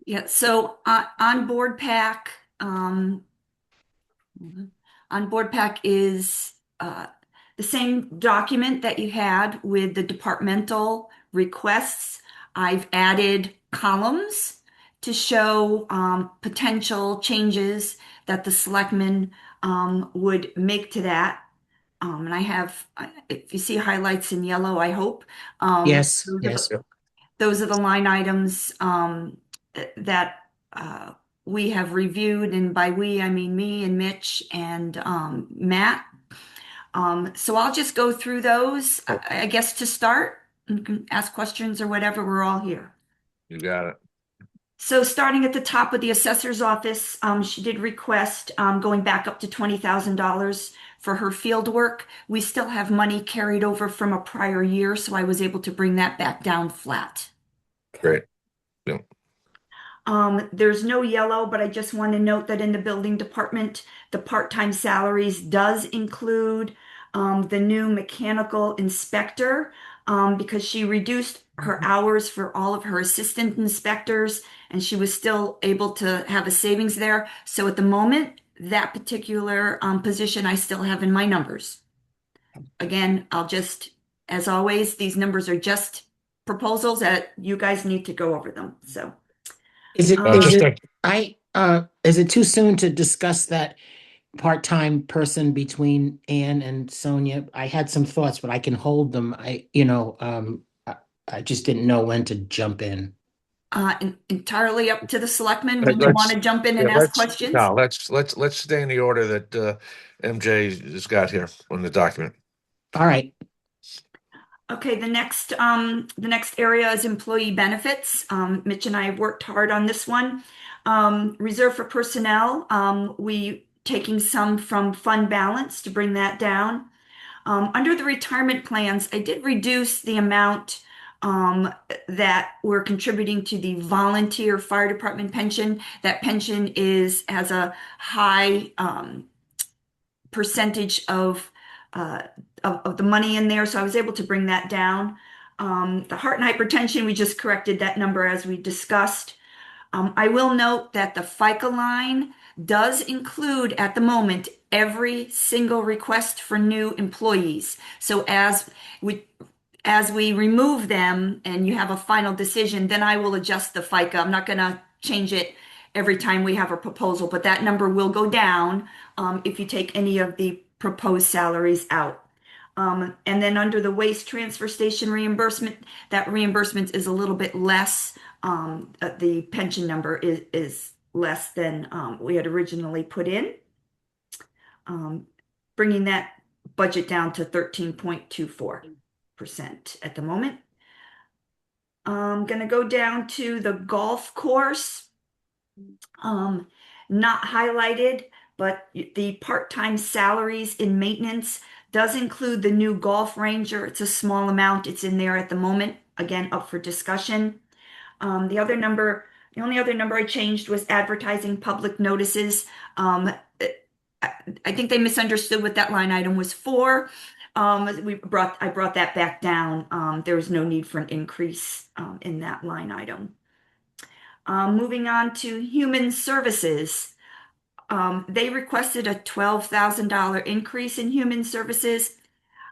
Yeah, so on board pack, on board pack is the same document that you had with the departmental requests. I've added columns to show potential changes that the selectmen would make to that. And I have, if you see highlights in yellow, I hope, Yes, those are yes. those are the line items that we have reviewed, and by we, I mean me and Mitch and Matt. So I'll just go through those, I guess, to start. You can ask questions or whatever. We're all here. You got it. So starting at the top of the assessor's office, she did request going back up to $20,000 for her field work. We still have money carried over from a prior year, so I was able to bring that back down flat. Great. Yeah. There's no yellow, but I just want to note that in the building department, the part-time salaries does include the new mechanical inspector because she reduced her hours for all of her assistant inspectors and she was still able to have a savings there. So at the moment, that particular position I still have in my numbers. Again, as always, these numbers are just proposals that you guys need to go over them. So. Is it is Um, Just it like, is it too soon to discuss that part-time person between Anne and Sonia? I had some thoughts, but I can hold them. I just didn't know when to jump in. Entirely up to the selectmen when you want let's to jump in yeah, and ask questions. let's stay in the order that MJ has got here on the document. All right. Okay, the next area is employee benefits. Mitch and I have worked hard on this one. Reserve for personnel, we taking some from fund balance to bring that down. Under the retirement plans, I did reduce the amount that we're contributing to the volunteer fire department pension. That pension has a high percentage uh, of the money in there, so I was able to bring that down. The heart and hypertension, we just corrected that number as we discussed. I will note that the FICA line does include at the moment every single request for new employees. So as we remove them and you have a final decision, then I will adjust the FICA. I'm not going to change it every time we have a proposal, but that number will go down if you take any of the proposed salaries out. And then under the waste transfer station reimbursement, that reimbursement is a little bit less. The pension number is less than we had originally put in, um, bringing that budget down to 13.24% at the moment. I'm going to go down to the golf course. Um, Not highlighted, but the part-time salaries in maintenance does include the new golf ranger. It's a small amount. It's in there at the moment. Again, up for discussion. The only other number I changed was advertising public notices. I think they misunderstood what that line item was for. I brought that back down. There was no need for an increase in that line item. Moving on to human services. They requested a $12,000 increase in human services.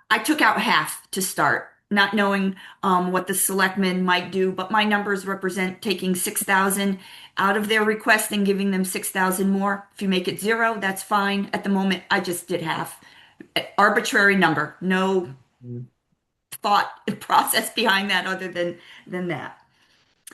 I took out half to start, not knowing what the selectmen might do, but my numbers represent taking 6,000 out of their request and giving them 6,000 more. If you make it zero, that's fine. At the moment, I just did half. Arbitrary number, no thought process behind that other than that.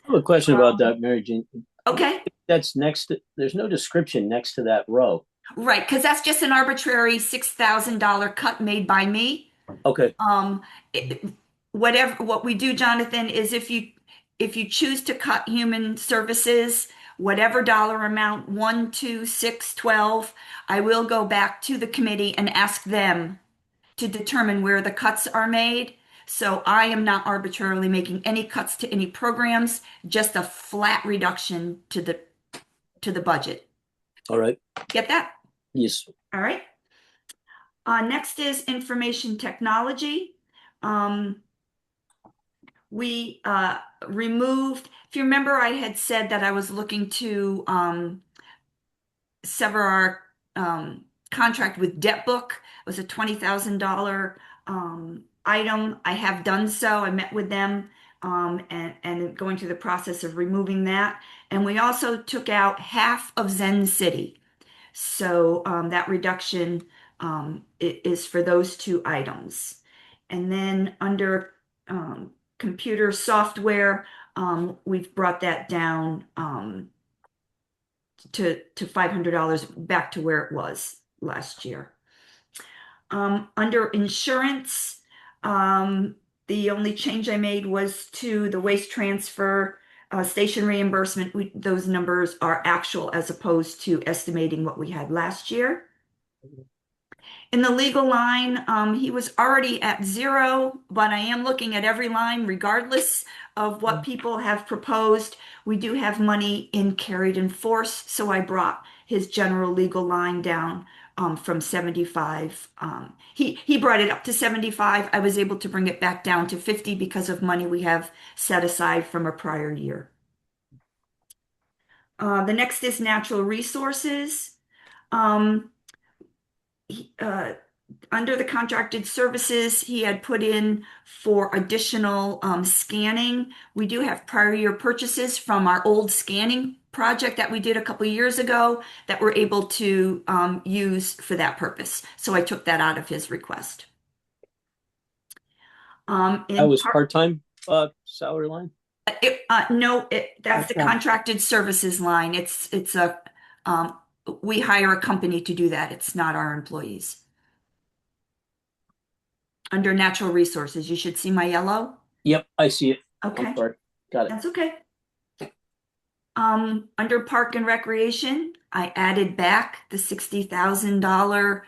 I have a question about that, Mary Jane. Okay. That's next. There's no description next to that row. Right, because that's just an arbitrary $6,000 cut made by me. Okay. Um, it, what we do, Jonathan, is if you choose to cut human services, whatever dollar amount, 1, 2, 6, 12, I will go back to the committee and ask them to determine where the cuts are made. So I am not arbitrarily making any cuts to any programs, just a flat reduction to the budget. All right. Get that? Yes. All right. Next is information technology. Um, We removed, if you remember, I had said that I was looking to sever our contract with DebtBook. It was a $20,000 item. I have done so. I met with them and going through the process of removing that. And we also took out half of Zen City. So that reduction is for those two items. And then under computer software, we've brought that down to $500 back to where it was last year. Under insurance, the only change I made was to the waste transfer station reimbursement. Those numbers are actual as opposed to estimating what we had last year. In the legal line, he was already at zero, but I am looking at every line regardless of what people have proposed. We do have money in carried in force, so I brought his general legal line down from 75. He brought it up to 75. I was able to bring it back down to 50 because of money we have set aside from a prior year. The next is natural resources. Um, under the contracted services, he had put in for additional scanning. We do have prior year purchases from our old scanning project that we did a couple years ago that we're able to use for that purpose. So I took that out of his request. That In was part, part-time salary line? no, that's the contracted services line. It's a we hire a company to do that. It's not our employees. Under natural resources, you should see my yellow. Yep, I see it. I'm Okay, sorry. Got it. that's okay. Under park and recreation, I added back the $60,000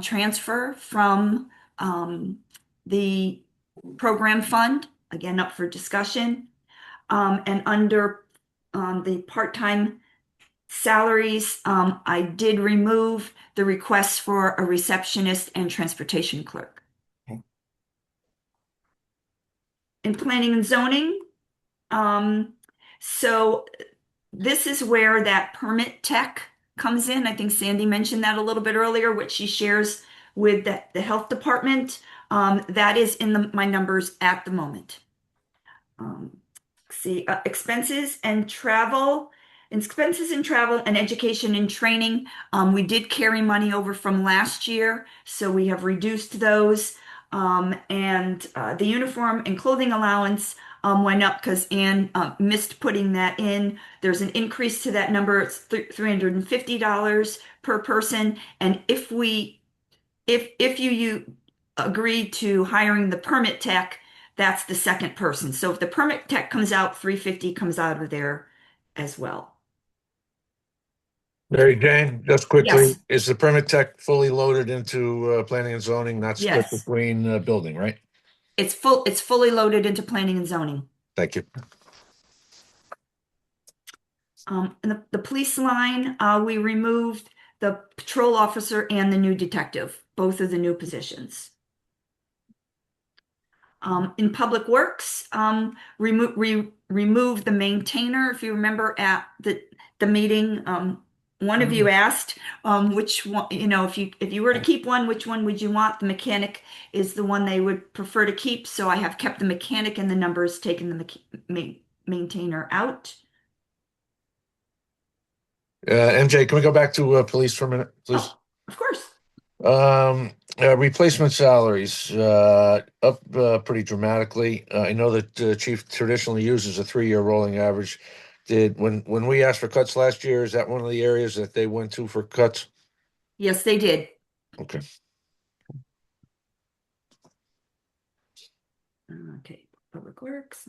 transfer from the program fund, again up for discussion. And under the part-time salaries, I did remove the requests for a receptionist and transportation clerk. Okay. In planning and zoning, so this is where that permit tech comes in. I think Sandy mentioned that a little bit earlier, which she shares with the health department. That is in my numbers at the moment. See, expenses and travel. Expenses and travel and education and training. We did carry money over from last year, so we have reduced those. And the uniform and clothing allowance went up because Anne missed putting that in. There's an increase to that number. It's $350 per person. And if you agree to hiring the permit tech, that's the second person. So if the permit tech comes out, 350 comes out of there as well. Mary Jane, just quickly, Yes, is the permit tech fully loaded into planning and zoning, not split yes. between building, right? It's fully loaded into planning and zoning. Thank you. And the police line, we removed the patrol officer and the new detective, both of the new positions. In Public Works, remove the maintainer. If you remember at the meeting, one of you asked which one, if you were to keep one, which one would you want? The mechanic is the one they would prefer to keep. So I have kept the mechanic in the numbers, taken the maintainer out. MJ, can we go back to police for a minute, please? Oh, of course. Replacement salaries up pretty dramatically. I know that chief traditionally uses a 3-year rolling average. When we asked for cuts last year, is that one of the areas that they went to for cuts? Yes, they did. Okay. Okay, Public Works.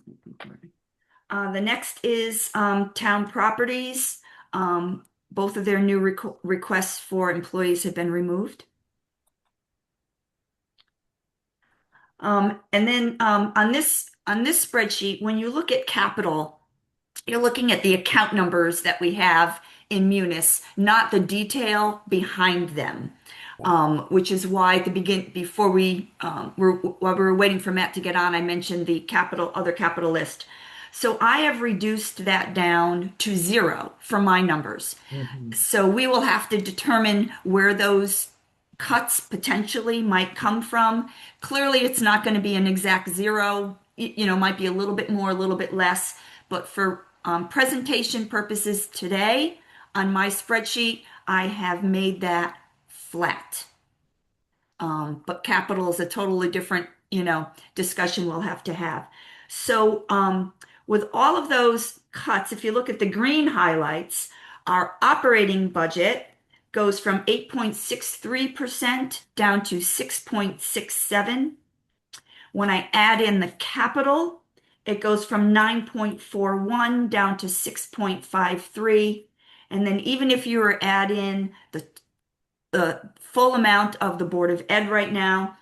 The next is town properties. Both of their new requests for employees have been removed. And then on this spreadsheet, when you look at capital, you're looking at the account numbers that we have in Munis, not the detail behind them. which is why at the begin before while we were waiting for Matt to get on, I mentioned the other capital list. So I have reduced that down to zero for my numbers. Mhm. So we will have to determine where those cuts potentially might come from. Clearly, it's not going to be an exact zero. Might be a little bit more, a little bit less. But for presentation purposes today, on my spreadsheet, I have made that flat. But capital is a totally different, discussion we'll have to have. So, with all of those cuts, if you look at the green highlights, our operating budget goes from 8.63% down to 6.67. When I add in the capital, it goes from 9.41 down to 6.53. And then even if you were add in the full amount of the Board of Ed right now,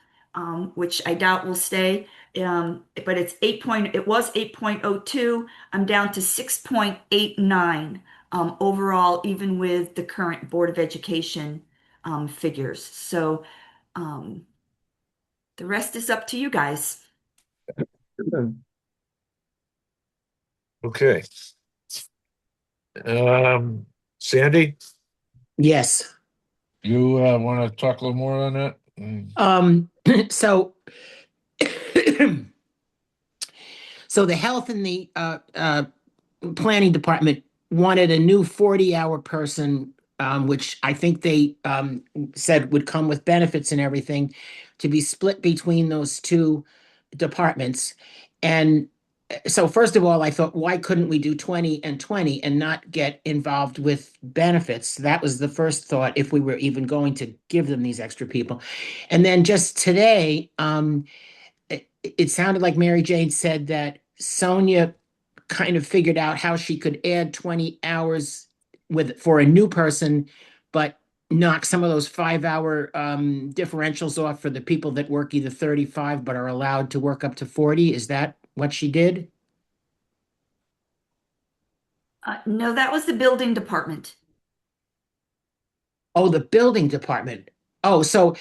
which I doubt will stay. But it was 8.02. I'm down to 6.89 overall, even with the current Board of Education figures. So um, the rest is up to you guys. Okay. Um, Sandy, Yes. you want to talk a little more on that? So so the health and the planning department wanted a new 40-hour person, which I think they said would come with benefits and everything, to be split between those two departments. And so, first of all, I thought, why couldn't we do 20 and 20 and not get involved with benefits? That was the first thought, if we were even going to give them these extra people. And then just today, it sounded like Mary Jane said that Sonia kind of figured out how she could add 20 hours with for a new person, but knock some of those 5 hour differentials off for the people that work either 35 but are allowed to work up to 40. Is that what she did? No, that was the building department. Oh, the building department. Oh, so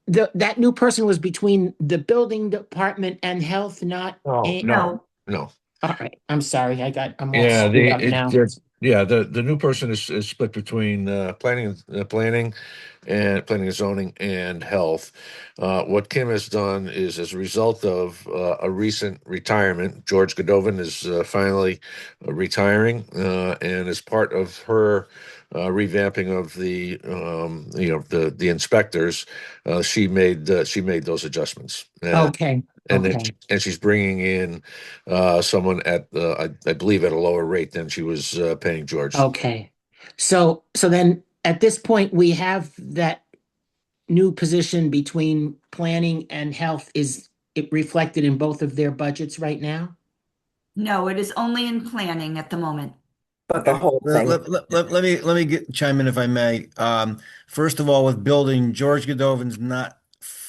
that new person was between the building department and health, not Oh, a, no, No. no. all right. I'm sorry. I'm all Yeah, screwed up now. the new person is split between planning and zoning and health. What Kim has done is, as a result of a recent retirement, George Godovin is finally retiring, and as part of her revamping of the inspectors, she made those adjustments, Okay. Okay. and she's bringing in someone at I believe at a lower rate than she was paying George. Okay. So then at this point, we have that new position between planning and health. Is it reflected in both of their budgets right now? No, it is only in planning at the moment. But the whole thing. Let me chime in if I may. First of all, with building, George Godovin's not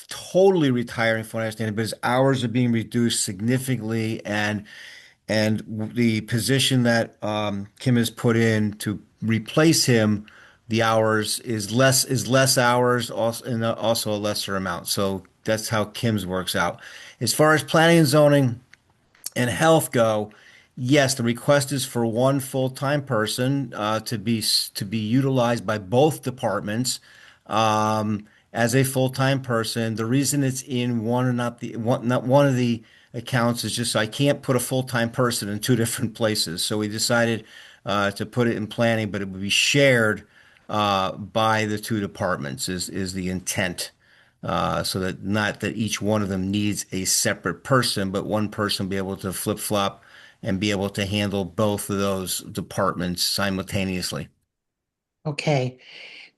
totally retiring, from what I understand, but his hours are being reduced significantly, and the position that Kim has put in to replace him, the hours is less hours, also, and also a lesser amount. So that's how Kim's works out. As far as planning and zoning and health go, yes, the request is for one full-time person to be utilized by both departments as a full-time person. The reason it's in one and not one of the accounts is just I can't put a full-time person in two different places. So we decided to put it in planning, but it would be shared by the two departments is the intent. So that not that each one of them needs a separate person, but one person be able to flip flop and be able to handle both of those departments simultaneously. Okay.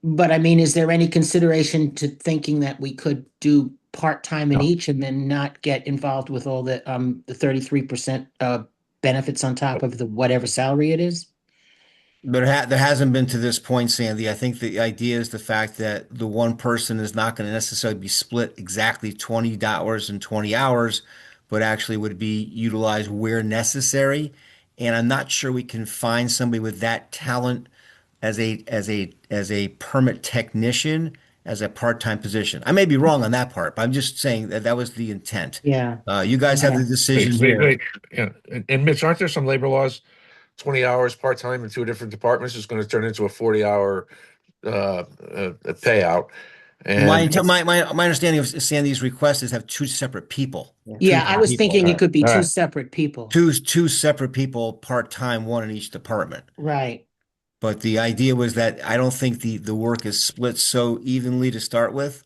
But I mean, is there any consideration to thinking that we could do part-time in No. each and then not get involved with all the 33% benefits on top of the whatever salary it is? There hasn't been to this point, Sandy. I think the idea is the fact that the one person is not going to necessarily be split exactly 20 hours and 20 hours, but actually would be utilized where necessary. And I'm not sure we can find somebody with that talent as a permit technician as a part-time position. I may be wrong on that part, but I'm just saying that that was the intent. Yeah. You guys have Okay. the decision Wait, here. wait. Yeah. And Mitch, aren't there some labor laws? 20 hours part-time in two different departments is going to turn into a 40-hour payout. My, And my my my understanding of Sandy's request is have two separate people, two Yeah, I different was people, thinking all it right, could be all two right. separate people. two separate people part-time, one in each department. Right. But the idea was that I don't think the work is split so evenly to start with.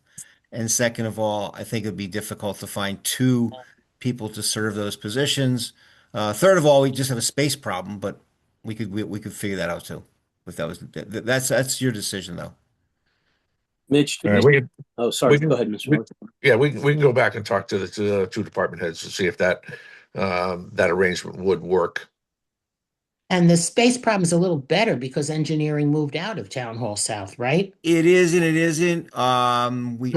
And second of all, I think it'd be difficult to find two people to serve those positions. Third of all, we just have a space problem, but we could figure that out too. But that's your decision though. Mitch, do All right, we? we can, Oh, we sorry. Go can, ahead, Mr. we, Miller. yeah, we can go back and talk to the two department heads to see if that arrangement would work. And the space problem is a little better because engineering moved out of Town Hall South, right? It is and it isn't.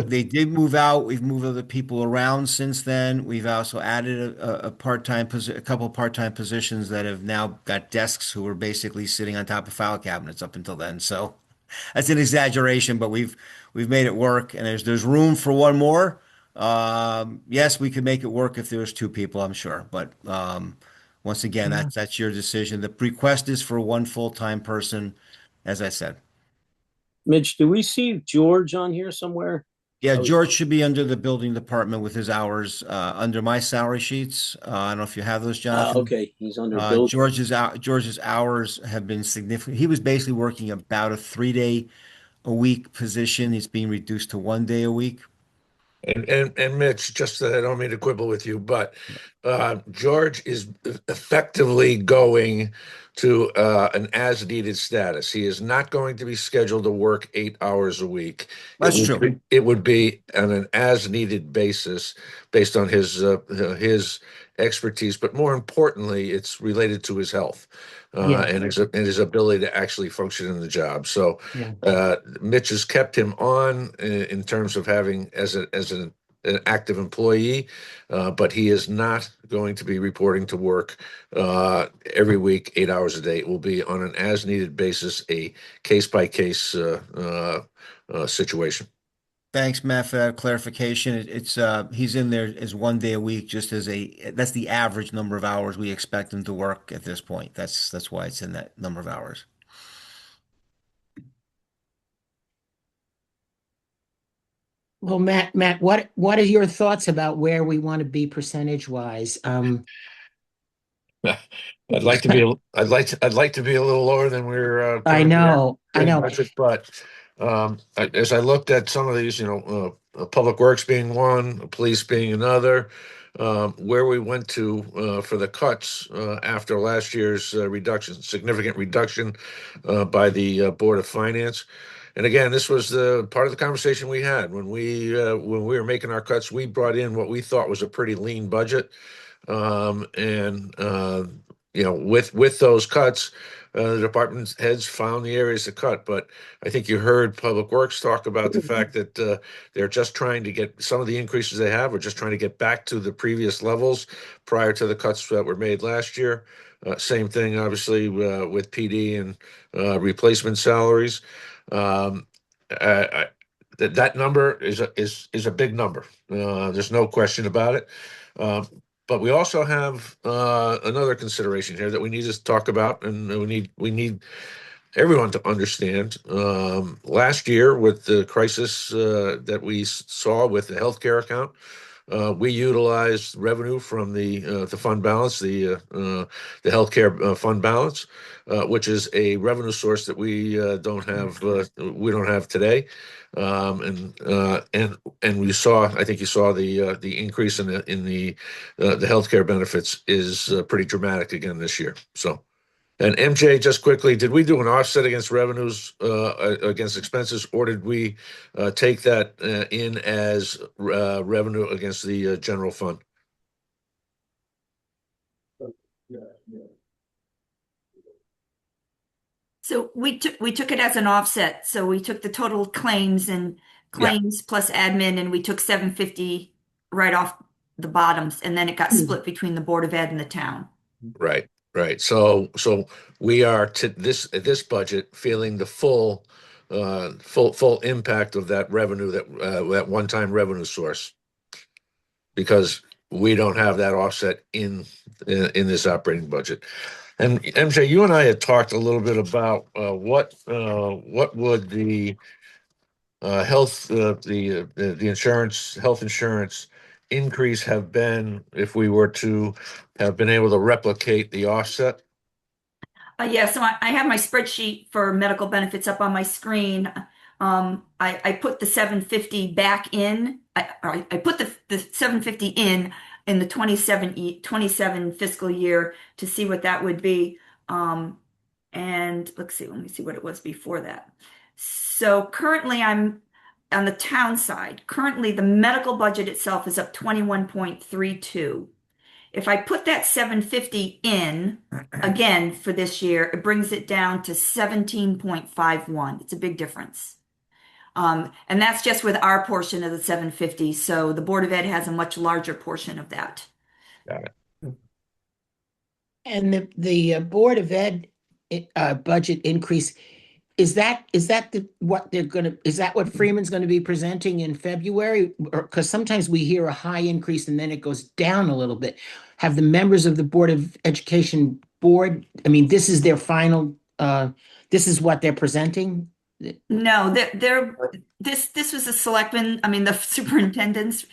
They did move out. We've moved other people around since then. We've also added a a couple of part-time positions that have now got desks who were basically sitting on top of file cabinets up until then. So that's an exaggeration, but we've made it work, and there's room for one more. Yes, we could make it work if there was two people, I'm sure. But once again, Yeah. that's your decision. The request is for one full-time person, as I said. Mitch, do we see George on here somewhere? Yeah, I was. George should be under the building department with his hours under my salary sheets. I don't know if you have those, Jonathan. Okay. He's under build. George's hours have been significant. He was basically working about a 3 day a week position. He's being reduced to 1 day a week. And Mitch, just that I don't mean to quibble with you, but George is effectively going to an as-needed status. He is not going to be scheduled to work 8 hours a week. That's true. It would be on an as-needed basis based on his expertise, but more importantly, it's related to his health Yeah. and his ability to actually function in the job. So Yeah. Mitch has kept him on in terms of having an active employee, but he is not going to be reporting to work every week, 8 hours a day. It will be on an as-needed basis, a case-by-case situation. Thanks, Matt, for that clarification. It's he's in there as 1 day a week, just as that's the average number of hours we expect him to work at this point. That's why it's in that number of hours. Well, Matt, what are your thoughts about where we want to be percentage wise? I'd like to be a little lower than we're I currently at know, I in know. budget, but as I looked at some of these, Public Works being one, police being another, where we went to for the cuts after last year's significant reduction by the Board of Finance. And again, this was the part of the conversation we had when we were making our cuts. We brought in what we thought was a pretty lean budget. And with those cuts, the department heads found the areas to cut. But I think you heard Public Works talk about the fact that they're just trying to get some of the increases they have, or just trying to get back to the previous levels prior to the cuts that were made last year. Same thing, obviously, with PD and replacement salaries. Um, that number is a big number. There's no question about it. Um, but we also have another consideration here that we need to talk about, and we need everyone to understand. Last year, with the crisis that we saw with the healthcare account, we utilized revenue from the fund balance, the healthcare fund balance, which is a revenue source that we don't have today. And we saw, I think you saw the increase in the healthcare benefits is pretty dramatic again this year. So. And MJ, just quickly, did we do an offset against revenues, against expenses, or did we take that in as revenue against the general fund? So we took it as an offset. So we took the total claims and Yeah, claims plus admin, and we took 750 right off the bottoms, and then it got split between the Board of Ed and the town. right. So we are to this at this budget feeling the full full impact of that revenue, that one-time revenue source, because we don't have that offset in this operating budget. And MJ, you and I had talked a little bit about what would the health insurance increase have been if we were to have been able to replicate the offset. Yeah, so I have my spreadsheet for medical benefits up on my screen. I put the 750 back in. I put the 750 in the 27 fiscal year to see what that would be. And let me see what it was before that. So currently I'm on the town side. Currently the medical budget itself is up 21.32. If I put that 750 in again for this year, it brings it down to 17.51. It's a big difference. And that's just with our portion of the 750. So the Board of Ed has a much larger portion of that. Got it. And the Board of Ed budget increase, is that what they're gonna, is that what Freeman's gonna be presenting in February? Or, because sometimes we hear a high increase and then it goes down a little bit. Have the members of the Board of Education board, I mean, this is their final, this is what they're presenting? No, this was a selectman, I mean, the superintendent's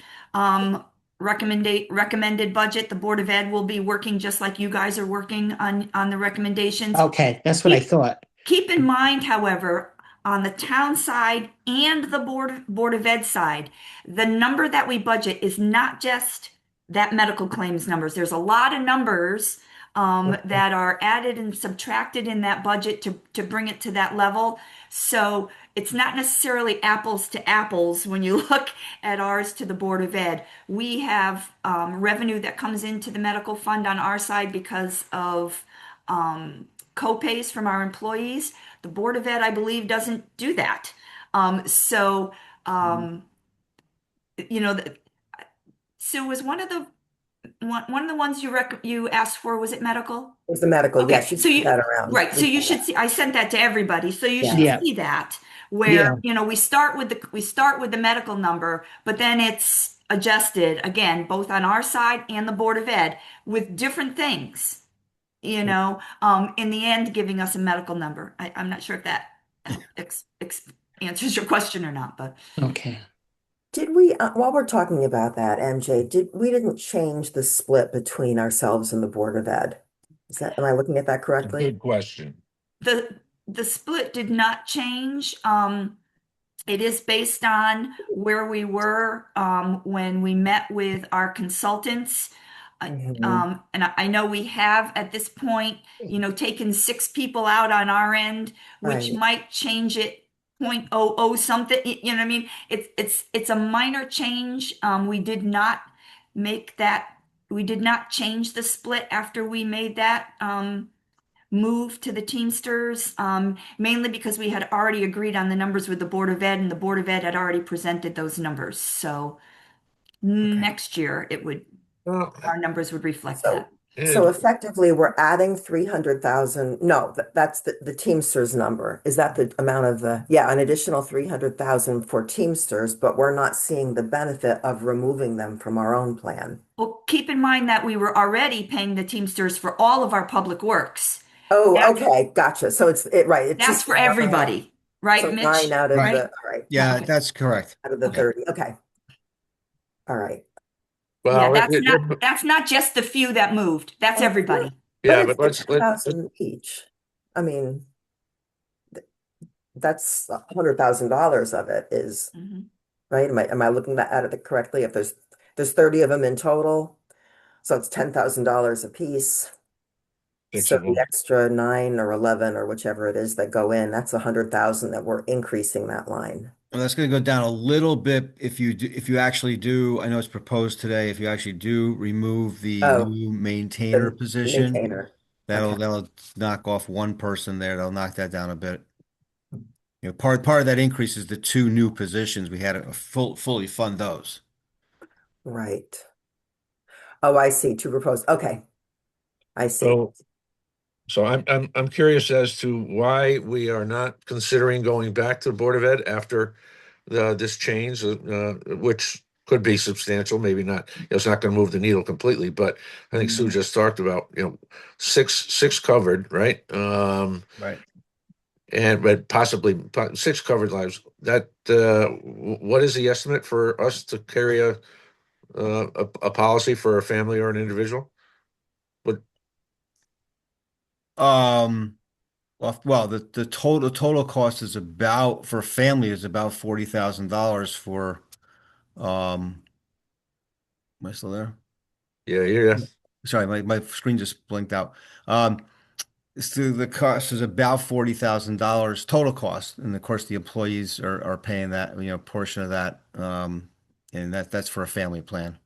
recommended budget. The Board of Ed will be working just like you guys are working on the recommendations. Okay, that's what I thought. Keep in mind, however, on the town side and the Board of Ed side, the number that we budget is not just that medical claims numbers. There's a lot of numbers that are added and subtracted in that budget to bring it to that level. So it's not necessarily apples to apples when you look at ours to the Board of Ed. We have revenue that comes into the medical fund on our side because of co-pays from our employees. The Board of Ed, I believe, doesn't do that. So, you know, Sue, was one of the ones you asked for, was it medical? It was the medical. Okay, Yes, you so sent that around. right, so you should see, I sent that to everybody, so you should Yeah, see that, yeah, where, we start with the medical number, but then it's adjusted again, both on our side and the Board of Ed with different things, in the end, giving us a medical number. I'm not sure if that answers your question or not, but okay. Did we, while we're talking about that, MJ, we didn't change the split between ourselves and the Board of Ed? Am I looking at that A correctly? good question. the split did not change. It is based on where we were when we met with our consultants. And I know we have at this point, taken 6 people out on our end, which Right. might change it point oh oh something. You know what I mean? It's a minor change. We did not change the split after we made that move to the Teamsters, mainly because we had already agreed on the numbers with the Board of Ed, and the Board of Ed had already presented those numbers. So Okay. next year Well, our numbers would reflect So, that. so effectively, we're adding 300,000. No, that's the Teamsters number. Is that the amount of an additional 300,000 for Teamsters, but we're not seeing the benefit of removing them from our own plan. Well, keep in mind that we were already paying the Teamsters for all of our public works. Oh, That, okay, gotcha. So right. It's that's just for nine. everybody, right, So nine Mitch? out of Right. the, Right? all right, Yeah, Okay. that's correct. out of the Okay. 30. Okay. All right. Yeah, well, that's not just the few that moved. That's And it's everybody. not- But yeah, it's but the let's 10,000 each. I mean, that's $100,000 of it is, Mhm. right? Am I looking at it correctly? If there's 30 of them in total, so it's $10,000 a piece. 6 So of the them. extra 9 or 11 or whichever it is that go in, that's 100,000 that we're increasing that line. Well, that's going to go down a little bit if you actually do. I know it's proposed today. If you actually do remove the Oh, new maintainer the position, maintainer. that'll Okay. that'll knock off one person there. That'll knock that down a bit. Part of that increase is the 2 new positions. We had to fully fund those. Right. Oh, I see. To propose. Okay. I see. So So I'm curious as to why we are not considering going back to the Board of Ed after this change, which could be substantial, maybe not. It's not going to move the needle completely, but I think Sue just talked about, six covered, right? Right. And but possibly six covered lives. That what is the estimate for us to carry a policy for a family or an individual? What Um, well, the total cost is about for a family is about $40,000 for am I still there? Yeah, yeah, Sorry, my screen just blinked out. Um, so the cost is about $40,000 total cost, and of course the employees are paying that, portion of that, and that's for a family plan.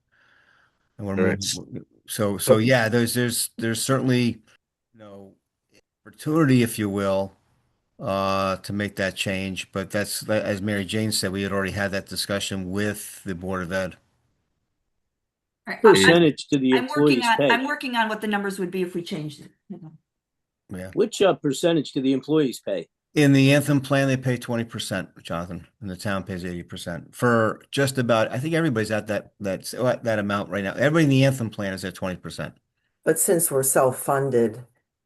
And we're all right. moving. So yeah, there's certainly opportunity, if you will, to make that change. But that's as Mary Jane said, we had already had that discussion with the Board of Ed. All right, Percentage to the employees pay? I'm working on what the numbers would be if we changed it. Yeah. Which percentage do the employees pay? In the Anthem plan, they pay 20%, Jonathan, and the town pays 80% for just about, I think everybody's at that amount right now. Everybody in the Anthem plan is at 20%. But since we're self-funded,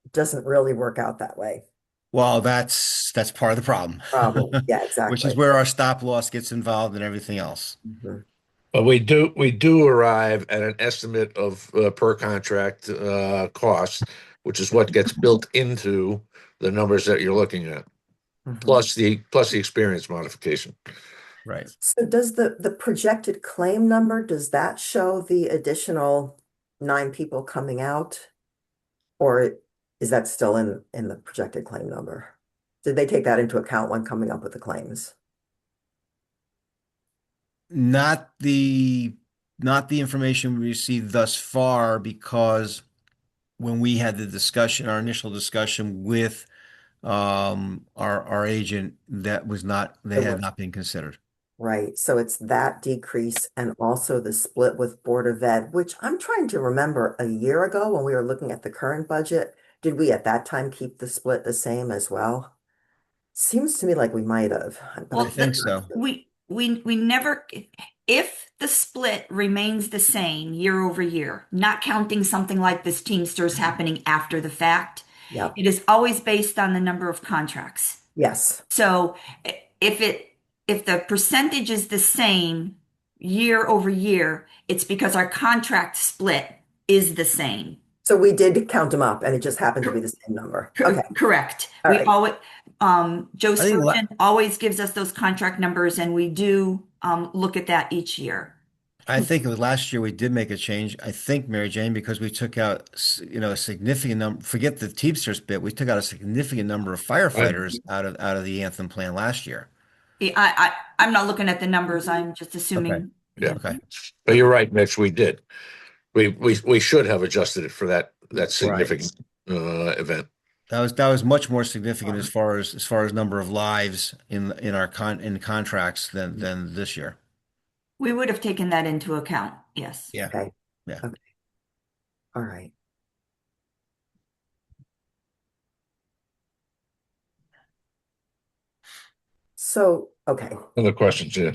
it doesn't really work out that way. Well, that's part of the problem, Problem. Yeah, which is exactly. where our stop loss gets involved and everything else. Mhm. But we do arrive at an estimate of per contract cost, which is what gets built into the numbers that you're looking at, Mhm. plus the experience modification. Right. So does the projected claim number, does that show the additional 9 people coming out? Or is that still in the projected claim number? Did they take that into account when coming up with the claims? Not the not the information we received thus far, because when we had the discussion, our initial discussion with our agent, that was not they It had was not been considered. right. So it's that decrease and also the split with Board of Ed, which I'm trying to remember a year ago when we were looking at the current budget. Did we at that time keep the split the same as well? Seems to me like we might have, but I Well, think so. we never, if the split remains the same year over year, not counting something like this Teamsters happening after the fact, yeah. it is always based on the number of contracts. Yes. So if if the percentage is the same year over year, it's because our contract split is the same. So we did count them up and it just happened to be the same number. Okay. Correct. All We right. always, Joe I think Spurgeon always gives us those contract numbers, and we do look at that each year. I think it was last year we did make a change. I think, Mary Jane, because we took out, a significant number, forget the Teamsters bit, we took out a significant number of I, firefighters out of the Anthem plan last year. I'm not looking at the numbers. I'm just Okay. assuming. yeah, Yeah. Okay. but you're right, Mitch. We did. We should have adjusted it for that Right. significant event. That was much more significant as far as number of lives in our contracts than this year. We would have taken that into account. Yes. Yeah. Okay. Yeah. Okay. All right. So, okay. Other questions? Yeah.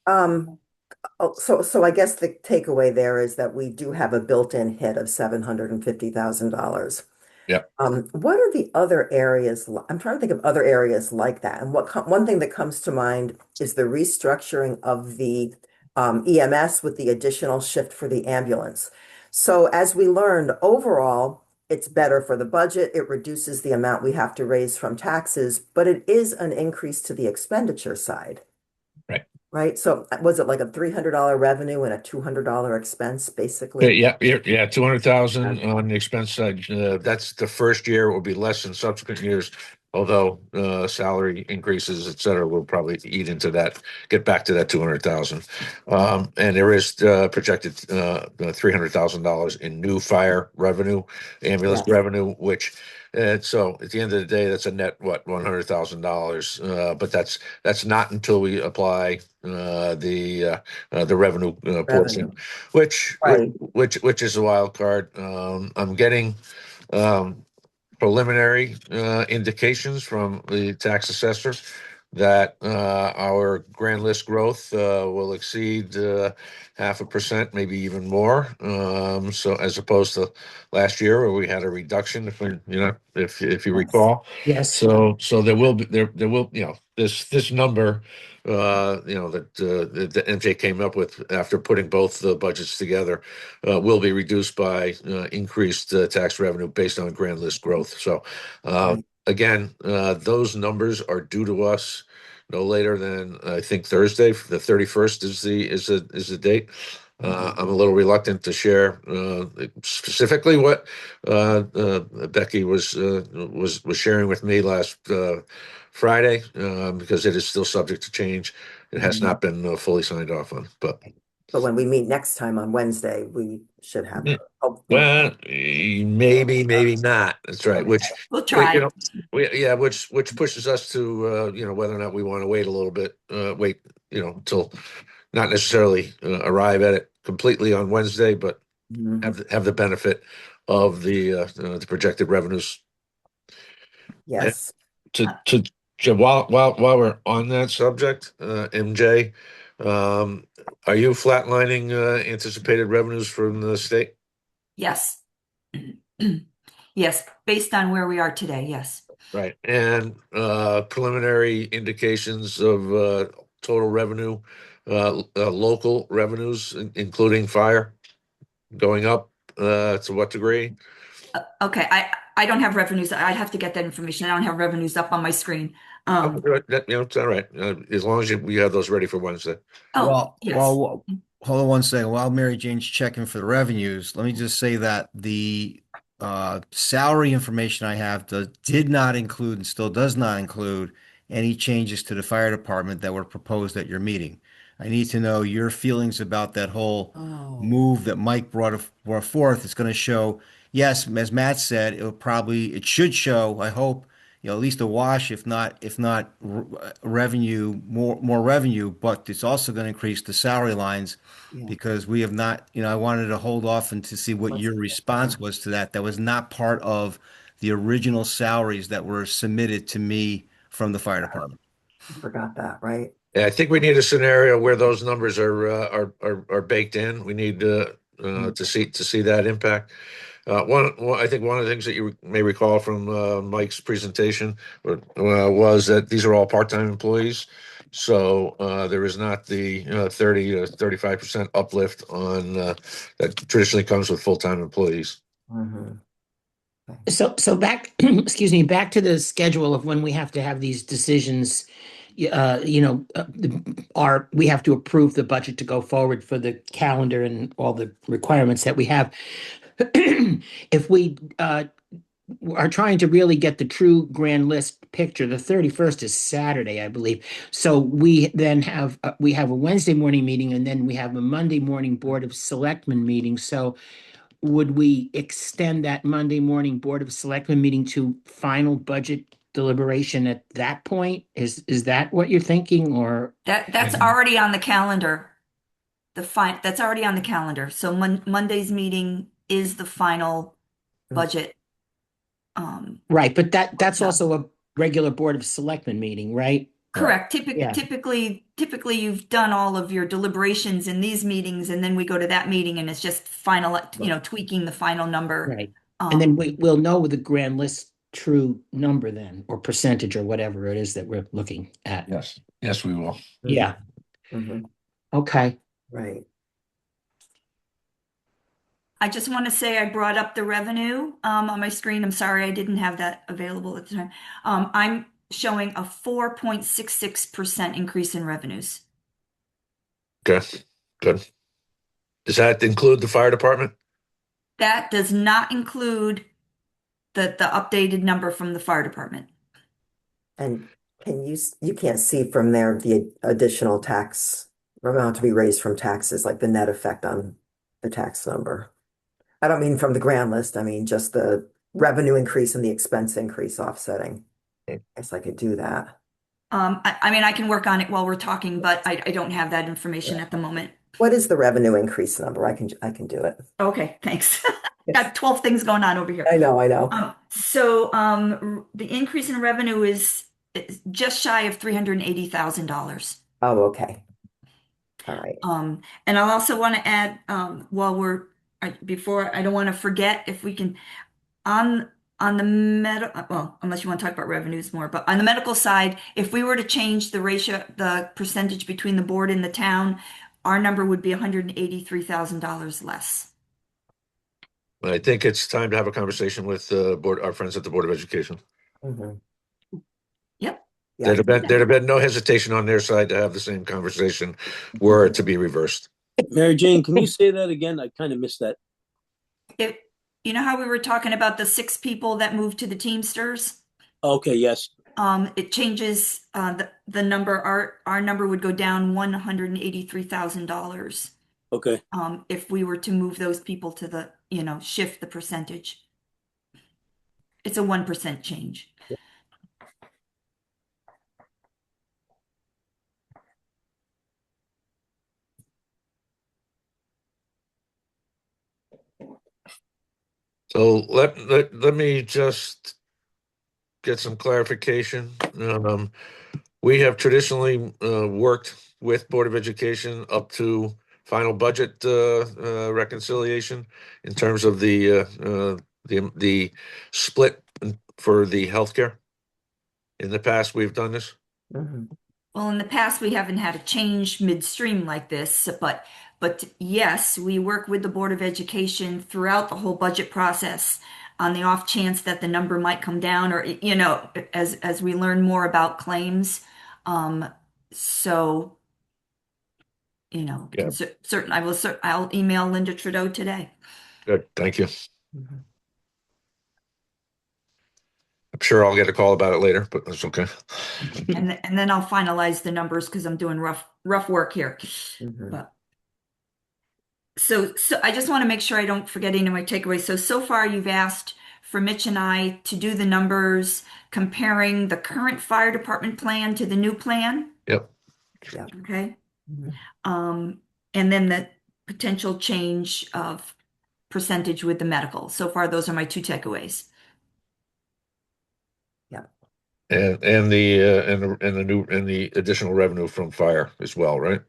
Um, so I guess the takeaway there is that we do have a built-in hit of $750,000. Yeah. What are the other areas? I'm trying to think of other areas like that. And one thing that comes to mind is the restructuring of the EMS with the additional shift for the ambulance. So as we learned, overall, it's better for the budget. It reduces the amount we have to raise from taxes, but it is an increase to the expenditure side. Right. Right. So was it like a $300 revenue and a $200 expense, Yeah, basically? yeah, 200,000 Okay. on the expense side. That's the first year. It will be less in subsequent years, although salary increases, et cetera, will probably eat into that, get back to that 200,000. And there is projected $300,000 in new fire revenue, ambulance Yes. revenue, which so at the end of the day, that's a net what $100,000. But that's not until we apply the revenue portion, Revenue. which Right. which is a wild card. I'm getting um, preliminary indications from the tax assessor that our grand list growth will exceed 0.5%, maybe even more. So as opposed to last year where we had a reduction, if you Yes. recall. Yes. So there will be there will this number that MJ came up with after putting both the budgets together will be reduced by increased tax revenue based on grand list growth. So Right. again, those numbers are due to us no later than I think Thursday. The 31st is the date. I'm a little reluctant to share specifically what Becky was sharing with me last Friday because it is still subject to change. It has not been fully signed off on, but But when we meet next time on Wednesday, we should have it. Hopefully. well, maybe, maybe not. That's right. Okay. Which We'll we, you try. know, which pushes us to whether or not we want to wait a little bit, wait, until not necessarily arrive at it completely on Wednesday, but Mhm. have the benefit of the projected revenues. And Yes. to Jim, while we're on that subject, MJ, um, are you flatlining anticipated revenues from the state? Yes. Yes, based on where we are today, yes. Right. And preliminary indications of total revenue, local revenues, including fire, going up to what degree? Okay, I don't have revenues. I'd have to get that information. I don't have revenues up on my screen. Okay, Um, good. It's all right. As long as we have those ready for Wednesday. oh, yes. Hold on one second. While Mary Jane's checking for the revenues, let me just say that the salary information I have did not include and still does not include any changes to the fire department that were proposed at your meeting. I need to know your feelings about that whole Oh, move that Mike brought forth. It's going to show, yes, as Matt said, it should show, I hope, at least a wash, if not revenue, more revenue, but it's also going to increase the salary lines yeah. because we have not, I wanted to hold off and to see what What's your yeah, response was to that. That was not part of the original salaries that were submitted to me from the fire department. I forgot that, right? Yeah, I think we need a scenario where those numbers are baked in. We need Mm. to see that impact. I think one of the things that you may recall from Mike's presentation was that these are all part-time employees. So there is not the 30 to 35% uplift on that traditionally comes with full-time employees. Mhm. Okay. So back, excuse me, back to the schedule of when we have to have these decisions. We have to approve the budget to go forward for the calendar and all the requirements that we have. If we are trying to really get the true grand list picture, the 31st is Saturday, I believe. So we have a Wednesday morning meeting and then we have a Monday morning Board of Selectmen meeting. So would we extend that Monday morning Board of Selectmen meeting to final budget deliberation at that point? Is that what you're thinking, or? That's already on the calendar. That's already on the calendar. So Monday's meeting is the final Mm. budget. Um, Right, but that's yeah. also a regular Board of Selectmen meeting, right? Right. Correct. Yeah, Typically you've done all of your deliberations in these meetings, and then we go to that meeting, and it's just final, tweaking the final number. right. And then Um, we'll know the grand list true number then, or percentage or whatever it is that we're looking at. Yes. Yes, we will. Mhm. Yeah, Mhm. okay. Right. I just want to say I brought up the revenue on my screen. I'm sorry I didn't have that available at the time. I'm showing a 4.66% increase in revenues. Okay. Good. Does that include the fire department? That does not include the updated number from the fire department. And you can't see from there the additional tax amount to be raised from taxes, like the net effect on the tax number. I don't mean from the grand list. I mean just the revenue increase and the expense increase offsetting. Guess I could do that. I mean, I can work on it while we're talking, but I don't have that information Yeah. at the moment. What is the revenue increase number? I can do it. Okay, thanks. got 12 things going on over here. I know, I know. The increase in revenue is just shy of $380,000. Oh, okay. All right. And I'll also want to add, before, I don't want to forget if we can, on, on the well, unless you want to talk about revenues more, but on the medical side, if we were to change the ratio, the percentage between the board and the town, our number would be $183,000 less. I think it's time to have a conversation with our friends at the Board of Education. Mhm. Yep. Yeah. There'd have been no hesitation on their side to have the same conversation were it to be reversed. Mary Jane, can you say that again? I kind of missed that. If, you know how we were talking about the 6 people that moved to the Teamsters? Okay, yes. It changes the number. Our number would go down $183,000 Okay. if we were to move those people to the, shift the percentage. It's a 1% change. So let me just get some clarification. We have traditionally worked with Board of Education up to final budget reconciliation in terms of the split for the healthcare. In the past, we've done this. Mhm. Well, in the past, we haven't had a change midstream like this, but yes, we work with the Board of Education throughout the whole budget process on the off chance that the number might come down or, as we learn more about claims. Um, so, Yeah, I'll email Linda Trudeau today. good. Thank you. Mhm. I'm sure I'll get a call about it later, but that's okay. And then I'll finalize the numbers because I'm doing rough work here. Mhm. But so I just want to make sure I don't forget any of my takeaways. So far you've asked for Mitch and I to do the numbers comparing the current fire department plan to the new plan. Yep. Yeah. Okay. Mhm. Um, and then the potential change of percentage with the medical. So far, those are my 2 takeaways. Yeah. And the additional revenue from fire as well, right?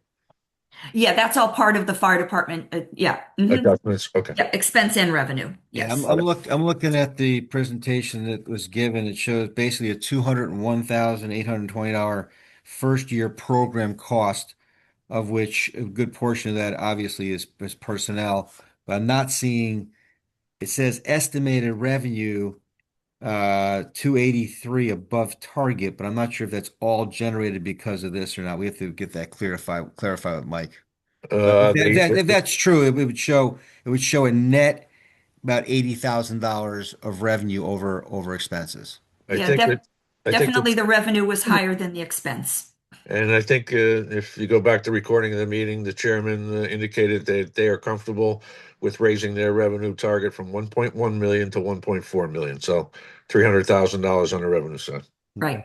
Yeah, that's all part of the fire department. Yeah. Adjustments. Okay. Yeah, expense and revenue. Yeah, Yes. I'm looking at the presentation that was given. It shows basically a $201,820 first year program cost, of which a good portion of that obviously is personnel. But I'm not seeing, it says estimated revenue 283 above target, but I'm not sure if that's all generated because of this or not. We have to get that clarify with Mike. But if that's true, it would show a net about $80,000 of revenue over expenses. I Yeah, think that I think definitely that the revenue was higher than the expense. And I think if you go back to recording of the meeting, the chairman indicated that they are comfortable with raising their revenue target from 1.1 million to 1.4 million. So $300,000 on the revenue side. Right.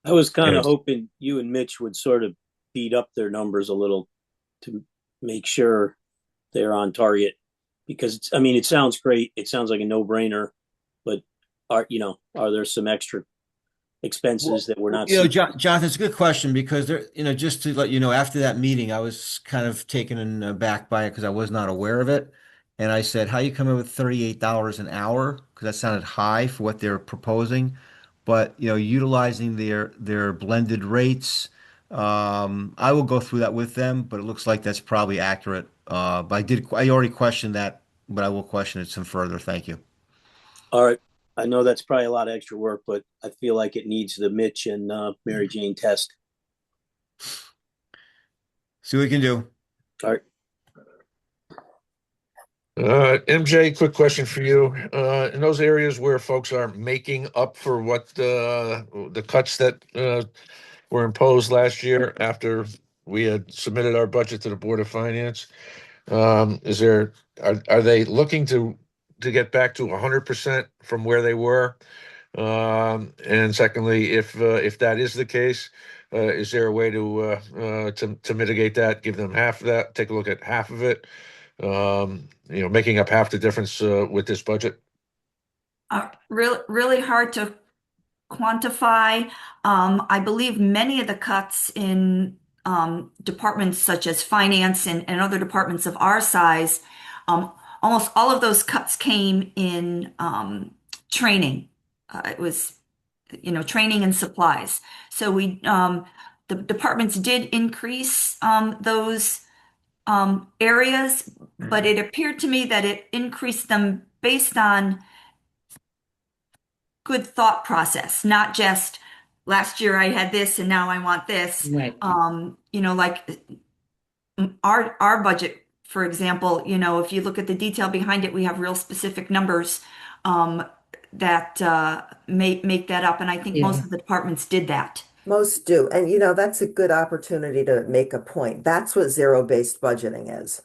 I was kind of Yes. hoping you and Mitch would sort of beat up their numbers a little to make sure they're on target because I mean, it sounds great. It sounds like a no-brainer, but are there some extra Well, expenses that we're not you know, seeing? Jonathan, it's a good question because just to let you know, after that meeting, I was kind of taken aback by it because I was not aware of it. And I said, how you come in with $38 an hour? Because that sounded high for what they're proposing. But, utilizing their blended rates, I will go through that with them, but it looks like that's probably accurate. But I already questioned that, but I will question it some further. Thank you. All right. I know that's probably a lot of extra work, but I feel like it needs the Mitch and Mary Jane test. See what we can do. All right. MJ, quick question for you. In those areas where folks are making up for what the cuts that were imposed last year after we had submitted our budget to the Board of Finance, are they looking to get back to 100% from where they were? And secondly, if that is the case, is there a way to mitigate that? Give them half of that, take a look at half of it, making up half the difference with this budget? Really hard to quantify. I believe many of the cuts in departments such as finance and other departments of our size, um, almost all of those cuts came in training. It was, training and supplies. So the departments did increase those areas, but it appeared to me that it increased them based on good thought process, not just last year I had this and now I want this. Right. Like our budget, for example, if you look at the detail behind it, we have real specific numbers um, that make that up, and I think most Yeah. of the departments did that. Most do. And that's a good opportunity to make a point. That's what zero-based budgeting is.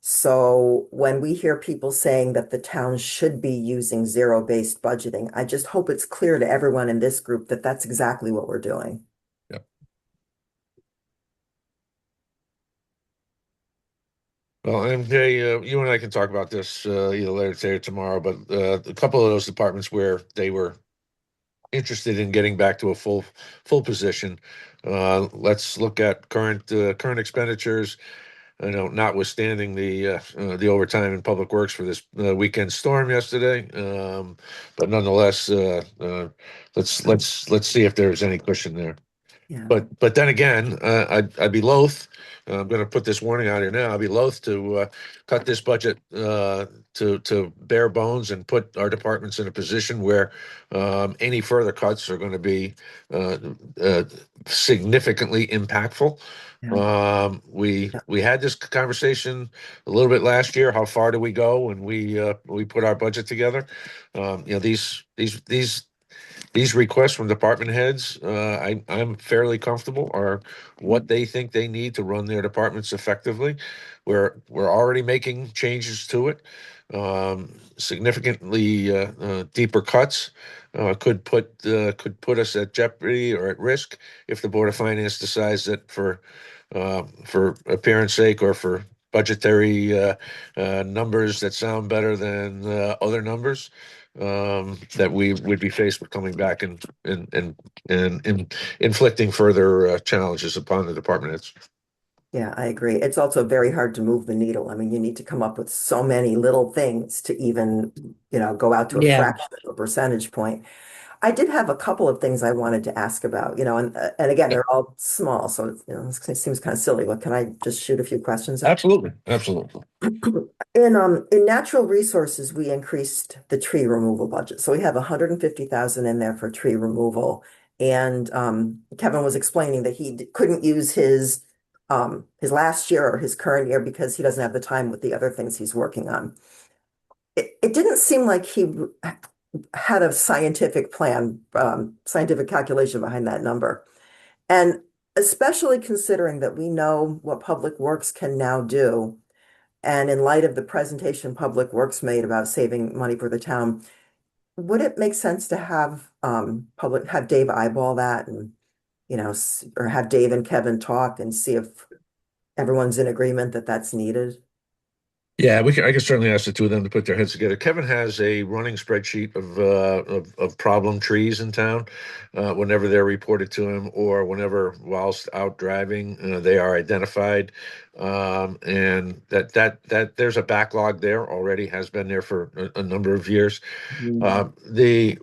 So when we hear people saying that the town should be using zero-based budgeting, I just hope it's clear to everyone in this group that that's exactly what we're doing. Yep. Well, MJ, you and I can talk about this either later today or tomorrow, but a couple of those departments where they were interested in getting back to a full position. Let's look at current expenditures. Notwithstanding the overtime in Public Works for this weekend storm yesterday, but nonetheless, let's see if there's any cushion there. Yeah. But then again, I'd be loath. I'm going to put this warning out here now. I'd be loath to cut this budget to bare bones and put our departments in a position where any further cuts are going to be uh, uh, significantly impactful. Yeah. Yeah. We had this conversation a little bit last year. How far do we go when we put our budget together? These requests from department heads, I'm fairly comfortable are what they think they need to run their departments effectively. We're already making changes to it. Significantly deeper cuts could put us at jeopardy or at risk if the Board of Finance decides that for appearance sake or for budgetary numbers that sound better than other numbers, that we would be faced with coming back and inflicting further challenges upon the department heads. Yeah, I agree. It's also very hard to move the needle. I mean, you need to come up with so many little things to even, go out to a Yeah. fraction of a percentage point. I did have a couple of things I wanted to ask about, and again, they're all small, so it seems kind of silly, but can I just shoot a few questions at Absolutely, absolutely. In natural resources, we increased the tree removal budget. So we have 150,000 in there for tree removal. And Kevin was explaining that he couldn't use his last year or his current year because he doesn't have the time with the other things he's working on. It didn't seem like he had a scientific plan, scientific calculation behind that number. And especially considering that we know what Public Works can now do. And in light of the presentation Public Works made about saving money for the town, would it make sense to have Dave eyeball that and, or have Dave and Kevin talk and see if everyone's in agreement that that's needed? Yeah, I can certainly ask the two of them to put their heads together. Kevin has a running spreadsheet of problem trees in town. Whenever they're reported to him, or whenever whilst out driving, they are identified, and that there's a backlog there already, has been there for a number of years. Mhm. The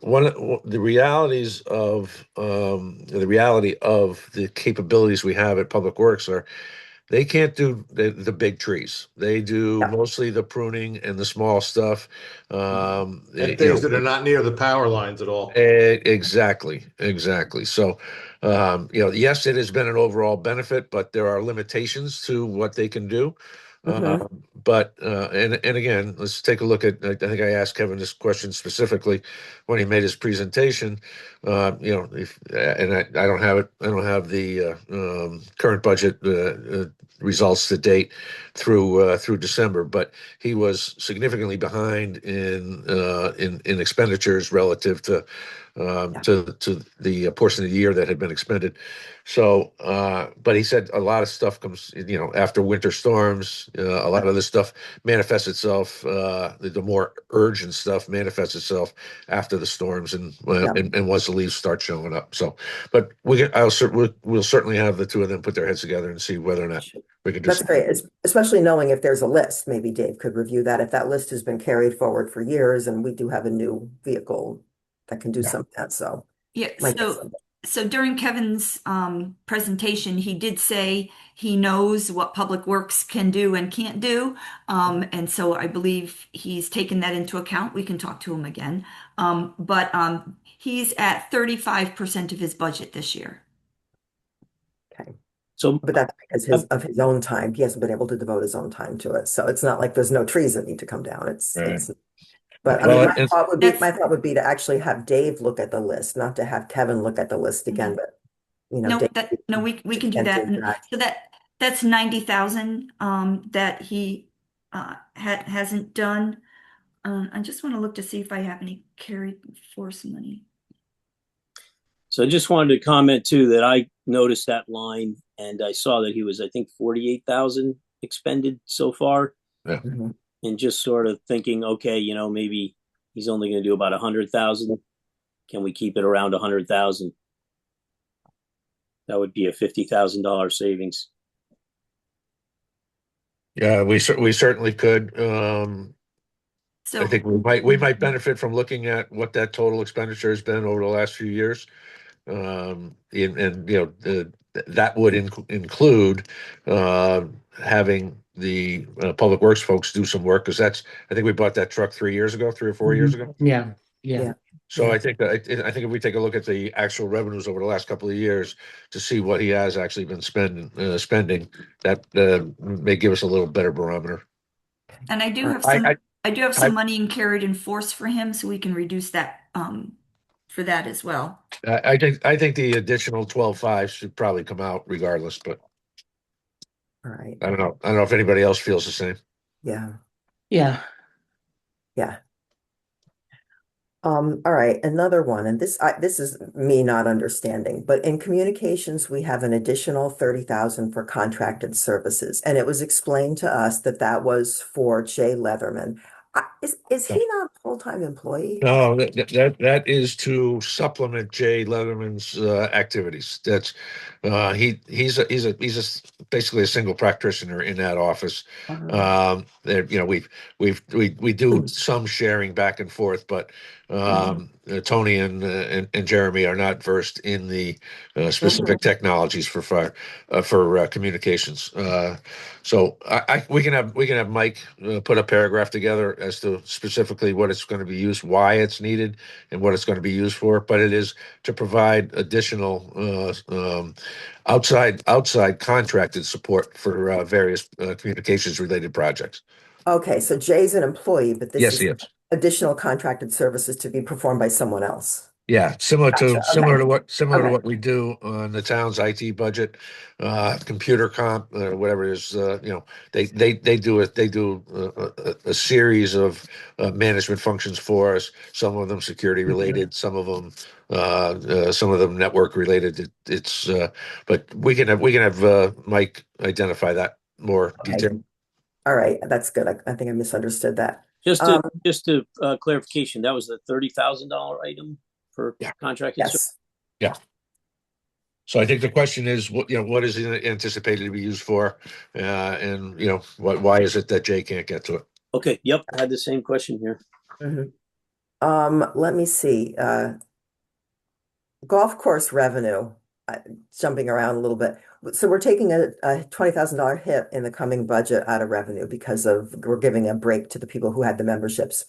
reality of the capabilities we have at Public Works are they can't do the big trees. They do Yeah. mostly the pruning and the small stuff. And things that are not near the power lines at all. Exactly. So, yes, it has been an overall benefit, but there are limitations to what they can do. Mhm. And again, let's take a look at. I think I asked Kevin this question specifically when he made his presentation. If and I don't have it. I don't have the current budget results to date through December, but he was significantly behind in expenditures relative to Yeah. to the portion of the year that had been expended. So, but he said a lot of stuff comes, after winter storms. A lot of this stuff manifests itself. The more urgent stuff manifests itself after the storms Yeah. and once the leaves start showing up. So, but we'll certainly have the two of them put their heads together and see whether or not we can do That's something. great, especially knowing if there's a list. Maybe Dave could review that. If that list has been carried forward for years and we do have a new vehicle that can do Yeah. some of that, so Yeah, might get so some. so during Kevin's presentation, he did say he knows what Public Works can do and can't do. And so I believe he's taken that into account. We can talk to him again. But he's at 35% of his budget this year. Okay. So, But that's because uh, of his own time. He hasn't been able to devote his own time to it. So it's not like there's no trees that need to come down. Right. But I mean, Well, and That's my thought would be to actually have Dave look at the list, not to have Kevin look at the list again, Mhm. but No, Dave no, we can do can't that. do And that. so that's 90,000 that he hasn't done. I just want to look to see if I have any carried force money. so I just wanted to comment too that I noticed that line and I saw that he was, I think, 48,000 expended so far, yeah. Mhm. and just sort of thinking, okay, maybe he's only going to do about 100,000. Can we keep it around 100,000? That would be a $50,000 savings. Yeah, we certainly could. I So think we might benefit from looking at what that total expenditure has been over the last few years. And that would include having the public works folks do some work, because I think we bought that truck 3 years ago, 3 or 4 years ago. Yeah, yeah. Yeah. So Yeah. I think if we take a look at the actual revenues over the last couple of years to see what he has actually been spending, that may give us a little better barometer. And All right. I do have I some money in carried in force for him, so we can reduce that for that as well. I think the additional 12.5 should probably come out regardless, but All right. I don't know if anybody else feels the same. Yeah. Yeah. Yeah. All right, another one, and this is me not understanding, but in communications, we have an additional 30,000 for contracted services, and it was explained to us that that was for Jay Leatherman. Is he not a full-time employee? No, that is to supplement Jay Leatherman's activities. That's basically a single practitioner in that office. Um, There, we do some sharing back and forth, but Tony and Jeremy are not versed in the specific technologies for fire for communications. So we can have Mike put a paragraph together as to specifically what it's going to be used, why it's needed, and what it's going to be used for. But it is to provide additional outside contracted support for various communications related projects. Okay, so Jay's an employee, but this Yes, is yes. additional contracted services to be performed by someone else. Yeah, similar Gotcha. to similar Okay. to what similar to Okay. what we do on the town's IT budget, computer comp, whatever it is. They do it. They do a series of management functions for us. Some of them security Mhm. related, some of them network related. But we can have Mike identify that more Okay. detail. All right. That's good. I think I misunderstood that. Just to Um, just to clarification, that was the $30,000 item for Yeah, contracted service. yes. yeah. So I think the question is, what is it anticipated to be used for, and why is it that Jay can't get to it? Okay, yep, I had the same question here. Mhm. Let me see. Golf course revenue, uh, jumping around a little bit. So we're taking a $20,000 hit in the coming budget out of revenue because we're giving a break to the people who had the memberships.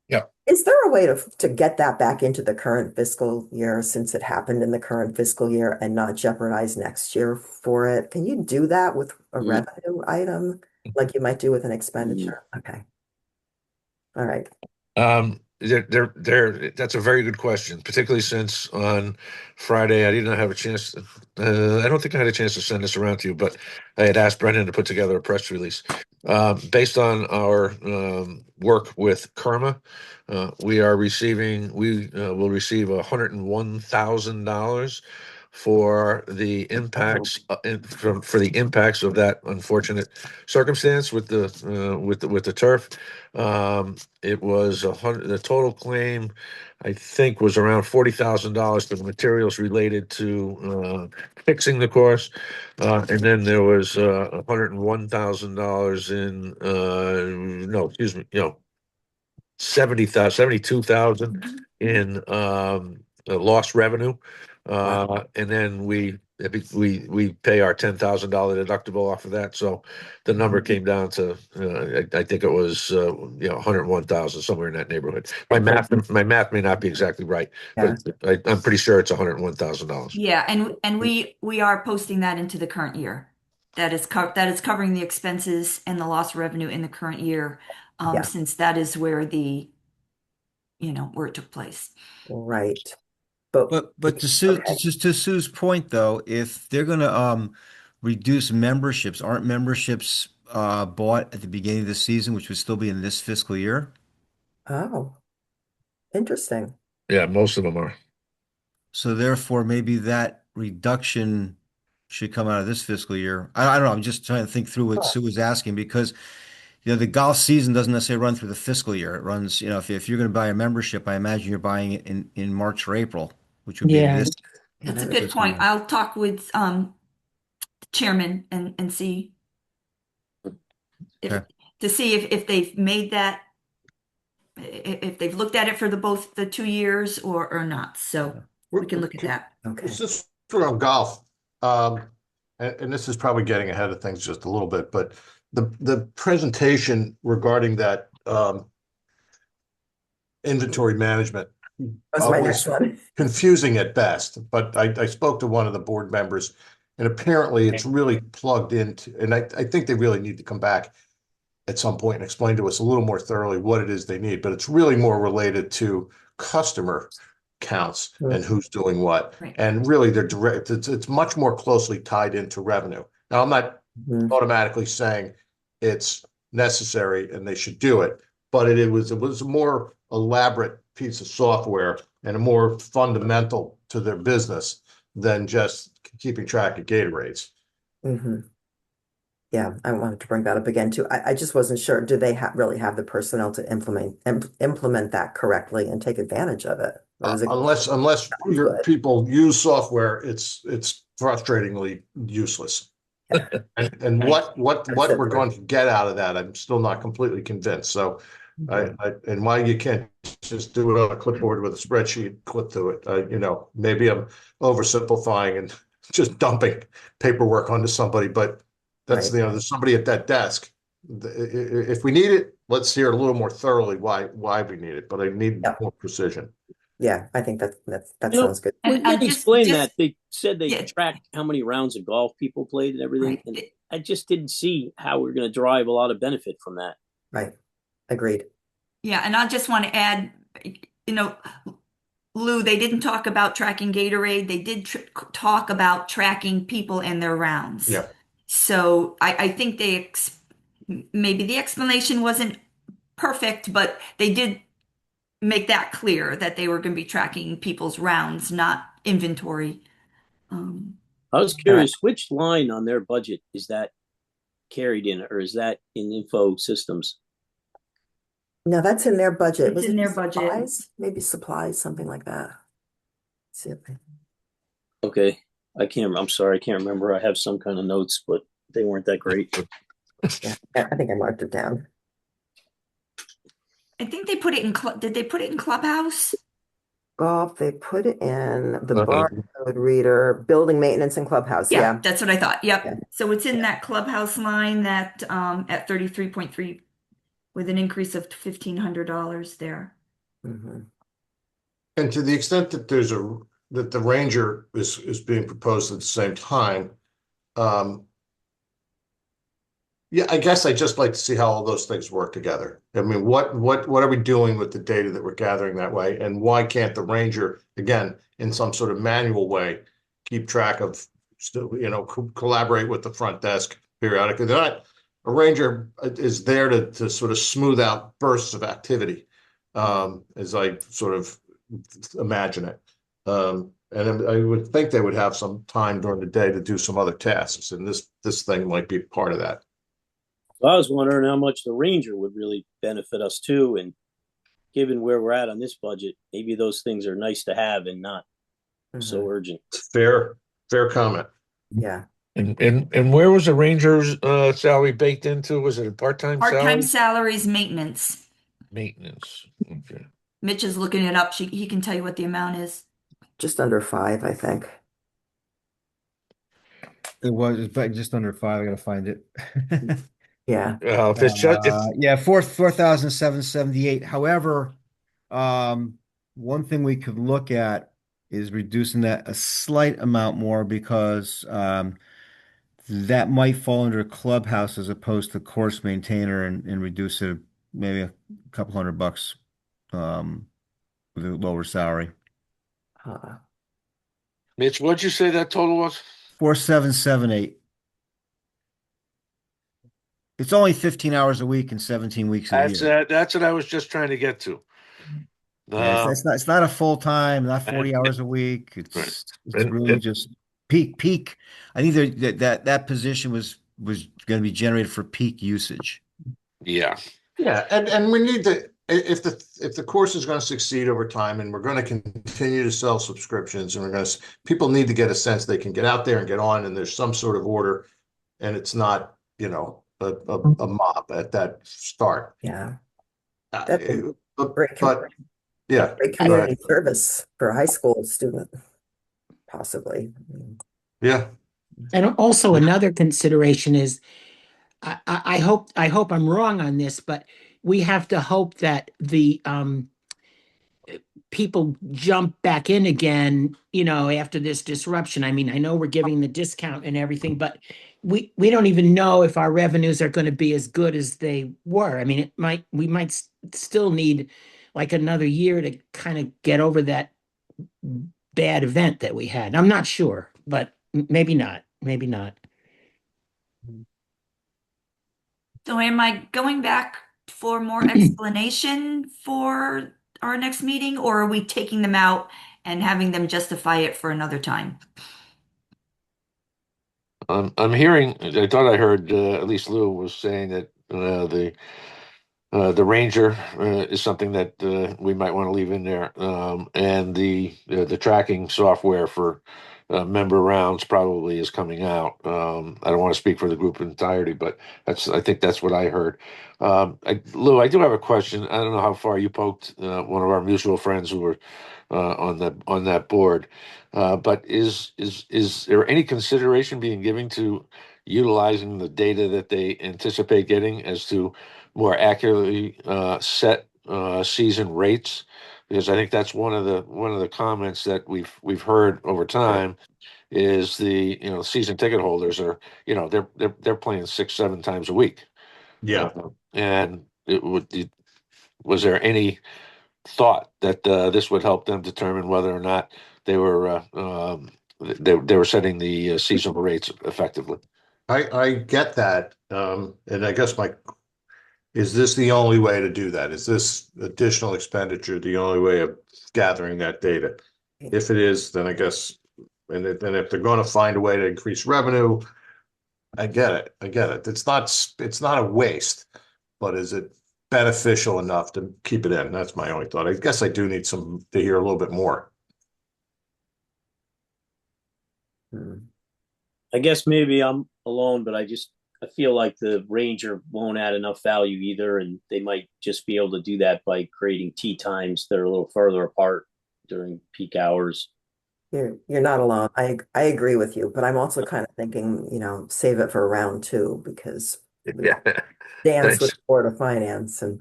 Yeah. Is there a way to get that back into the current fiscal year since it happened in the current fiscal year and not jeopardize next year for it? Can you do that with a revenue item like you might do with an expenditure? Okay. All right. That's a very good question, particularly since on Friday I did not have a chance. I don't think I had a chance to send this around to you, but I had asked Brendan to put together a press release. Based on our work with Kerma, we will receive $101,000 for the impacts for the impacts of that unfortunate circumstance with the turf. It was the total claim, I think, was around $40,000 for the materials related to fixing the course. And then there was $101,000 in no, excuse me, 72,000 in lost revenue. Wow. And then we pay our $10,000 deductible off of that. So the number came down to I think it was 101,000, somewhere in that neighborhood. My math may not be exactly right, Yeah. but I'm pretty sure it's $101,000. Yeah, and we are posting that into the current year. That is covering the expenses and the lost revenue in the current year, Yeah. since that is where where it took place. Right. But But okay. To Sue's point though, if they're gonna reduce memberships, aren't memberships bought at the beginning of the season, which would still be in this fiscal year? Oh, interesting. Yeah, most of them are. So therefore, maybe that reduction should come out of this fiscal year. I don't know. I'm just trying to think through what Huh. Sue was asking because the golf season doesn't necessarily run through the fiscal year. It runs, if you're going to buy a membership, I imagine you're buying it in March or April, which would be Yeah. this Yeah, That's a that good is. fiscal point. year. I'll talk with the chairman and see if Okay. to see if they've made that if they've looked at it for the both the 2 years or not. So we We're- can look at that. Okay. Since we're on golf, and this is probably getting ahead of things just a little bit, but the presentation regarding that inventory management That's my next was one. confusing at best. But I spoke to one of the board members, and apparently it's really plugged into, and I think they really need to come back at some point and explain to us a little more thoroughly what it is they need. But it's really more related to customer counts and who's doing what. Right. And really, they're direct. It's much more closely tied into revenue. Now, I'm not Mhm. automatically saying it's necessary and they should do it, but it was a more elaborate piece of software and a more fundamental to their business than just keeping track of Gatorades. Mhm. Yeah, I wanted to bring that up again too. I just wasn't sure. Do they really have the personnel to implement that correctly and take advantage of it? Or is it Unless sounds your good? people use software, it's frustratingly useless. Yeah, And Right. that's what it we're for going to get out of that, I'm still not completely convinced. So Mhm. and why you can't just do it on a clipboard with a spreadsheet clip to it. Maybe I'm oversimplifying and just dumping paperwork onto somebody, but that's, Right. there's somebody at that desk. If we need it, let's hear a little more thoroughly why we need it, but I need Yeah. more precision. Yeah, I think that You know, sounds good. when And they just explained just that, they said they yeah, tracked how many rounds of golf people played and everything, right. and I just didn't see how we're going to derive a lot of benefit from that. Right. Agreed. Yeah, and I just want to add, you know, Lou, they didn't talk about tracking Gatorade. They did talk about tracking people and their rounds. Yeah. So I think maybe the explanation wasn't perfect, but they did make that clear that they were going to be tracking people's rounds, not inventory. Um, I was All right. curious, which line on their budget is that carried in, or is that in info systems? Now that's in their budget. it's Was in it their budget. supplies? Maybe supplies, something like that. See if Okay, I'm sorry, I can't remember. I have some kind of notes, but they weren't that great. yeah, I think I marked it down. I think they put it in, did they put it in Clubhouse? Golf, they put it in the Uh, barcode reader, building maintenance and clubhouse. Yeah, Yeah. that's what I thought. Yep. Yeah. So it's in Yeah. that Clubhouse line that at 33.3 with an increase of $1,500 there. Mhm. And to the extent that that the Ranger is being proposed at the same time, um, yeah, I guess I just like to see how all those things work together. I mean, what are we doing with the data that we're gathering that way, and why can't the Ranger, again, in some sort of manual way, keep track of still, collaborate with the front desk periodically? They're not a ranger is there to sort of smooth out bursts of activity, as I sort of imagine it. And I would think they would have some time during the day to do some other tasks, and this thing might be part of that. So I was wondering how much the Ranger would really benefit us too. And given where we're at on this budget, maybe those things are nice to have and not so Mhm. urgent. Fair, fair comment. Yeah. And where was the ranger's salary baked into? Was it a part-time Part-time salary? salaries maintenance. Maintenance. Okay. Mitch is looking it up. He can tell you what the amount is. Just under 5, I think. It was in fact just under 5. I gotta find it. Yeah. If it's just if Yeah, 4,778. However, one thing we could look at is reducing that a slight amount more because that might fall under a clubhouse as opposed to course maintainer and reduce it maybe a couple $100 um, with a lower salary. Uh, Mitch, what'd you say that total was? 4,778. It's only 15 hours a week and 17 weeks a That's year. that's what I was just trying to get to. Yeah, Uh, it's not a full time, not and, 40 hours a week. right. It's really And just peak. I think that position was going to be generated for peak usage. yeah. Yeah, and we need to if the course is going to succeed over time, and we're going to continue to sell subscriptions, and we're going to people need to get a sense they can get out there and get on, and there's some sort of order, and it's not a mob at that start. yeah. Uh, That's a but, great, but yeah, great go ahead. community service for a high school student, possibly. Yeah, And also another consideration is I hope I'm wrong on this, but we have to hope that the people jump back in again, after this disruption. I mean, I know we're giving the discount and everything, but we don't even know if our revenues are going to be as good as they were. I mean, we might still need like another year to kind of get over that bad event that we had. I'm not sure, but maybe not. Maybe not. So am I going back for more explanation for our next meeting, or are we taking them out and having them justify it for another time? I'm hearing. I thought I heard at least Lou was saying that the Ranger is something that we might want to leave in there, and the tracking software for member rounds probably is coming out. I don't want to speak for the group in entirety, but I think that's what I heard. Lou, I do have a question. I don't know how far you poked one of our mutual friends who were on that board, but is there any consideration being given to utilizing the data that they anticipate getting as to more accurately set season rates, because I think that's one of the comments that we've heard over time is the season ticket holders are they're playing 6-7 times a week, yeah. and was there any thought that this would help them determine whether or not they were setting the seasonal rates effectively? I get that, and I guess is this the only way to do that? Is this additional expenditure the only way of gathering that data? If it is, then I guess, and if they're going to find a way to increase revenue, I get it. I get it. It's not a waste, but is it beneficial enough to keep it in? That's my only thought. I guess I do need to hear a little bit more. Hmm. I guess maybe I'm alone, but I feel like the Ranger won't add enough value either, and they might just be able to do that by creating tee times that are a little further apart during peak hours. You're not alone. I agree with you, but I'm also kind of thinking, save it for round 2 because we Yeah. dance with Thanks. the Board of Finance, and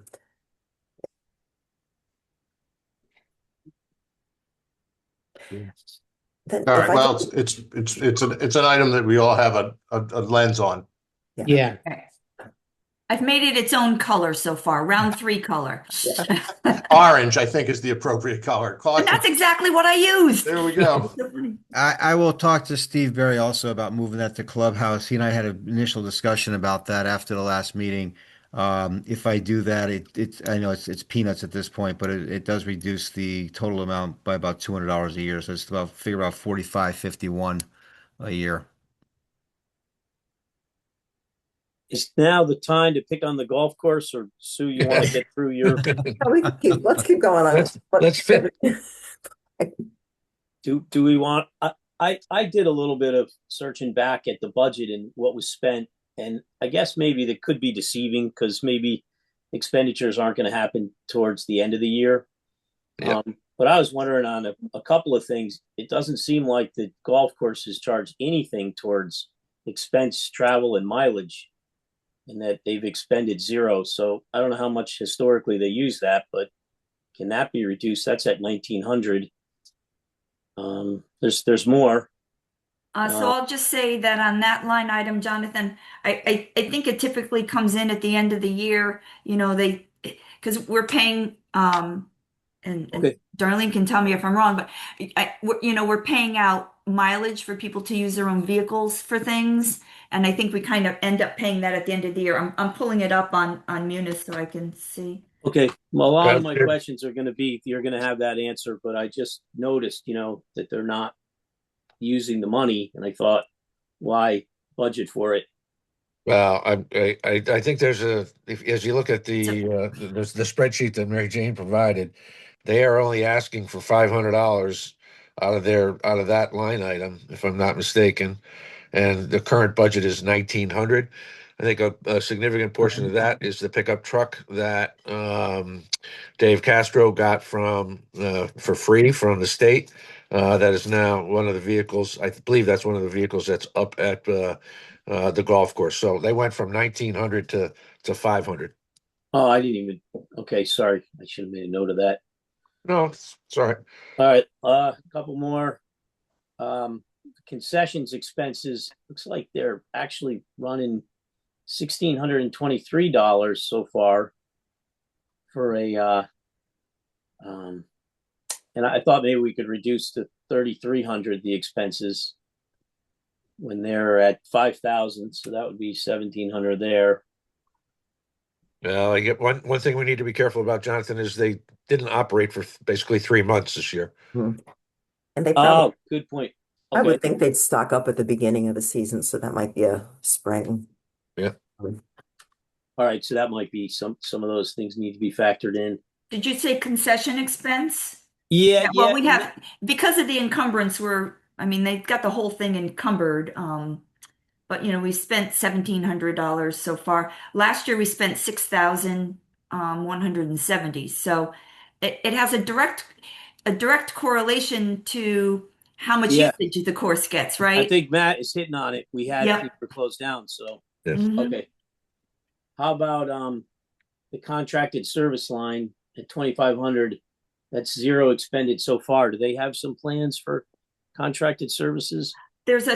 then All if right. I could, Well, it's an item that we all have a lens on. yeah. Yeah. I've made it its own color so far, round three color. Orange, I think, is the appropriate color. And Caution. that's exactly what I used. There we go. So funny. I will talk to Steve Berry also about moving that to Clubhouse. He and I had an initial discussion about that after the last meeting. If I do that, I know it's peanuts at this point, but it does reduce the total amount by about $200 a year. So it's about figure about 45.51 a year. Is now the time to pick on the golf course, or Sue, you want to get through your? No, let's keep going on. Let's fit. Do we want? I did a little bit of searching back at the budget and what was spent, and I guess maybe that could be deceiving because maybe expenditures aren't going to happen towards the end of the year. Yep. But I was wondering on a couple of things. It doesn't seem like the golf courses charge anything towards expense, travel, and mileage, and that they've expended zero. So I don't know how much historically they use that, but can that be reduced? That's at 1,900. There's more. So I'll just say that on that line item, Jonathan, I think it typically comes in at the end of the year. Because we're paying, and Okay. Darlene can tell me if I'm wrong, but we're paying out mileage for people to use their own vehicles for things, and I think we kind of end up paying that at the end of the year. I'm pulling it up on Munis so I can see. Okay. Well, a lot of my questions are going to be, you're going to have that answer, but I just noticed, that they're not using the money, and I thought, why budget for it? Well, I think as you look at the spreadsheet that Mary Jane provided, they are only asking for $500 out of that line item, if I'm not mistaken, and the current budget is 1,900. I think a significant portion of that is the pickup truck that Dave Castro got for free from the state. That is now one of the vehicles. I believe that's one of the vehicles that's up at the golf course. So they went from 1,900 to 500. Oh, I didn't even. Okay, sorry. I should have made a note of that. No, sorry. All right, a couple more. Concessions expenses. Looks like they're actually running $1,623 so far for and I thought maybe we could reduce to 3,300 the expenses when they're at 5,000, so that would be 1,700 there. Well, I get one thing we need to be careful about, Jonathan, is they didn't operate for basically 3 months this year. And they probably, good point. I Okay. would think they'd stock up at the beginning of the season, so that might be a spring. Yeah. All right, so that might be some of those things need to be factored in. Did you say concession expense? Yeah, Well, we have, because of the encumbrance, they've got the whole thing encumbered. But we spent $1,700 so far. Last year we spent 6,170. So it has a direct correlation to how much Yeah. usage the course gets, I right? think Matt is hitting on it. We had Yep. were closed down, so Yes. Mhm. okay. How about the contracted service line at 2,500? That's zero expended so far. Do they have some plans for contracted services? There's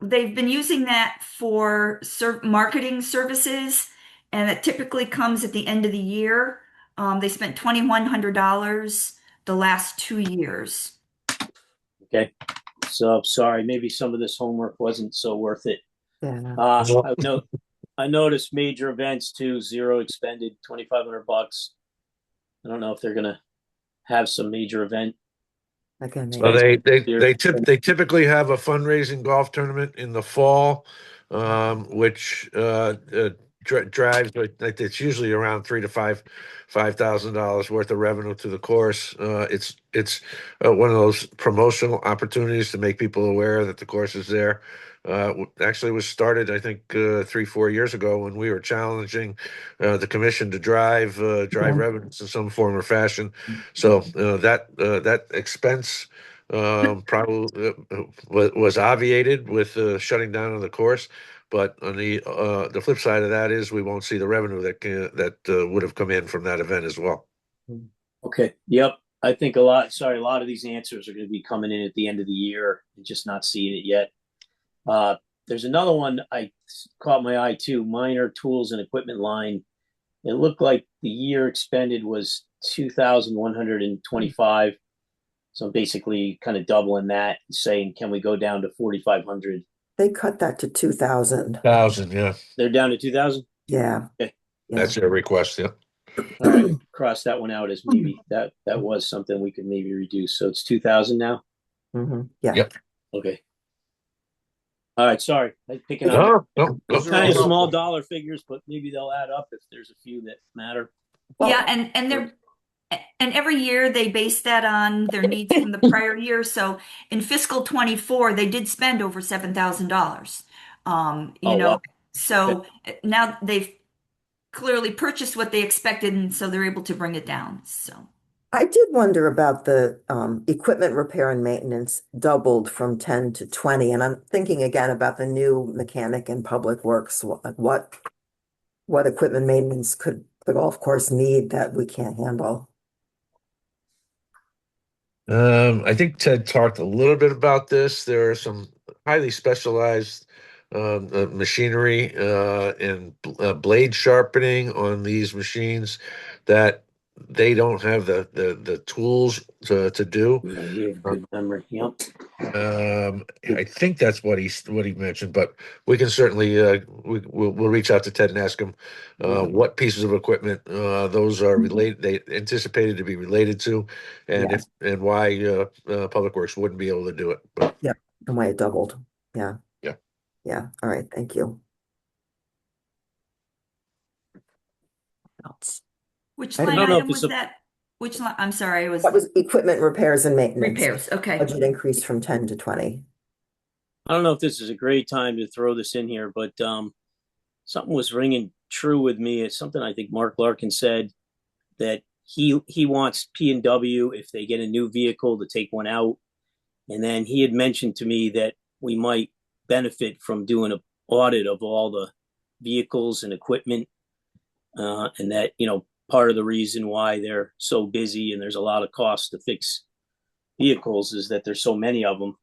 they've been using that for marketing services, and it typically comes at the end of the year. They spent $2,100 the last 2 years. Okay. So sorry, maybe some of this homework wasn't so worth it. Yeah. I noticed major events too, zero expended, $2,500. I don't know if they're gonna have some major event. Again, Well, they typically have a fundraising golf tournament in the fall, which drives like it's usually around $3,000 to $5,000 worth of revenue to the course. It's one of those promotional opportunities to make people aware that the course is there. Actually was started, I think, 3-4 years ago when we were challenging the commission to drive revenues in some form or fashion. So that expense probably was obviated with shutting down of the course. But on the flip side of that is we won't see the revenue that would have come in from that event as well. Okay. Yep. I think a lot of these answers are going to be coming in at the end of the year and just not seeing it yet. there's another one I caught my eye too, minor tools and equipment line. It looked like the year expended was 2,125. So I'm basically kind of doubling that, saying, can we go down to 4,500? They cut that to 2,000. 1,000, yeah. They're down to 2,000. Yeah, Okay. yeah. That's their request, yeah. All right. Cross that one out as maybe that was something we could maybe reduce. So it's 2,000 now. Yeah. Yep. Okay. All right. Sorry, I'm picking on No, no, Those no. are all kind of small helpful. dollar figures, but maybe they'll add up if there's a few that matter. Yeah, Well, and every year they base that on their needs from the prior year. So in fiscal 24, they did spend over $7,000. You Oh, wow. know, so now they've clearly purchased what they expected, and so they're able to bring it down. So I did wonder about the equipment repair and maintenance doubled from 10 to 20. And I'm thinking again about the new mechanic in public works. What equipment maintenance could the golf course need that we can't handle? I think Ted talked a little bit about this. There are some highly specialized machinery and blade sharpening on these machines that they don't have the tools to do. Yeah, you have good memory. Yep. I think that's what he mentioned, but we can certainly we'll reach out to Ted and ask him what pieces of equipment those are related. They anticipated to be related to, and Yeah, if and why Public Works wouldn't be able to do it. But yeah, and why it doubled. Yeah, yeah, yeah. All right, thank you. Else. which I I line don't didn't, know if item it's was a. that? Which line? I'm sorry, it that was was equipment repairs and maintenance. repairs. Okay. Budget increased from 10 to 20. I don't know if this is a great time to throw this in here, but something was ringing true with me. It's something I think Mark Larkin said that he wants P and W if they get a new vehicle to take one out, and then he had mentioned to me that we might benefit from doing an audit of all the vehicles and equipment, and that part of the reason why they're so busy and there's a lot of cost to fix vehicles is that there's so many of them,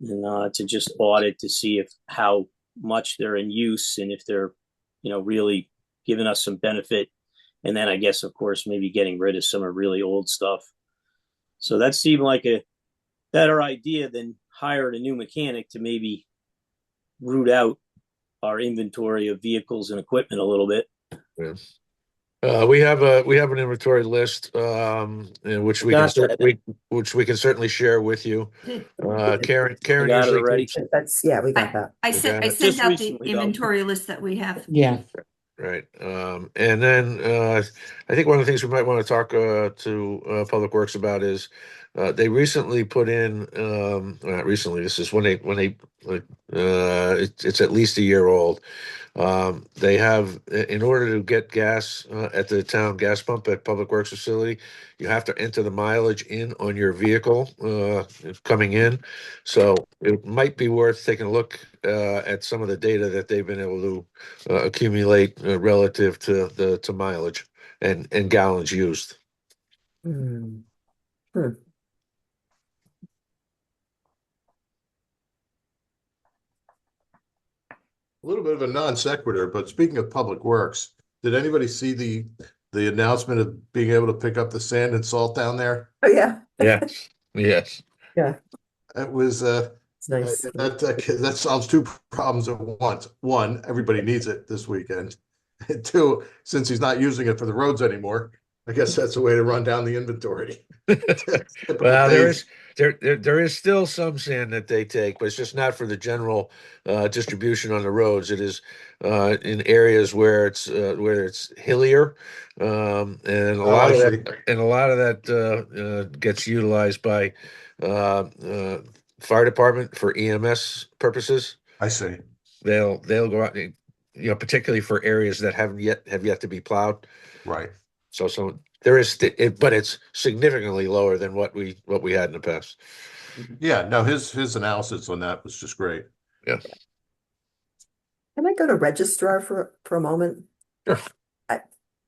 and to just audit to see if how much they're in use and if they're really giving us some benefit, and then I guess of course maybe getting rid of some of really old stuff. So that seemed like a better idea than hiring a new mechanic to maybe root out our inventory of vehicles and equipment a little bit. yeah. We have an inventory list in which I we can got that. which we can certainly share with you. Did I Karen got it usually already. keeps. That's, yeah, we got I that. I We sent got I it. sent Just out the recently though. inventory list that we have. Yeah. Right. And then I think one of the things we might want to talk to Public Works about is they recently put in, not recently, this is it's at least a year old. They have, in order to get gas at the town gas pump at Public Works facility, you have to enter the mileage in on your vehicle coming in. So it might be worth taking a look at some of the data that they've been able to accumulate relative to the to mileage and gallons used. Hmm. Hmm. A little bit of a non sequitur, but speaking of Public Works, did anybody see the announcement of being able to pick up the sand and salt down there? Oh, yeah, Yes. Yes. yeah, It was it's nice. that solves two problems at once. One, everybody needs it this weekend. And two, since he's not using it for the roads anymore, I guess that's a way to run down the inventory. Typical Well, Dave. there is still some sand that they take, but it's just not for the general distribution on the roads. It is in areas where it's hillier, and Oh, I see. a lot of that gets utilized by fire department for EMS purposes. I see. They'll go out, particularly for areas that have yet to be plowed. Right. So there is, but it's significantly lower than what we had in the past. Yeah, no, his analysis on that was just great. Yeah. Can I go to registrar for a moment? Sure.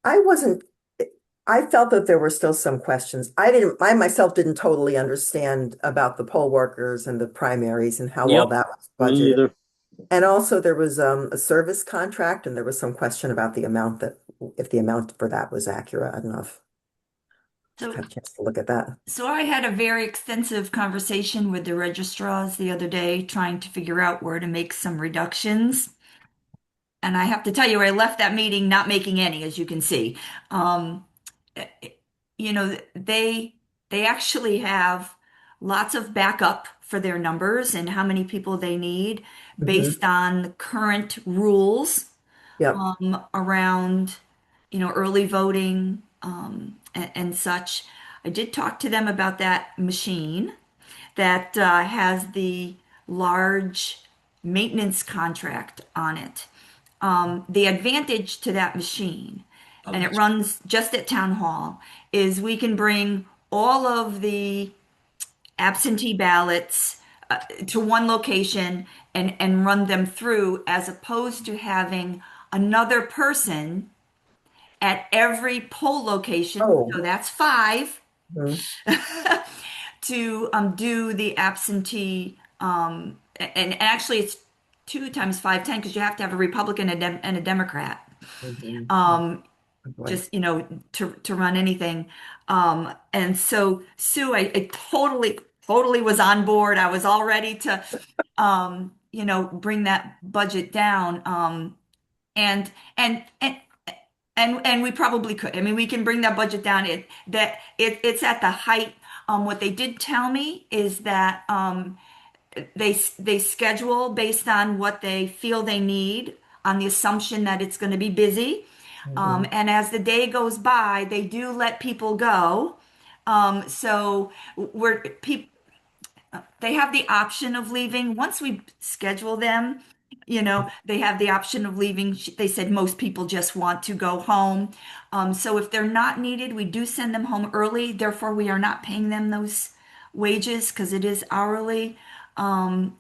I wasn't, I felt that there were still some questions. I myself didn't totally understand about the poll workers and the primaries and how all Yep, that was me budgeted. either. And also there was a service contract and there was some question about the amount that if the amount for that was accurate. I don't know if you've So had a chance to look at that. So I had a very extensive conversation with the registrars the other day, trying to figure out where to make some reductions. And I have to tell you, I left that meeting not making any, as you can see. Um, eh, eh, they actually have lots of backup for their numbers and how many people they need Hmm. based on the current rules Yep. around, early voting and such. I did talk to them about that machine that has the large maintenance contract on it. The advantage to that machine, and it runs just at Town Hall, is we can bring all of the absentee ballots to one location and run them through as opposed to having another person at every poll location. Oh. So that's five Mhm. to do the absentee. And actually, it's 2 times 5, 10 because you have to have a Republican and a Democrat. Mhm. Um, Oh, boy. just to run anything. And so Sue, I totally was on board. I was all ready to bring that budget down. And and and and we probably could. I mean, we can bring that budget down. It's at the height. What they did tell me is that they schedule based on what they feel they need, on the assumption that it's going to be busy. Mhm. And as the day goes by, they do let people go. So we're people they have the option of leaving once we schedule them. They have the option of leaving. They said most people just want to go home. So if they're not needed, we do send them home early. Therefore, we are not paying them those wages because it is hourly. And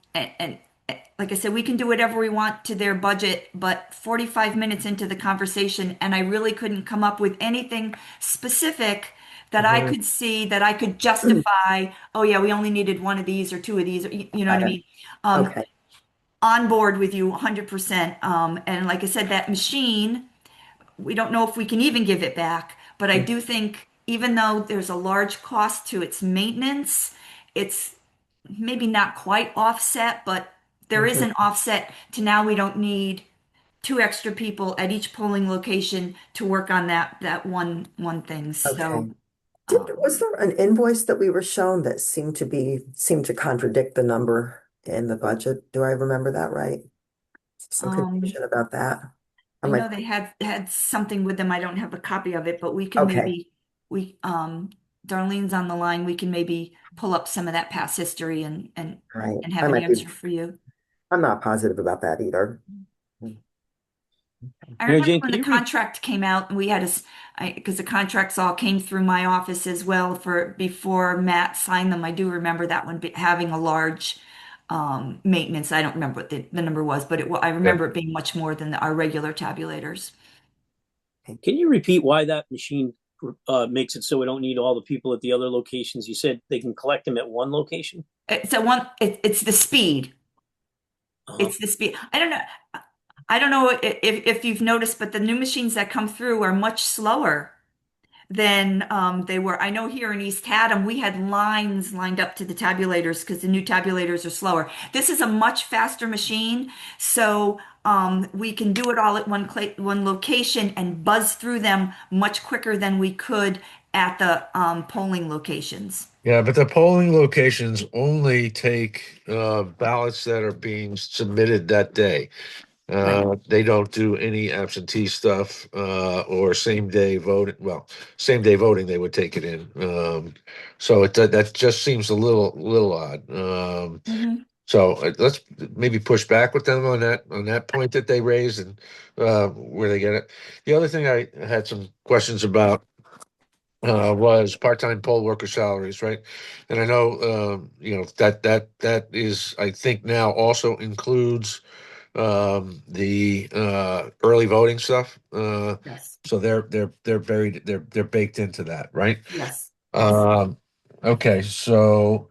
like I said, we can do whatever we want to their budget, but 45 minutes into the conversation, and I really couldn't come up with anything specific that I Mhm. could see that I could justify, oh yeah, we only needed one of these or two of these, or you know what Got I it. mean? Um, Okay. on board with you 100%. And like I said, that machine, we don't know if we can even give it back, but I do think even though there's a large cost to its maintenance, it's maybe not quite offset, but there is Mhm. an offset to now we don't need two extra people at each polling location to work on that one thing. Okay. So, Was there an invoice that we were shown that seemed to contradict the number in the budget? Do I remember that right? Some um, confusion about that. I Am I know they had something with them. I don't have a copy of it, but we can okay? maybe we Darlene's on the line. We can maybe pull up some of that past history All right. and have I an might be. answer for you. I'm not positive about that either. I Mary remember Jane, when can the you read? contract came out and we had because the contracts all came through my office as well for before Matt signed them. I do remember that one having a large maintenance. I don't remember what the number was, but I Yeah. remember it being much more than our regular tabulators. Can you repeat why that machine makes it so we don't need all the people at the other locations? You said they can collect them at one location. It's the speed. Uh-huh. It's the speed. I don't know if you've noticed, but the new machines that come through are much slower than they were. I know here in East Haddam, we had lines lined up to the tabulators because the new tabulators are slower. This is a much faster machine, so we can do it all at one location and buzz through them much quicker than we could at the polling locations. Yeah, but the polling locations only take ballots that are being submitted that day. Right. They don't do any absentee stuff or same day voting. Well, same day voting, they would take it in. So that just seems a little odd. Hmm. So let's maybe push back with them on that point that they raised and where they get it. The other thing I had some questions about was part-time poll worker salaries, right? And I know that is I think now also includes the early voting stuff. Yes. So they're buried they're baked into that, right? Yes. Yes. Um, okay, so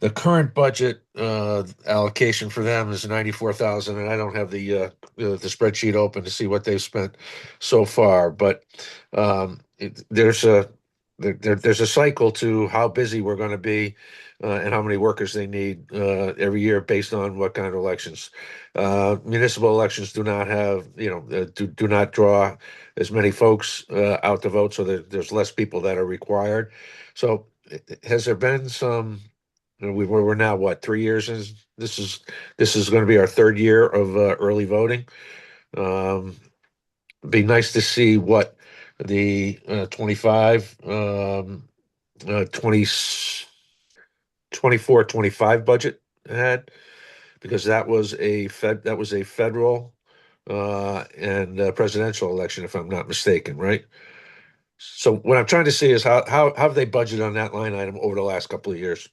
the current budget allocation for them is 94,000, and I don't have the spreadsheet open to see what they've spent so far. But there's a cycle to how busy we're going to be, and how many workers they need every year based on what kind of elections. Municipal elections do not have, do not draw as many folks out to vote, so there's less people that are required. So has there been some? We're now what, 3 years in? This is going to be our third year of early voting. Um, be nice to see what the 25, 20, 24, 25 budget had, because that was a federal and presidential election, if I'm not mistaken, right? So what I'm trying to see is how have they budgeted on that line item over the last couple of years?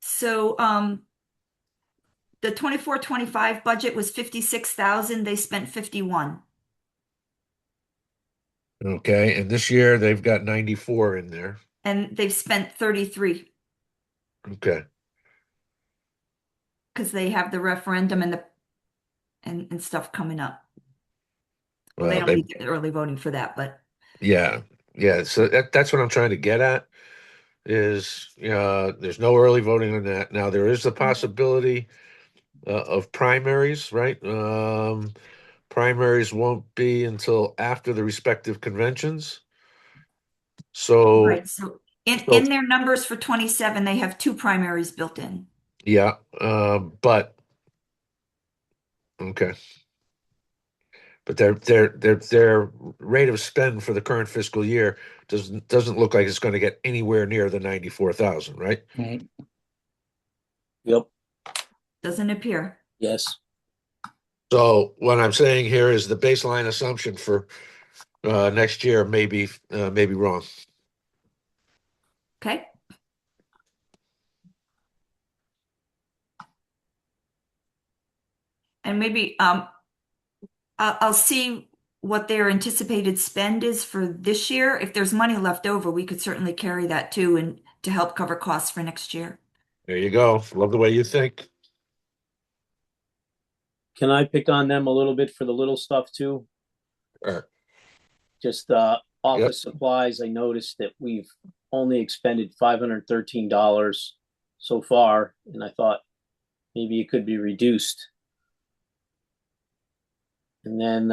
So the 24-25 budget was 56,000. They spent 51, Okay, and this year they've got 94 in there. and they've spent 33 Okay. because they have the referendum and stuff coming up. Well, they Well, don't need the early voting for that, but yeah, yeah. So that's what I'm trying to get at is, there's no early voting on that. Now there is the possibility of primaries, right? Primaries won't be until after the respective conventions. So, right. So in so their numbers for 27, they have two primaries built in. yeah, but okay. But their rate of spend for the current fiscal year doesn't look like it's going to get anywhere near the 94,000, right? Right. Yep. Doesn't appear. Yes. So what I'm saying here is the baseline assumption for next year may be wrong. Okay. And maybe I'll see what their anticipated spend is for this year. If there's money left over, we could certainly carry that too, and to help cover costs for next year. There you go. Love the way you think. Can I pick on them a little bit for the little stuff too? Uh, Just yep. office supplies. I noticed that we've only expended $513 so far, and I thought maybe it could be reduced. And then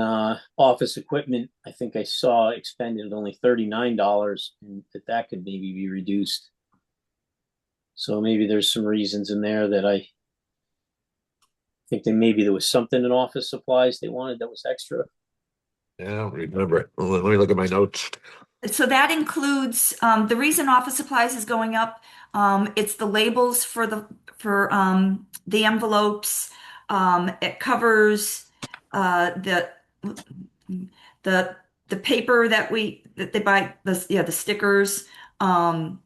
office equipment, I think I saw expended only $39, and that could maybe be reduced. So maybe there's some reasons in there that I think that maybe there was something in office supplies they wanted that was extra. Yeah, I don't remember it. Let me look at my notes. So that includes the reason office supplies is going up. It's the labels for the envelopes. It covers the the the paper that they buy, the stickers, and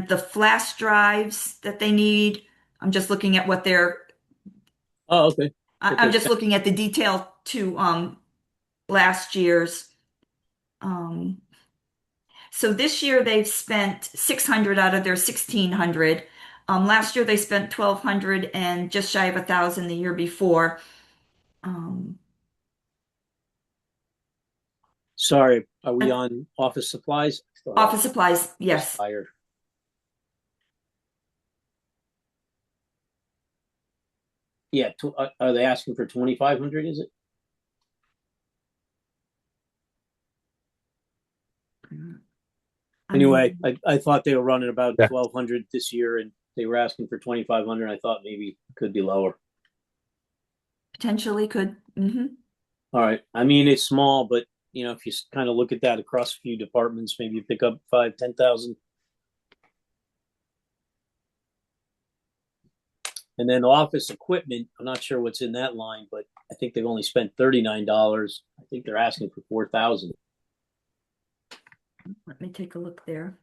the flash drives that they need. I'm just looking at what they're. Oh, okay. I'm Okay. just looking at the detail to last year's. Um, So this year they've spent 600 out of their 1600. Last year they spent 1200 and just shy of 1,000 the year before. Um, Sorry, are we on office supplies? I thought I Office supplies, was yes. higher. Yeah, are they asking for 2,500? Is it? I Anyway, mean, I thought they were running about Yeah. 1,200 this year, and they were asking for 2,500. I thought maybe it could be lower. potentially could. All right. I mean, it's small, but if you kind of look at that across a few departments, maybe you pick up 5, 10,000. And then office equipment, I'm not sure what's in that line, but I think they've only spent $39. I think they're asking for 4,000. Let me take a look there.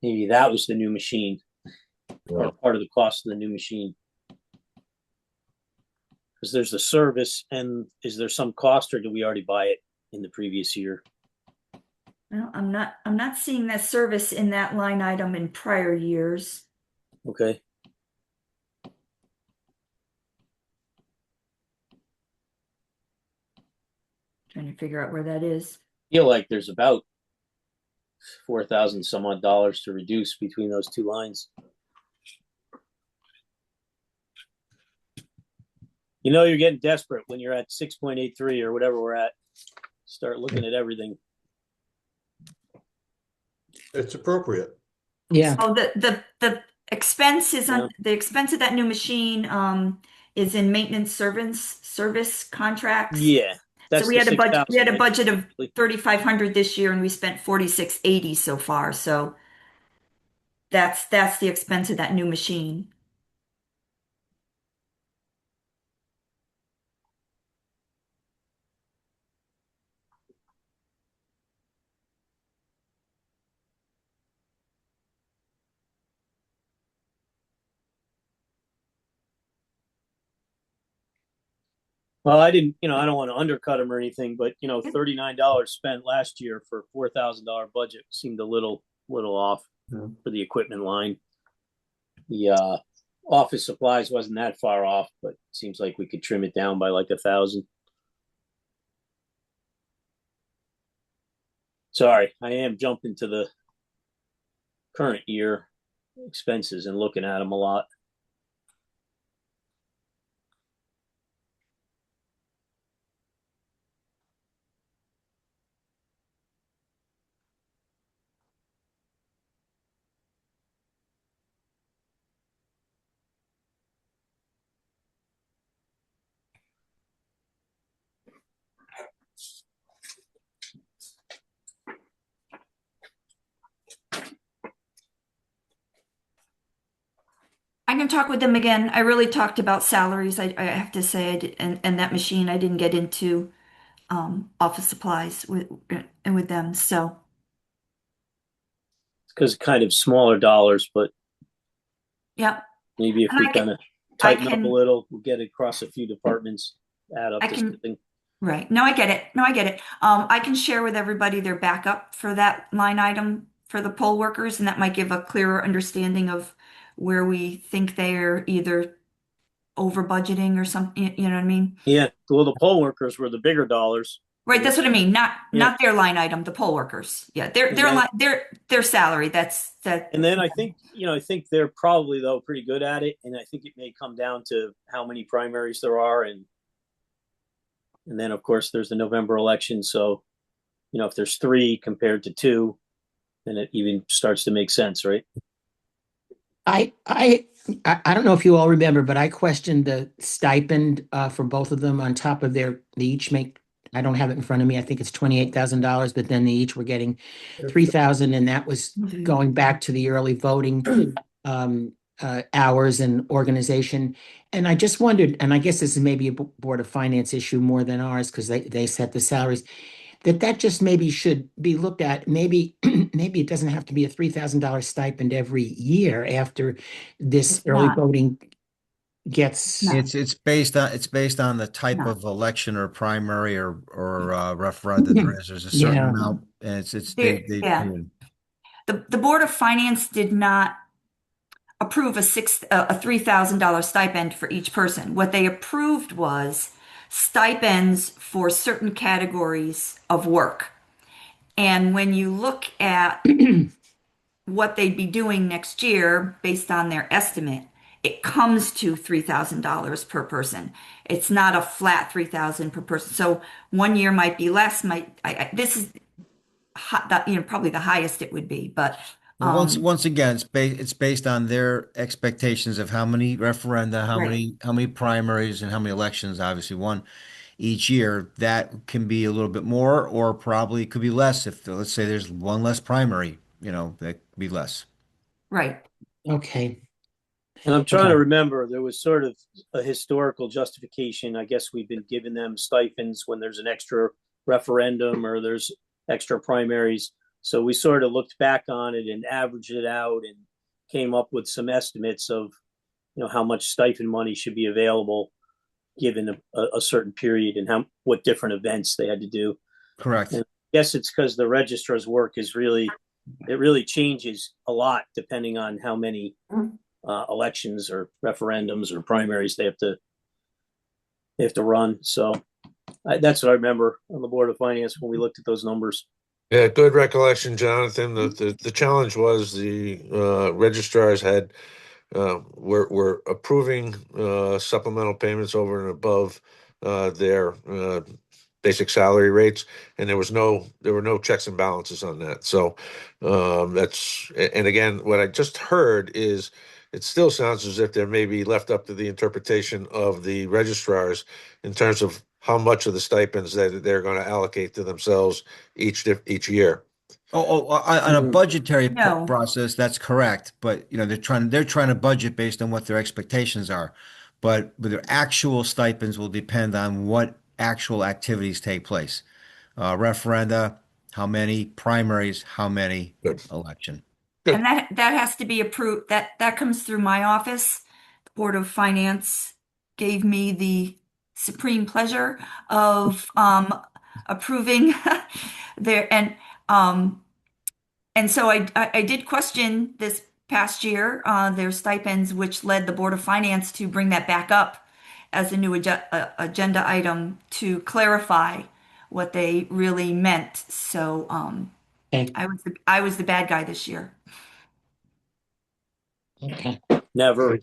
Maybe that was the new machine, or Well, part of the cost of the new machine. Because there's the service, and is there some cost, or do we already buy it in the previous year? Well, I'm not seeing that service in that line item in prior years. Okay. Trying to figure out where that is. Feel like there's about 4,000 some odd dollars to reduce between those two lines. You know, you're getting desperate when you're at 6.83 or whatever we're at. Start looking at everything. It's appropriate. Yeah. Oh, the expense is on the expense of that new machine is in maintenance service contracts. Yeah, So that's the we had 6,000, a right? budget of 3,500 this year and we spent 4,680 so far. So that's the expense of that new machine. Well, I didn't, I don't want to undercut them or anything, but $39 spent last year for a $4,000 budget seemed a little off for the equipment line. The office supplies wasn't that far off, but it seems like we could trim it down by like 1,000. Sorry, I am jumping to the current year expenses and looking at them a lot. I can talk with them again. I really talked about salaries. I have to say, and that machine, I didn't get into office supplies with them. So Because kind of smaller dollars, but yeah, maybe if and we kind of I tighten up a can, little, we'll get it across a few departments, add up I to can. something. Right. No, I get it. No, I get it. I can share with everybody their backup for that line item for the poll workers, and that might give a clearer understanding of where we think they're either over budgeting or something. You know what I mean? Yeah, well, the poll workers were the bigger dollars. Right. That's what I mean. Not Yeah, not their line item, the poll workers. Yeah, and then their salary. That's that. and then I think they're probably though pretty good at it, and I think it may come down to how many primaries there are, and then of course there's the November election. So if there's three compared to two, then it even starts to make sense, right? I I I don't know if you all remember, but I questioned the stipend for both of them on top of they each make, I don't have it in front of me. I think it's $28,000, but then they each were getting 3,000, and that was going back to the early voting hours and organization. And I just wondered, and I guess this is maybe a Board of Finance issue more than ours because they set the salaries, that just maybe should be looked at. Maybe maybe it doesn't have to be a $3,000 stipend every year after this It's early not. voting gets. Not. It's based on the type Not. of election or primary or referendum there is. There's a certain Yeah. amount, and it's they Yeah. The Board of Finance did not approve a $3,000 stipend for each person. What they approved was stipends for certain categories of work. And when you look at what they'd be doing next year based on their estimate, it comes to $3,000 per person. It's not a flat 3,000 per person. So one year might be less, this is probably the highest it would be, but Well, once again, it's based on their expectations of how many referenda, how right. many how many primaries, and how many elections. Obviously, one each year. That can be a little bit more, or probably could be less. If let's say there's one less primary, that could be less. Right. Okay. And I'm trying Okay. to remember, there was sort of a historical justification. I guess we've been giving them stipends when there's an extra referendum or there's extra primaries. So we sort of looked back on it and averaged it out and came up with some estimates of, how much stipend money should be available given a certain period and what different events they had to do. Correct. guess it's because the registrar's work is it really changes a lot depending on how many elections or referendums or primaries they have to run. So that's what I remember on the Board of Finance when we looked at those numbers. Yeah, good recollection, Jonathan. The challenge was the registrars had were approving supplemental payments over and above their basic salary rates, and there were no checks and balances on that. So and again, what I just heard is it still sounds as if there may be left up to the interpretation of the registrars in terms of how much of the stipends that they're going to allocate to themselves each year. On a budgetary No. process, that's correct. But they're trying to budget based on what their expectations are. But their actual stipends will depend on what actual activities take place. Referenda, how many primaries, how many Good. election. And Good. that has to be approved. That comes through my office. The Board of Finance gave me the supreme pleasure of approving their um and so I did question this past year their stipends, which led the Board of Finance to bring that back up as a new agenda item to clarify what they really meant. So Okay. I was the bad guy this year. Okay. Never.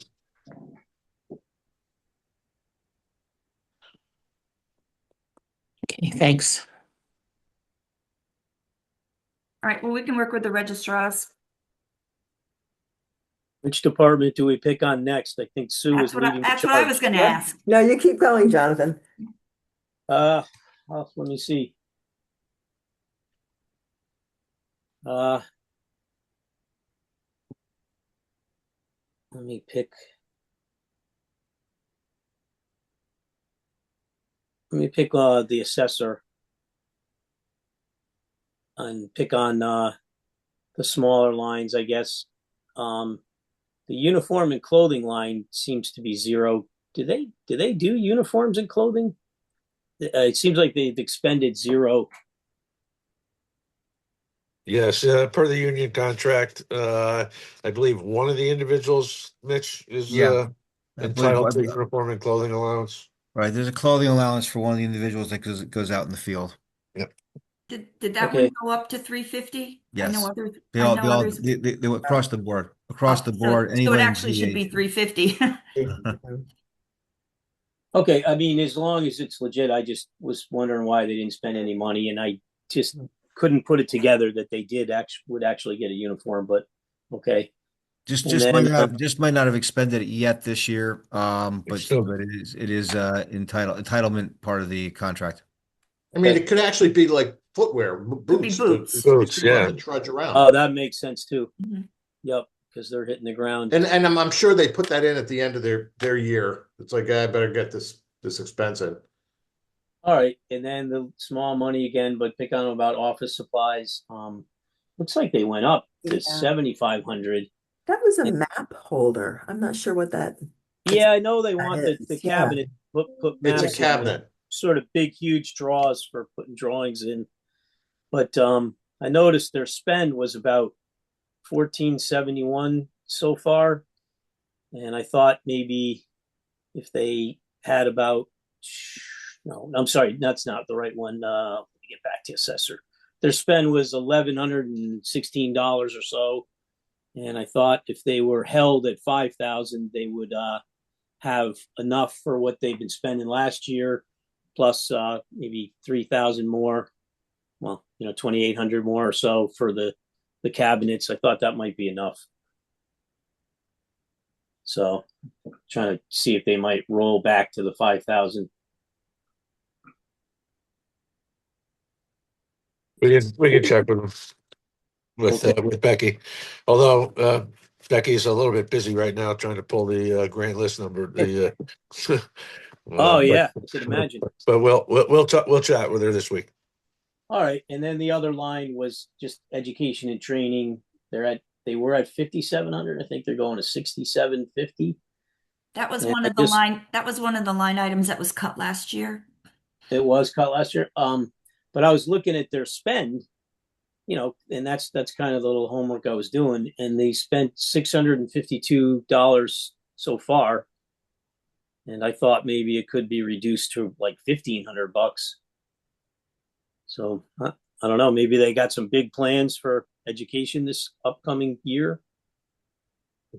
Okay. Thanks. All right, well, we can work with the registrars. Which department do we pick on next? I think Sue is leading the That's what I was charge. going to ask. No, you keep going, Jonathan. Let me see. Uh, let me pick. The assessor and pick on the smaller lines, I guess. The uniform and clothing line seems to be zero. Do they do uniforms and clothing? It seems like they've expended zero. Yes, per the union contract, I believe one of the individuals, Mitch, is Yeah, I believe, entitled to uniform and clothing allowance. right. There's a clothing allowance for one of the individuals that goes out in the field. Yep. Did that one Okay. go up to 350? Yes. I know others. They were across the board. Across the So, board, so it anybody in actually should be GH. 350. Okay. I mean, as long as it's legit, I just was wondering why they didn't spend any money, and I just couldn't put it together that they would actually get a uniform. But okay. And then Just might not have expended it yet this year. It's still But it is entitlement part of the contract. I mean, okay. it could actually be like footwear, Could be boots. boots. It's boots, too much yeah. to trudge around. Oh, that makes sense too. Mhm. Yep, because they're hitting the ground. And I'm sure they put that in at the end of their year. It's like, I better get this expense in. All right, and then the small money again, but pick on about office supplies. Looks like they went up to Yeah. 7,500. That was a map holder. I'm not sure what that Yeah, I know they that want the is. Yeah. cabinet put It's a maps in cabinet. sort of big huge draws for putting drawings in. But I noticed their spend was about 1471 so far, and I thought maybe if they had about no, I'm sorry, that's not the right one. Let me get back to assessor. Their spend was $1,116 or so, and I thought if they were held at 5,000, they would have enough for what they've been spending last year, plus maybe 3,000 more. Well, 2,800 more or so for the cabinets. I thought that might be enough. So, trying to see if they might roll back to the 5,000. We can check Okay. with Becky, although Becky's a little bit busy right now trying to pull the grant list number. The Oh but yeah, I could imagine. but we'll chat with her this week. All right, and then the other line was just education and training. They were at 5,700. I think they're going to 6,750. That was And one I of just that was one of the line items that was cut last year. it was cut last year. But I was looking at their spend, and that's kind of the little homework I was doing, and they spent $652 so far, and I thought maybe it could be reduced to like $1,500. So I don't know. Maybe they got some big plans for education this upcoming year.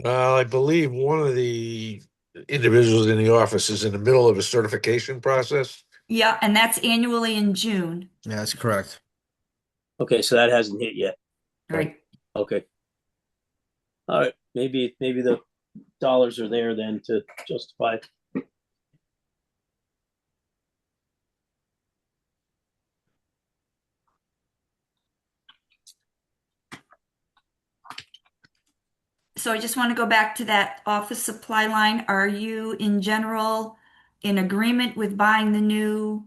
I believe one of the individuals in the office is in the middle of a certification process. Yeah, and that's annually in June. Yeah, that's correct. Okay, so that hasn't hit yet. Right. Okay. All right. Maybe the dollars are there then to justify. So I just want to go back to that office supply line. Are you in general in agreement with buying the new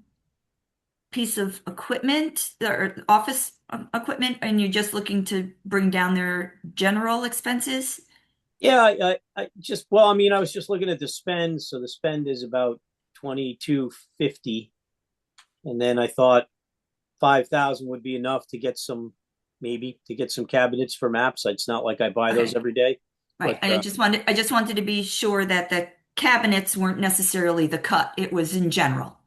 piece of equipment or office equipment, and you're just looking to bring down their general expenses? Yeah, I just well, I mean, I was just looking at the spend. So the spend is about 2250, and then I thought 5,000 would be enough to get some, maybe to get some cabinets for maps. It's not like I buy those Okay. every day, Right. but And I just wanted to be sure that the cabinets weren't necessarily the cut. It was in general.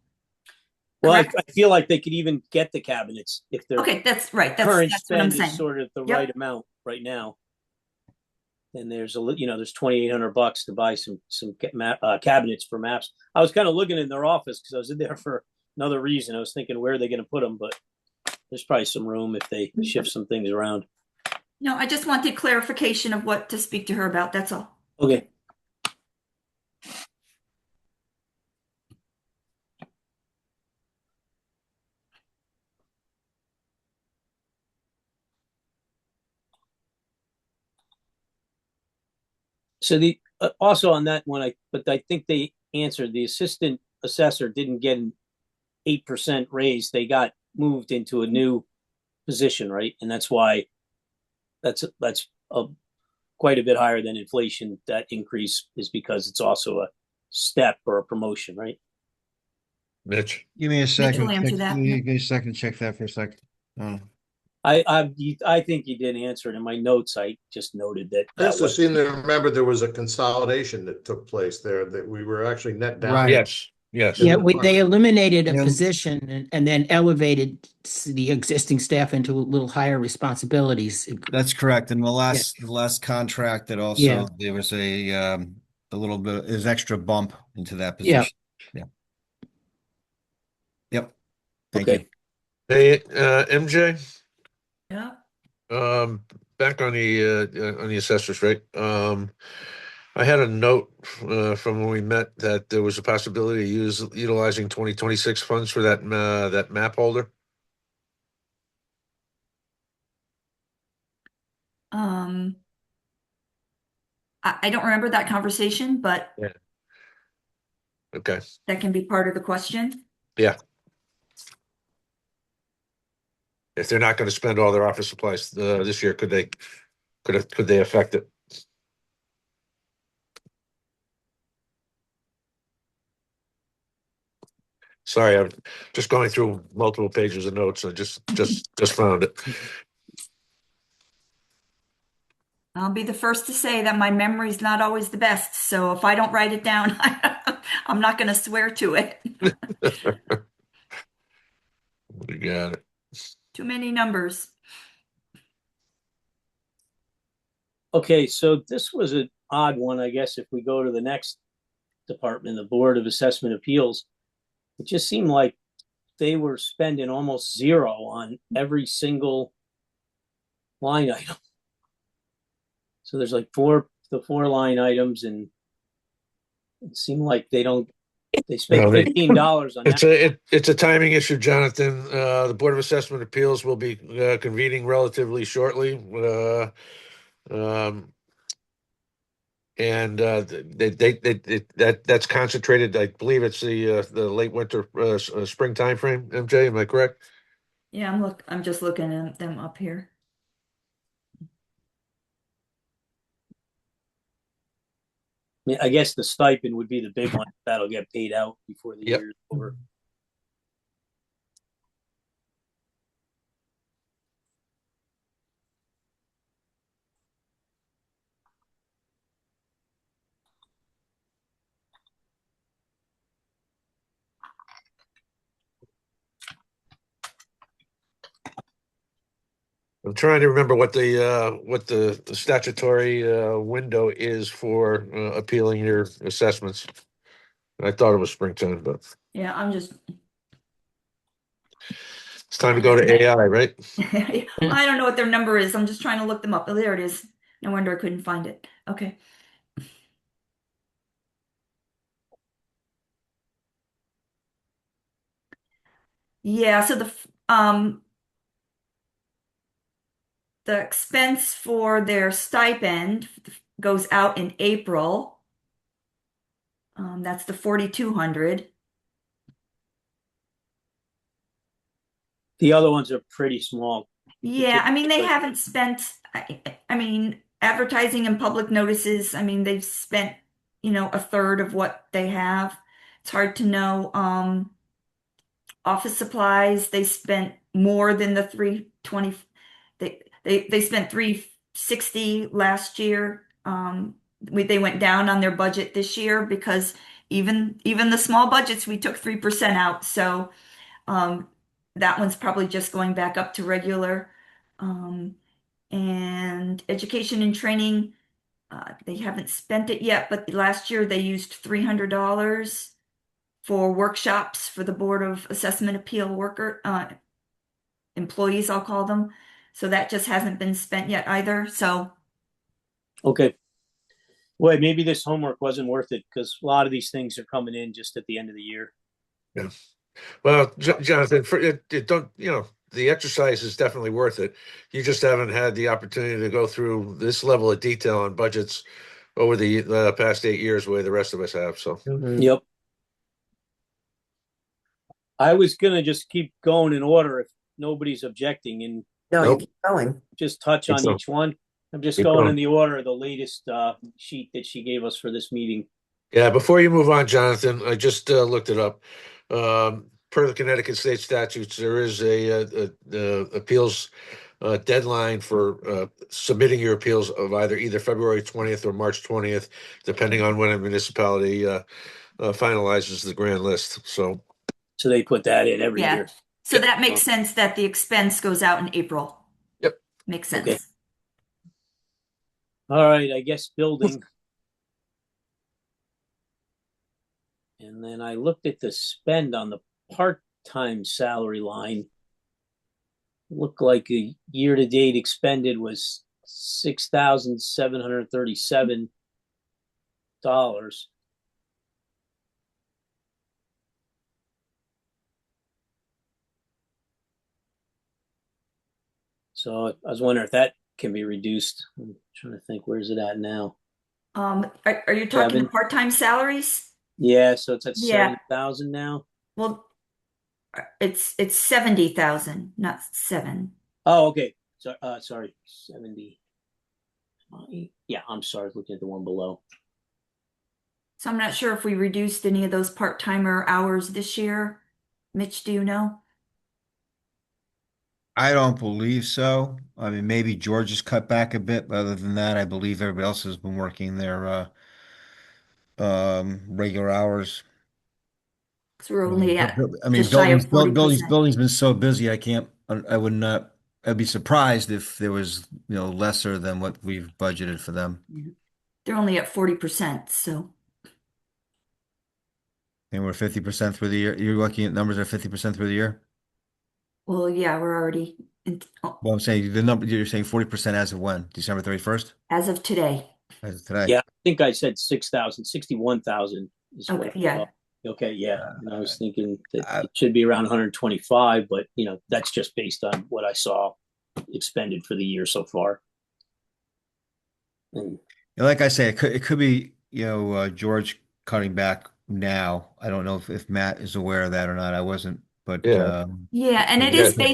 well, Correct? I feel like they could even get the cabinets if their Okay, that's right. That's current that's what I'm spend is saying. sort of the right Yep. amount right now. And there's $2,800 to buy some cabinets for maps. I was kind of looking in their office because I was in there for another reason. I was thinking, where are they going to put them? But there's probably some room if they shift some things around. No, I just wanted clarification of what to speak to her about. That's all. Okay. So the also on that one, but I think they answered, the assistant assessor didn't get an 8% raise. They got moved into a new position, right? And that's why that's quite a bit higher than inflation. That increase is because it's also a step or a promotion, right? Mitch. Give me a Mitch will second. answer that. Yeah. Give me a second. Check that for a second. I think you did answer it in my notes. I just noted that I that also was seem to remember there was a consolidation that took place there, that we were actually net down. Right. Yes, yes. In Yeah, the they department. eliminated a Yeah. position and then elevated the existing staff into a little higher responsibilities. That's correct. In the Yeah, last contract, that yeah, also there was a little bit is extra bump into that yeah. position. Yeah. Yep. Thank you. okay. Hey, MJ, Yeah. um, back on the assessors rate. I had a note from when we met that there was a possibility of utilizing 2026 funds for that map holder. Um, I don't remember that conversation, but Yeah. Okay. that can be part of the question. Yeah. If they're not going to spend all their office supplies this year, could they affect it? Sorry, I'm just going through multiple pages of notes. I just found it. I'll be the first to say that my memory's not always the best, so if I don't write it down, I'm not going to swear to it. We got it. Too many numbers. Okay, so this was an odd one, I guess. If we go to the next department, the Board of Assessment Appeals, it just seemed like they were spending almost zero on every single line item. So there's like the four line items, and it seemed like they spent Well, $15 on that. It's a timing issue, Jonathan. The Board of Assessment Appeals will be convening relatively shortly. Um, and that's concentrated. I believe it's the late winter spring time frame. MJ, am I correct? Yeah, I'm just looking at them up here. I mean, I guess the stipend would be the big one that'll get paid out before the Yep. year is over. I'm trying to remember what the statutory window is for appealing your assessments. I thought it was springtime, but Yeah, I'm just, it's time to go to AI, right? I don't know what their number is. I'm just trying to look them up. Oh, there it is. No wonder I couldn't find it. Okay. Yeah, so the expense for their stipend goes out in April. That's the 4,200. The other ones are pretty small. Yeah, I mean Particularly, they like haven't spent I mean advertising and public notices, I mean they've spent, a third of what they have. It's hard to know. Office supplies, they spent more than the 320. They spent 360 last year. They went down on their budget this year because even the small budgets we took 3% out. So um, that one's probably just going back up to regular. Um, and education and training, they haven't spent it yet, but last year they used $300 for workshops for the Board of Assessment Appeal worker employees, I'll call them. So that just hasn't been spent yet either. So okay, well, maybe this homework wasn't worth it because a lot of these things are coming in just at the end of the year. Yeah. Well, Jonathan, for it don't the exercise is definitely worth it. You just haven't had the opportunity to go through this level of detail on budgets over the past 8 years, the way the rest of us have. So, Yep. I was gonna just keep going in order if nobody's objecting and No, you nope, keep going. just touch keep on going. each one. I'm just Keep going in going. the order of the latest sheet that she gave us for this meeting. Yeah, before you move on, Jonathan, I just looked it up. Per the Connecticut state statutes, there is a appeals deadline for submitting your appeals of either February 20th or March 20th, depending on when a municipality finalizes the grand list. So, So they put that in every yeah. year. So yep, that makes Oh, sense that the expense goes out in April. yep. Makes okay. sense. All right. I guess building. And then I looked at the spend on the part-time salary line. Looked like a year-to-date expended was $6,737. So I was wondering if that can be reduced. I'm trying to think, where's it at now? Are you talking the Seven. part-time salaries? Yeah, so it's at Yeah. 7,000 now. Well, it's 70,000, not seven. Oh, okay. So, sorry, 70. Yeah, I'm sorry, looking at the one below. So I'm not sure if we reduced any of those part-timer hours this year. Mitch, do you know? I don't believe so. I mean, maybe George has cut back a bit, but other than that, I believe everybody else has been working their regular hours. Because we're I mean, only at I mean, just shy of buildings, 40%. buildings been so busy. I can't. I would not. I'd be surprised if there was, lesser than what we've budgeted for them. Yeah. They're only at 40%, so And we're 50% through the year. You're looking at numbers that are 50% through the year. well, yeah, we're already Well, I'm saying the number you're saying 40% as of when? December 31st? as of today. As of today. Yeah, I think I said 6,000, 61,000 is what Okay, I yeah. thought. Okay, yeah. And I was thinking that I, it should be around 125, but that's just based on what I saw expended for the year so far. And like I say, it could be, George cutting back now. I don't know if Matt is aware of that or not. I wasn't, but Yeah, Yeah, and it yeah. could be.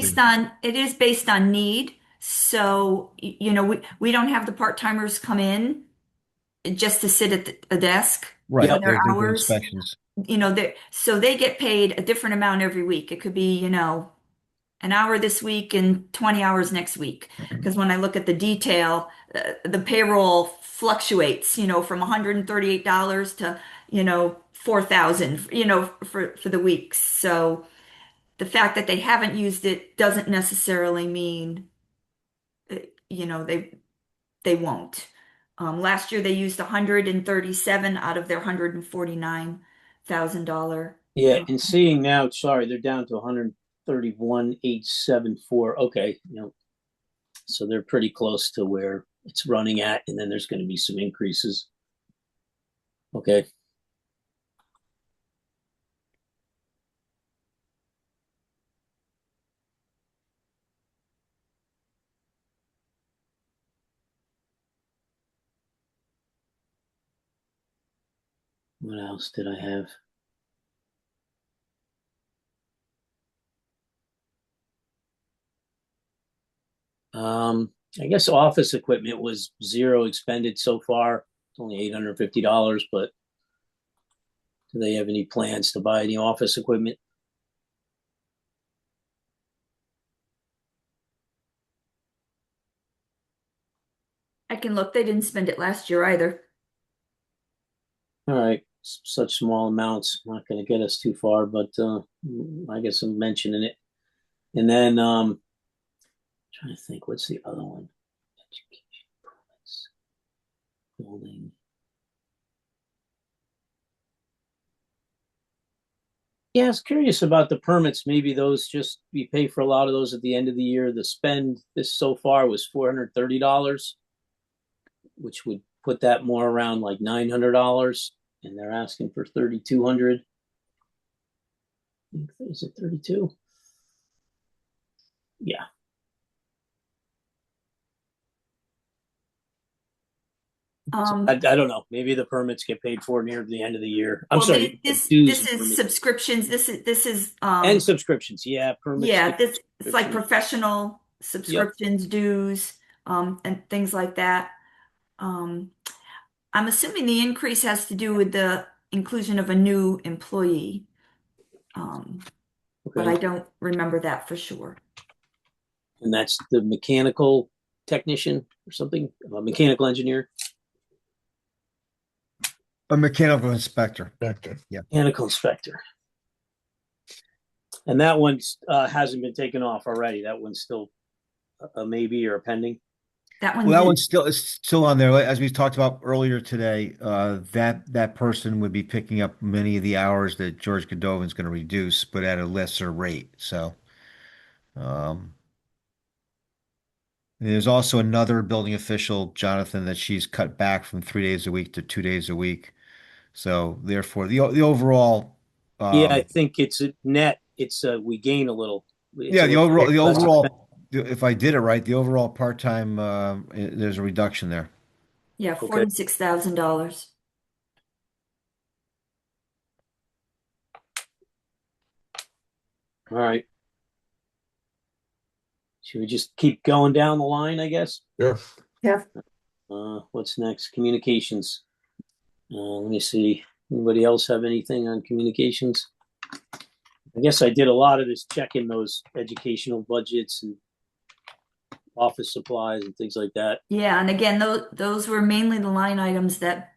it is based on need. So, we don't have the part-timers come in just to sit at a desk for Right. yep, their They do hours. inspections. So they get paid a different amount every week. It could be, an hour this week and 20 hours next week. Because when I look at the detail, the payroll fluctuates, from $138 to, 4,000, for the weeks. So the fact that they haven't used it doesn't necessarily mean they won't. Last year they used 137 out of their $149,000. Yeah, and seeing now, sorry, they're down to 131,874. Okay, so they're pretty close to where it's running at, and then there's going to be some increases. Okay. What else did I have? I guess office equipment was zero expended so far. It's only $850, but do they have any plans to buy any office equipment? I can look. They didn't spend it last year either. All right, such small amounts, not going to get us too far, but I guess I'm mentioning it. And then trying to think, what's the other one? Education permits, building. Yeah, I was curious about the permits. Maybe those just we pay for a lot of those at the end of the year. The spend this so far was $430, which would put that more around like $900, and they're asking for 3,200. Is it 32? Yeah. I don't know. Maybe the permits get paid for near the end of the year. I'm well, sorry, dues this and is permits subscriptions. This is and subscriptions. Yeah, permits. yeah, this it's like Subscriptions. professional Yep. subscriptions, dues, and things like that. Um, I'm assuming the increase has to do with the inclusion of a new employee. But Okay. I don't remember that for sure. And that's the mechanical technician or something, a mechanical engineer. A mechanical inspector. Vector. Yeah. Mechanical inspector. And that one hasn't been taken off already. That one's still a maybe or a pending. That Well, one's that in. one's still on there. As we talked about earlier today, that person would be picking up many of the hours that George Godovan's going to reduce, but at a lesser rate. So, um, there's also another building official, Jonathan, that she's cut back from 3 days a week to 2 days a week. So, therefore, the overall, Yeah, I um, think it's a net. It's we gain a little. It's yeah, a little the less expensive. overall, if I did it right, the overall part-time, there's a reduction there. Yeah, Okay. $46,000. All right. Should we just keep going down the line, I guess? Sure. Yeah. What's next? Communications. Let me see. Anybody else have anything on communications? I guess I did a lot of this checking those educational budgets and office supplies and things like that. Yeah, and again, those were mainly the line items that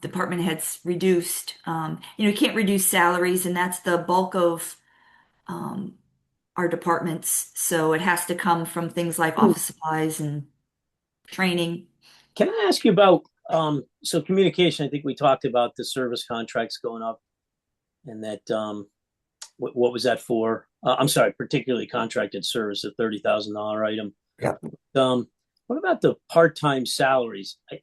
department heads reduced. You can't reduce salaries, and that's the bulk of um, our departments. So it has to come from things like office supplies and training. Can I ask you about so communication? I think we talked about the service contracts going up, and that what was that for? I'm sorry, particularly contracted service, a $30,000 item. Yeah. What about the part-time salaries? I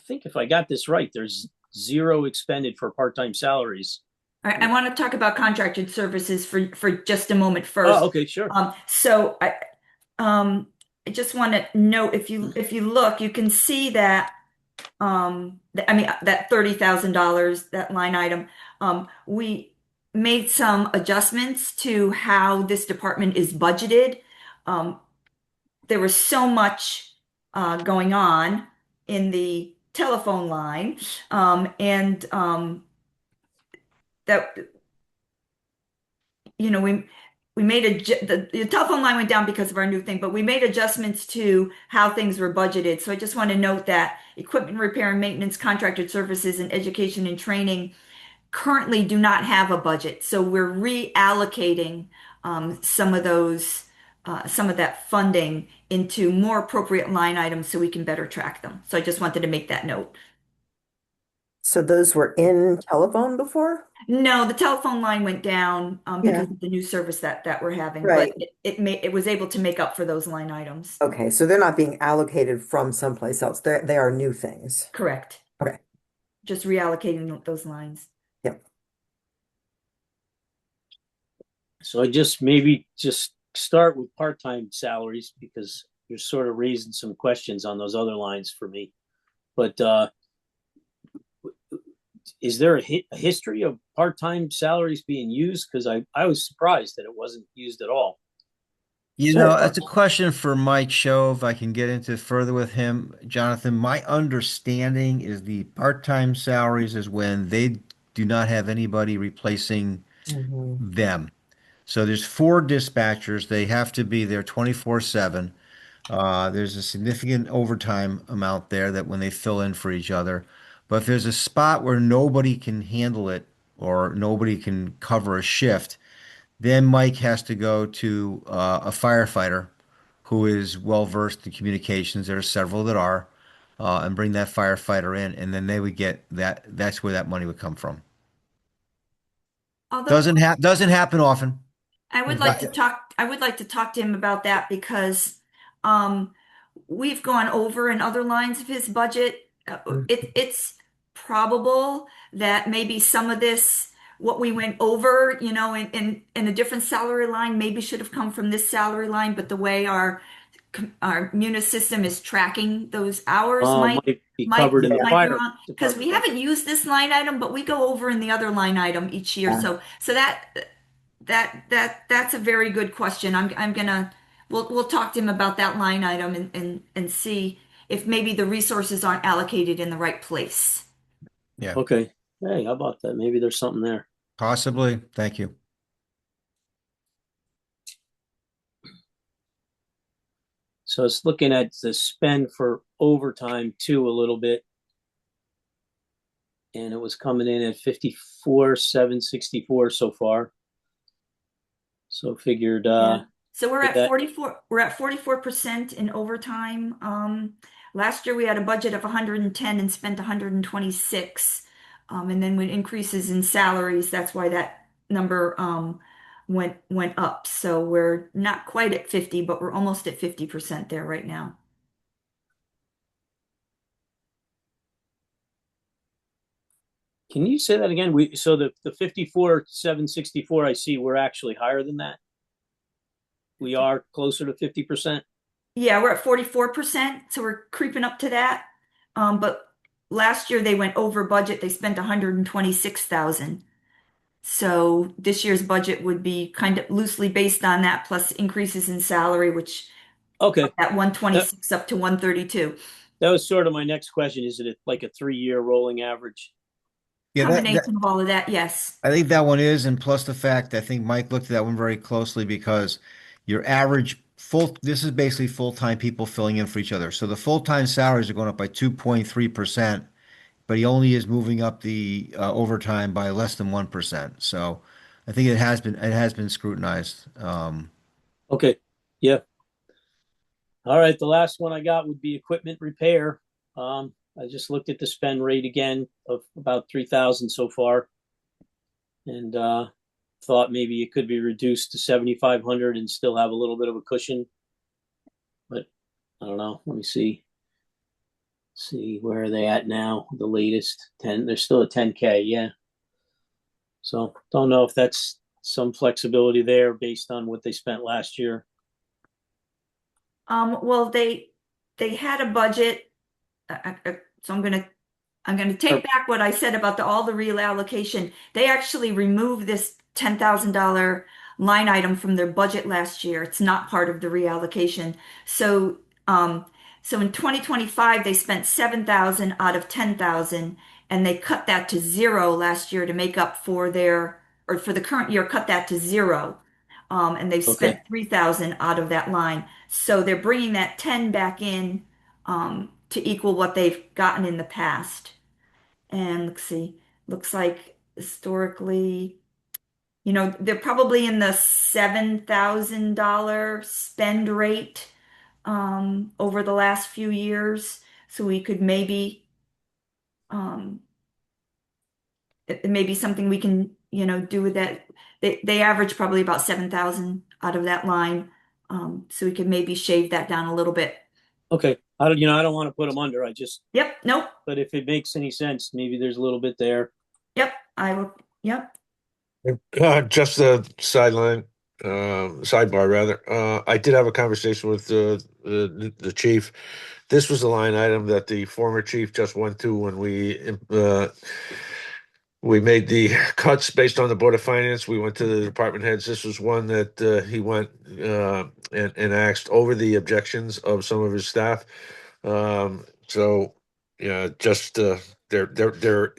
think if I got this right, there's zero expended for part-time salaries. All right, I want to talk about contracted services for just a moment Oh, first. okay, sure. Um, I just want to note if you look, you can see that I mean that $30,000 that line item. We made some adjustments to how this department is budgeted. Um, there was so much going on in the telephone line, and that we made the telephone line went down because of our new thing, but we made adjustments to how things were budgeted. So I just want to note that equipment repair and maintenance, contracted services, and education and training currently do not have a budget. So we're reallocating some of those some of that funding into more appropriate line items so we can better track them. So I just wanted to make that note. So those were in telephone before? No, the telephone line went down Yeah. because of the new service that we're having, but Right. it was able to make up for those line items. Okay, so they're not being allocated from someplace else. They are new things. Correct. Okay. Just reallocating those lines. Yep. So I just maybe just start with part-time salaries because you're sort of raising some questions on those other lines for me. But is there a history of part-time salaries being used? Because I was surprised that it wasn't used at all. You Sure. know, that's a question for Mike Shove. I can get into further with him. Jonathan, my understanding is the part-time salaries is when they do not have anybody replacing Mhm. them. So there's four dispatchers. They have to be there 24/7. There's a significant overtime amount there that when they fill in for each other. But if there's a spot where nobody can handle it or nobody can cover a shift, then Mike has to go to a firefighter who is well versed in communications. There are several that are, and bring that firefighter in, and then they would get that. That's where that money would come from. Although Doesn't happen often. I would like to talk to him about that because um, we've gone over in other lines of his budget. It's probable that maybe some of this, what we went over, in a different salary line, maybe should have come from this salary line, but the way our Munis system is tracking those hours Might be might covered in the might be fire wrong because we department haven't budget. used this line item, but we go over in the other line item each year. Yeah. So that's a very good question. I'm gonna we'll talk to him about that line item and see if maybe the resources aren't allocated in the right place. Yeah, Okay. Hey, how about that? Maybe there's something there. possibly. Thank you. So it's looking at the spend for overtime too a little bit, and it was coming in at 54,764 so far. So figured Yeah. So we're with at that 44, we're at 44% in overtime. Last year we had a budget of 110 and spent 126. And then with increases in salaries, that's why that number went up. So we're not quite at 50, but we're almost at 50% there right now. can you say that again? We so the 54,764 I see we're actually higher than that. We are closer to 50%. Yeah, we're at 44%, so we're creeping up to that. But last year they went over budget. They spent 126,000. So this year's budget would be kind of loosely based on that, plus increases in salary, which Okay. at That 126 up to 132. that was sort of my next question. Is it like a 3-year rolling average? Yeah, Combination of all of that, yes. I think that one is, and plus the fact I think Mike looked at that one very closely because your average this is basically full-time people filling in for each other. So the full-time salaries are going up by 2.3%, but he only is moving up the overtime by less than 1%. So I think it has been scrutinized. Okay. Yeah. All right. The last one I got would be equipment repair. I just looked at the spend rate again of about 3,000 so far, and thought maybe it could be reduced to 7,500 and still have a little bit of a cushion. But I don't know. Let me see where are they at now. The latest 10. They're still at 10K. Yeah. So don't know if that's some flexibility there based on what they spent last year. Well, they had a budget, so I'm gonna take Or, back what I said about all the reallocation. They actually removed this $10,000 line item from their budget last year. It's not part of the reallocation. So, um, so in 2025, they spent 7,000 out of 10,000, and they cut that to zero last year to make up or for the current year, cut that to zero. And they've okay. spent 3,000 out of that line. So they're bringing that 10 back in, to equal what they've gotten in the past. And let's see, looks like historically, they're probably in the $7,000 spend rate over the last few years. So we could maybe um, it may be something we can, do with that. They average probably about 7,000 out of that line. So we could maybe shave that down a little bit. Okay. I don't want to put them under. Yep, nope, But if it makes any sense, maybe there's a little bit there. yep, I will, yep. Just a sidebar rather. I did have a conversation with the chief. This was the line item that the former chief just went to when we made the cuts based on the Board of Finance. We went to the department heads. This was one that he went and asked over the objections of some of his staff. So yeah, just they're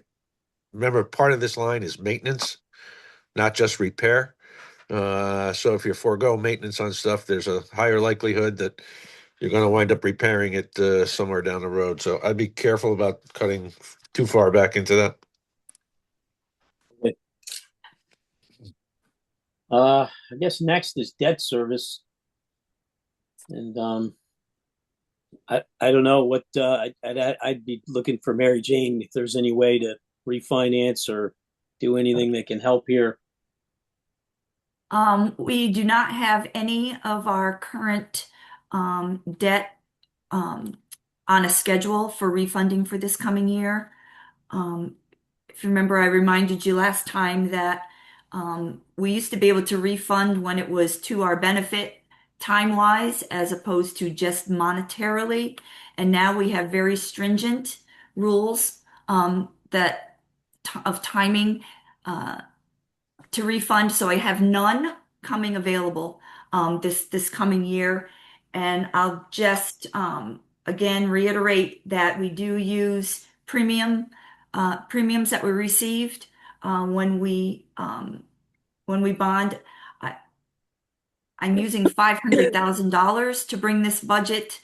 remember part of this line is maintenance, not just repair. So if you forego maintenance on stuff, there's a higher likelihood that you're going to wind up repairing it somewhere down the road. So I'd be careful about cutting too far back into that. I guess next is debt service. And I don't know what I'd be looking for Mary Jane if there's any way to refinance or do anything that can help here. We do not have any of our current debt um, on a schedule for refunding for this coming year. Um, if you remember, I reminded you last time that we used to be able to refund when it was to our benefit time-wise as opposed to just monetarily. And now we have very stringent rules that of timing. To refund, so I have none coming available this coming year. And I'll just again reiterate that we do use premiums that we received when we bond. I, I'm using $500,000 to bring this budget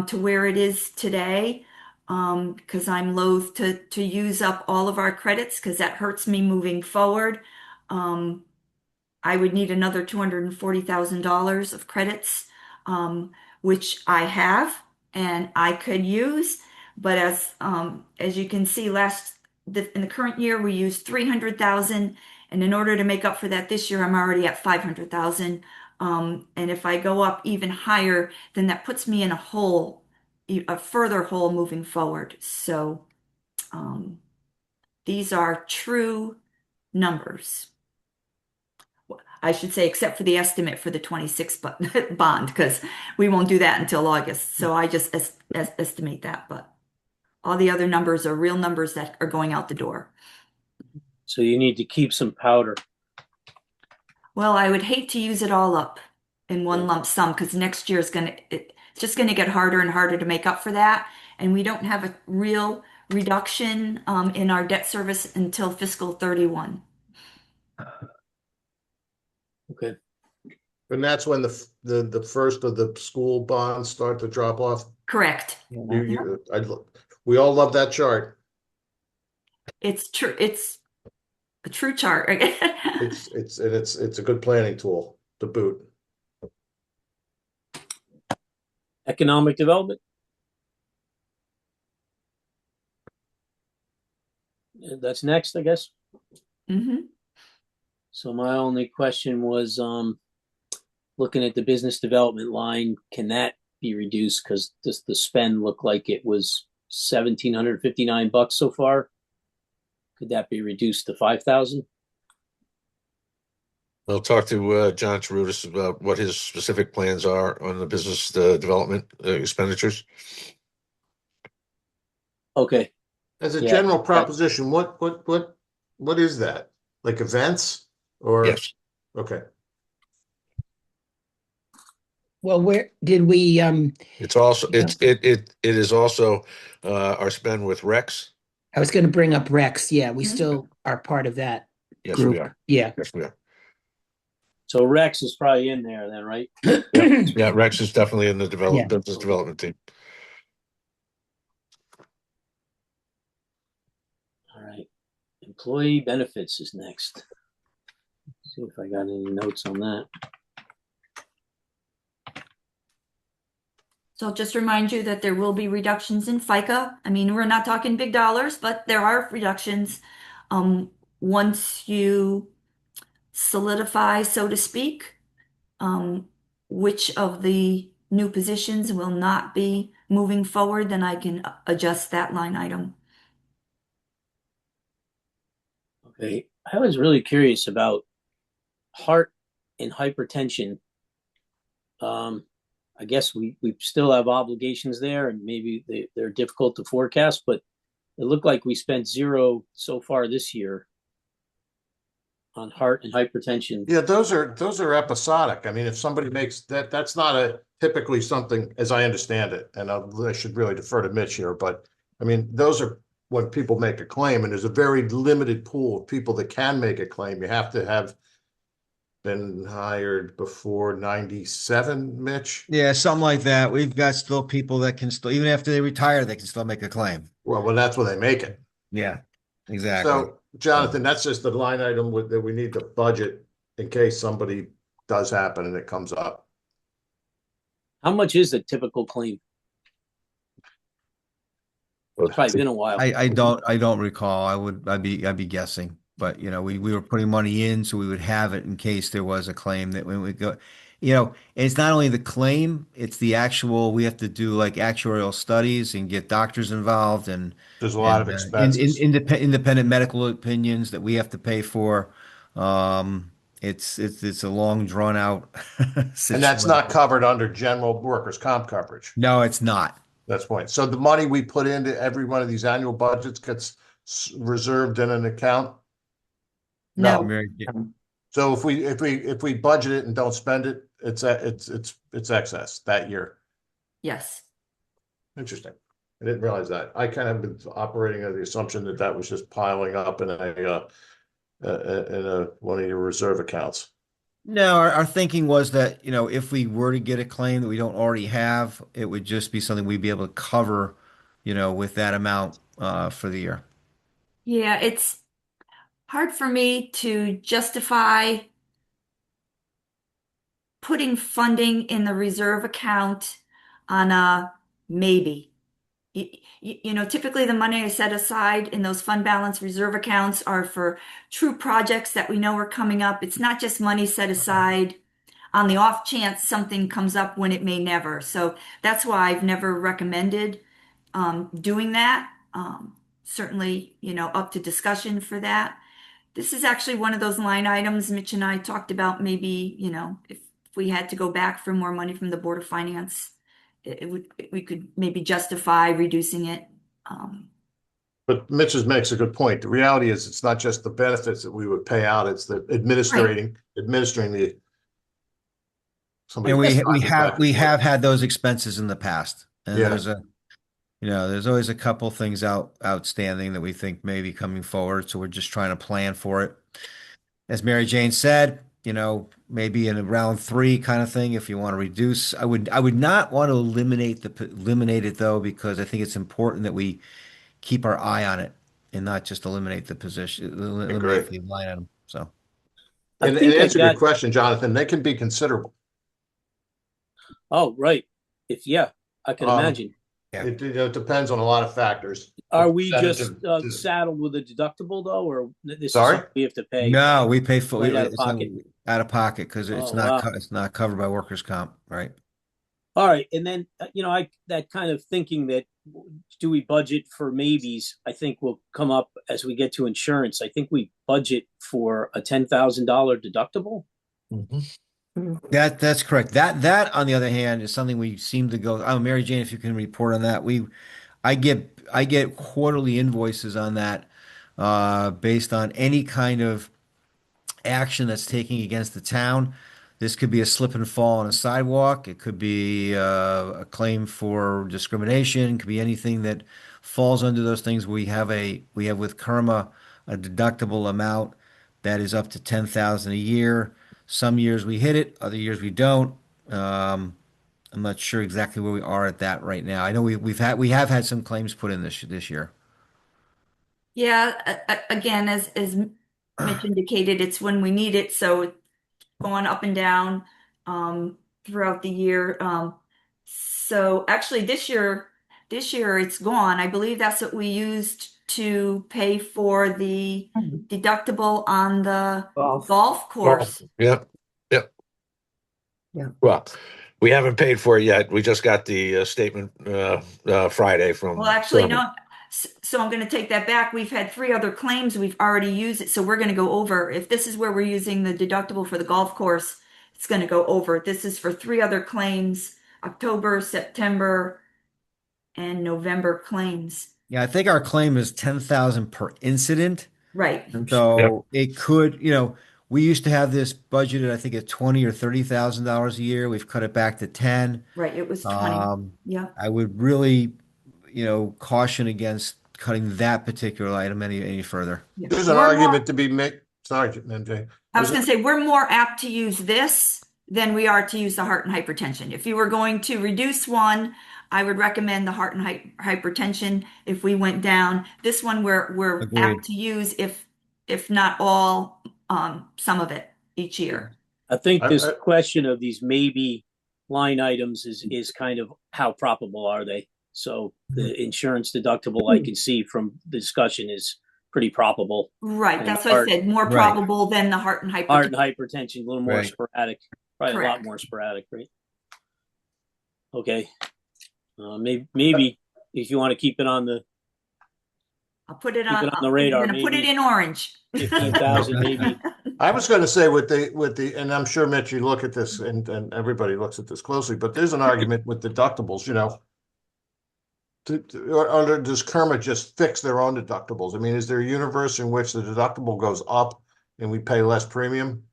to where it is today. Because I'm loath to use up all of our credits because that hurts me moving forward. Um, I would need another $240,000 of credits, which I have and I could use. But as you can see, in the current year we used 300,000, and in order to make up for that this year, I'm already at 500,000. And if I go up even higher, then that puts me in a further hole moving forward. So um, these are true numbers. I should say, except for the estimate for the 26 bond, because we won't do that until August. So I just estimate that, but all the other numbers are real numbers that are going out the door. So you need to keep some powder. Well, I would hate to use it all up in one lump sum because next year it's just gonna get harder and harder to make up for that. And we don't have a real reduction in our debt service until fiscal 31. Okay. And that's when the first of the school bonds start to drop off. Correct. We all love that chart. It's true. It's a true chart. It's a good planning tool to boot. Economic development. That's next, I guess. hmm So my only question was looking at the business development line, can that be reduced? Because the spend looked like it was $1,759 so far. Could that be reduced to 5,000? I'll talk to John Charudis about what his specific plans are on the business development expenditures. Okay. As a Yeah. general proposition, what is that? Like events or? Yes. Okay. Well, where did we, It's also Yeah. it is also our spend with Rex. I was gonna bring up Rex. Yeah, we Mhm. still are part of that Yes, we group. are. Yeah. Yes, we are. So Rex is probably in there then, right? Yeah, Rex is definitely in the Yeah. business development team. All right. Employee benefits is next. See if I got any notes on that. So I'll just remind you that there will be reductions in FICA. I mean, we're not talking big dollars, but there are reductions. Once you solidify, so to speak, um, which of the new positions will not be moving forward, then I can adjust that line item. Okay. I was really curious about heart and hypertension. Um, I guess we still have obligations there, and maybe they're difficult to forecast, but it looked like we spent zero so far this year on heart and hypertension. Yeah, those are episodic. I mean, if somebody makes that, that's not a typically something, as I understand it, and I should really defer to Mitch here, but I mean, those are when people make a claim, and there's a very limited pool of people that can make a claim. You have to have been hired before 97, Mitch. Yeah, something like that. We've got still people that can still, even after they retire, they can still make a claim. Well, that's when they make it. Yeah, exactly. So, Jonathan, that's just the line item that we need to budget in case somebody does happen and it comes up. How much is a typical claim? It's probably been a while. I don't recall. I'd be guessing, but we were putting money in so we would have it in case there was a claim that when we go, and it's not only the claim, it's the actual, we have to do like actuarial studies and get doctors involved and There's a lot and of expenses. independent medical opinions that we have to pay for. It's a long drawn out And that's situation. not covered under general workers' comp coverage. No, it's not. That's the point. So the money we put into every one of these annual budgets gets reserved in an account. No. No. Mary- So if we budget it and don't spend it, it's excess that year. Yes. Interesting. I didn't realize that. I kind of been operating under the assumption that that was just piling up in a one of your reserve accounts. No, our thinking was that, if we were to get a claim that we don't already have, it would just be something we'd be able to cover, with that amount for the year. Yeah, it's hard for me to justify putting funding in the reserve account on a maybe. Typically the money I set aside in those fund balance reserve accounts are for true projects that we know are coming up. It's not just money set aside on the off chance something comes up when it may never. So that's why I've never recommended doing that. Certainly, up to discussion for that. This is actually one of those line items Mitch and I talked about maybe, if we had to go back for more money from the Board of Finance, we could maybe justify reducing it. But Mitch's makes a good point. The reality is it's not just the benefits that we would pay out, it's the administering the somebody And we we signing have back and we forth. have had those expenses in the past. And Yeah. there's always a couple things outstanding that we think may be coming forward, so we're just trying to plan for it. As Mary Jane said, maybe in a round three kind of thing, if you want to reduce, I would not want to eliminate it though, because I think it's important that we keep our eye on it and not just eliminate the position, I agree. eliminate the line item. So, I And think I answer your got, question, Jonathan, they can be considerable. oh, right. Yeah, I can Um, imagine. yeah. it depends on a lot of factors. Are The we percentage just of- saddled with a deductible though, or this is Sorry? something we have to pay No, we pay for right out of it's not pocket? out of pocket because it's Oh, not wow. it's not covered by workers' comp, right? All right. And then, I that kind of thinking that do we budget for maybes, I think will come up as we get to insurance. I think we budget for a $10,000 deductible. Mhm. That's correct. That on the other hand is something we seem to go. Oh, Mary Jane, if you can report on that, I get quarterly invoices on that, based on any kind of action that's taking against the town. This could be a slip and fall on a sidewalk. It could be a claim for discrimination. It could be anything that falls under those things. We have with Karma a deductible amount that is up to 10,000 a year. Some years we hit it, other years we don't. Um, I'm not sure exactly where we are at that right now. I know we have had some claims put in this year. Yeah, again, as Mitch indicated, it's when we need it, so it's going up and down throughout the year. So actually this year it's gone. I believe that's what we used to pay for the deductible on the Golf. golf Well, course. yep, yep. Yeah. Well, we haven't paid for it yet. We just got the statement Friday Well, from actually, Sherman. no. So I'm going to take that back. We've had three other claims. We've already used it. So we're going to go over. If this is where we're using the deductible for the golf course, it's going to go over. This is for three other claims, October, September, and November claims. Yeah, I think our claim is 10,000 per incident. Right. And Yep. so it could, we used to have this budgeted, I think at 20 or $30,000 a year. We've cut it back to 10. Right. It was 20. Um, Yeah. I would really, caution against cutting that particular item any further. Yeah. There's an We're more argument to be made. Sorry, MJ. I was going to say we're more apt to use this than we are to use the heart and hypertension. If you were going to reduce one, I would recommend the heart and hypertension. If we went down, this one we're Agreed. apt to use if not all, some of it each year. I think I, this I, question of these maybe line items is kind of how probable are they? So the insurance deductible I can see from the discussion is pretty probable. Right, And that's what I said. More Right. probable than the heart and heart and hypertension. hypertension, a little more Right. sporadic, probably a lot Correct. more sporadic, right? Okay. Maybe if you want to keep it on the I'll put it keep on. it on the I'm radar, going to put it maybe in orange. 15,000, maybe. I was going to say and I'm sure Mitch, you look at this and everybody looks at this closely, but there's an argument with deductibles, or does Kermit just fix their own deductibles? I mean, is there a universe in which the deductible goes up and we pay less premium?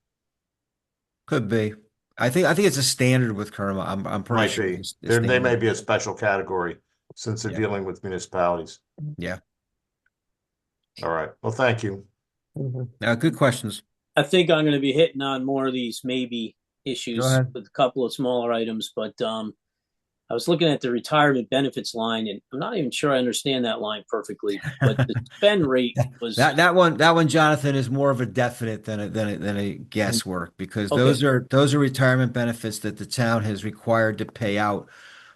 Could be. I think it's a standard with Kerma. I'm pretty Might sure be. it's a They may standard. be a special category since they're Yeah. dealing with municipalities. Yeah. All right. Well, thank you. Mhm. Good questions. I think I'm going to be hitting on more of these maybe Go issues ahead. with a couple of smaller items, but I was looking at the retirement benefits line, and I'm not even sure I understand that line perfectly. But the spend rate was That one, Jonathan, is more of a definite than a guesswork because okay. those are retirement benefits that the town has required to pay out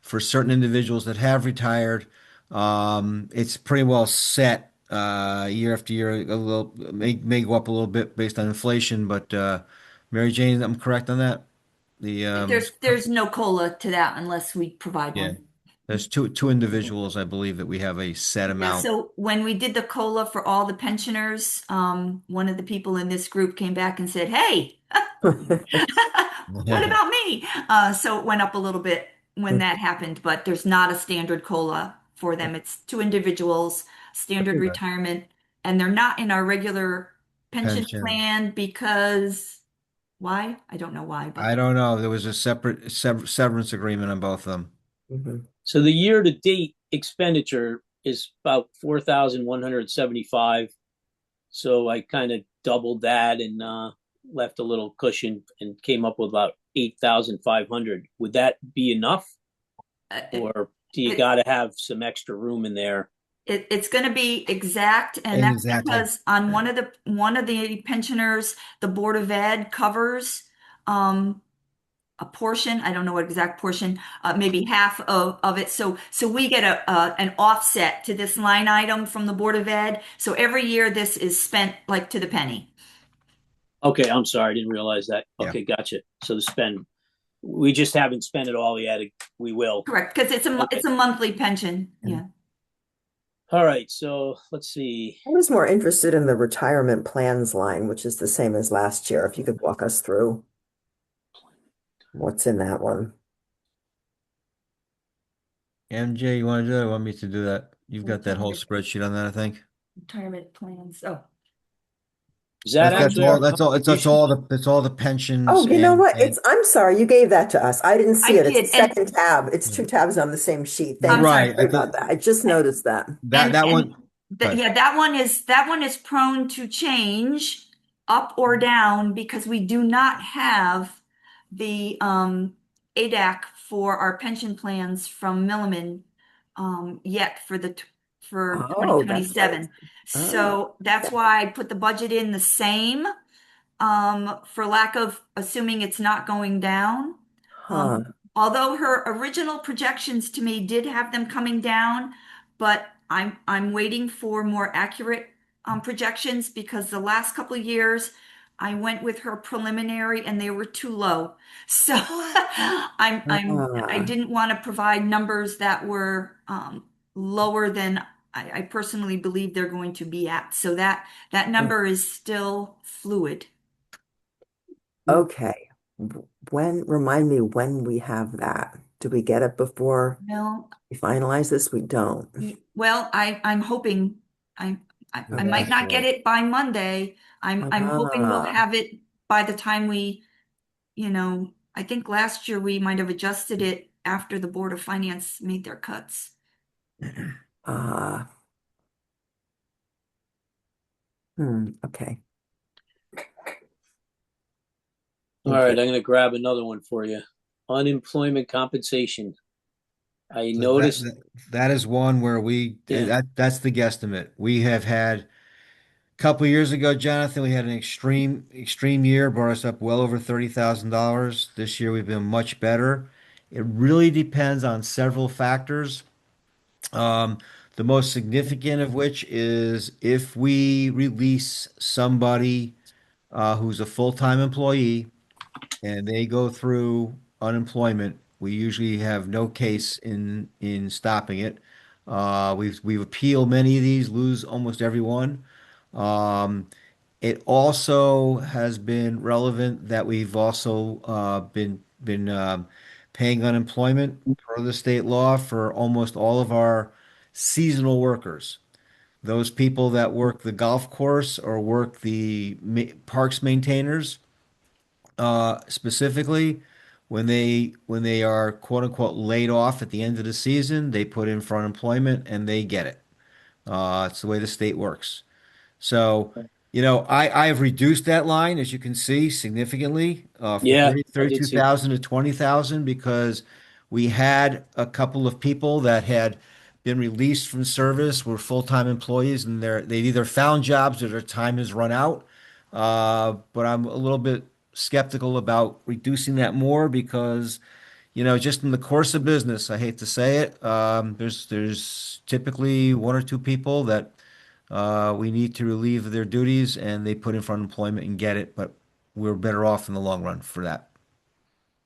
for certain individuals that have retired. It's pretty well set year after year. A little may go up a little bit based on inflation, but Mary Jane, I'm correct on that. The There's no cola to that unless we provide Yeah, one. there's two individuals, I believe, that we have a set Yeah, amount. so when we did the COLA for all the pensioners, one of the people in this group came back and said, "Hey, what about me?" So it went up a little bit when that happened, but there's not a standard COLA for them. It's two individuals, standard retirement, and they're not in our regular pension Pension. plan because why? I don't know why, but I don't know. There was a separate severance agreement on both of them. Mhm. So the year to date expenditure is about 4,175. So I kind of doubled that and left a little cushion and came up with about 8,500. Would that be enough, uh, or do you it, got to have some extra room in there? it's going to be exact, and that's Exactly. because on one of the pensioners, the Board of Ed covers um, a portion. I don't know what exact portion, maybe half of it. So we get an offset to this line item from the Board of Ed. So every year this is spent like to the penny. Okay, I'm sorry, I didn't realize that. Yeah. Okay, gotcha. So the spend, we just haven't spent it all yet. We will. Correct, because Okay. it's a monthly pension. Yeah. All right, so let's see. I was more interested in the retirement plans line, which is the same as last year. If you could walk us through what's in that one. MJ, you want to do that? Or want me to do that? You've got that whole spreadsheet on that, I think. Retirement plans. Oh, Is that That's actually all. our That's all the pensions Oh, you know what? and I'm sorry, you gave that to us. I didn't see I it. It's did, the second tab. It's two tabs on the same sheet. Thank I'm you. sorry. right. Sorry about that. I just noticed that. That And that one. But yeah, that one is prone to change up or down because we do not have the ADAC for our pension plans from Milliman yet for the for Oh, that's why 2027. it's, oh, So that's why I put the budget in the same, for lack of assuming it's not going down. huh. Although her original projections to me did have them coming down, but I'm waiting for more accurate projections because the last couple of years I went with her preliminary and they were too low. So I Ah, didn't want to provide numbers that were lower than I personally believe they're going to be at. So that number is still fluid. okay. When, remind me when we have that. Do we get it before No. we finalize this? We don't. Well, I'm hoping I, I might not get Okay. it by Monday. I'm hoping we'll Ah, have it by the time I think last year we might have adjusted it after the Board of Finance made their cuts. ah, okay. All Thank right, you. I'm going to grab another one for you. Unemployment compensation. I So noticed, that is one where yeah. that's the guesstimate. We have had a couple years ago, Jonathan, we had an extreme year, brought us up well over $30,000. This year we've been much better. It really depends on several factors. Um, the most significant of which is if we release somebody who's a full-time employee and they go through unemployment, we usually have no case in stopping it. We've appealed many of these, lose almost every one. Um, it also has been relevant that we've also been paying unemployment per the state law for almost all of our seasonal workers. Those people that work the golf course or work the parks maintainers, specifically, when they are quote unquote laid off at the end of the season, they put in for unemployment and they get it. It's the way the state works. So, I have reduced that line, as you can see, significantly from Yeah, 30 I did see. 32,000 to 20,000 because we had a couple of people that had been released from service, were full-time employees, and they've either found jobs or their time has run out. But I'm a little bit skeptical about reducing that more because, just in the course of business, I hate to say it, there's typically one or two people that we need to relieve their duties, and they put in for unemployment and get it, but we're better off in the long run for that.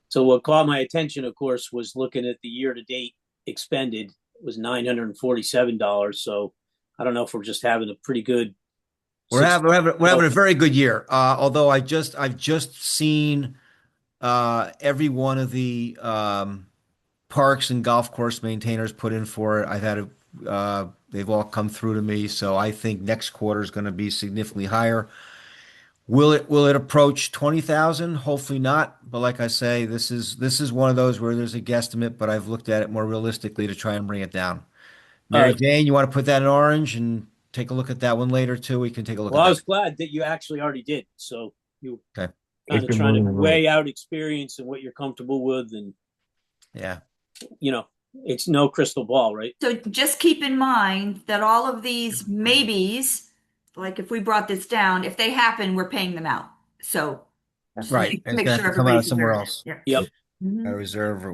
So what caught my attention, of course, was looking at the year to date expended was $947. So I don't know if we're just having a pretty good We're six. having we're having a very good year. Although I've just seen every one of the parks and golf course maintainers put in for it. They've all come through to me, so I think next quarter is going to be significantly higher. Will it approach 20,000? Hopefully not. But like I say, this is one of those where there's a guesstimate, but I've looked at it more realistically to try and bring it down. All Mary right. Jane, you want to put that in orange and take a look at that one later too? We can take a look at Well, I that. was glad that you actually already did. So you Okay. kind It's of been trying to moving along. weigh out experience and what you're comfortable with. And, Yeah. you know, it's no crystal ball, right? So just keep in mind that all of these maybes, like if we brought this down, if they happen, we're paying them out. So just Right. And it's make gonna have sure to come out of everybody's somewhere aware of that. else. Yeah. Yep. Out of Mhm. reserve or.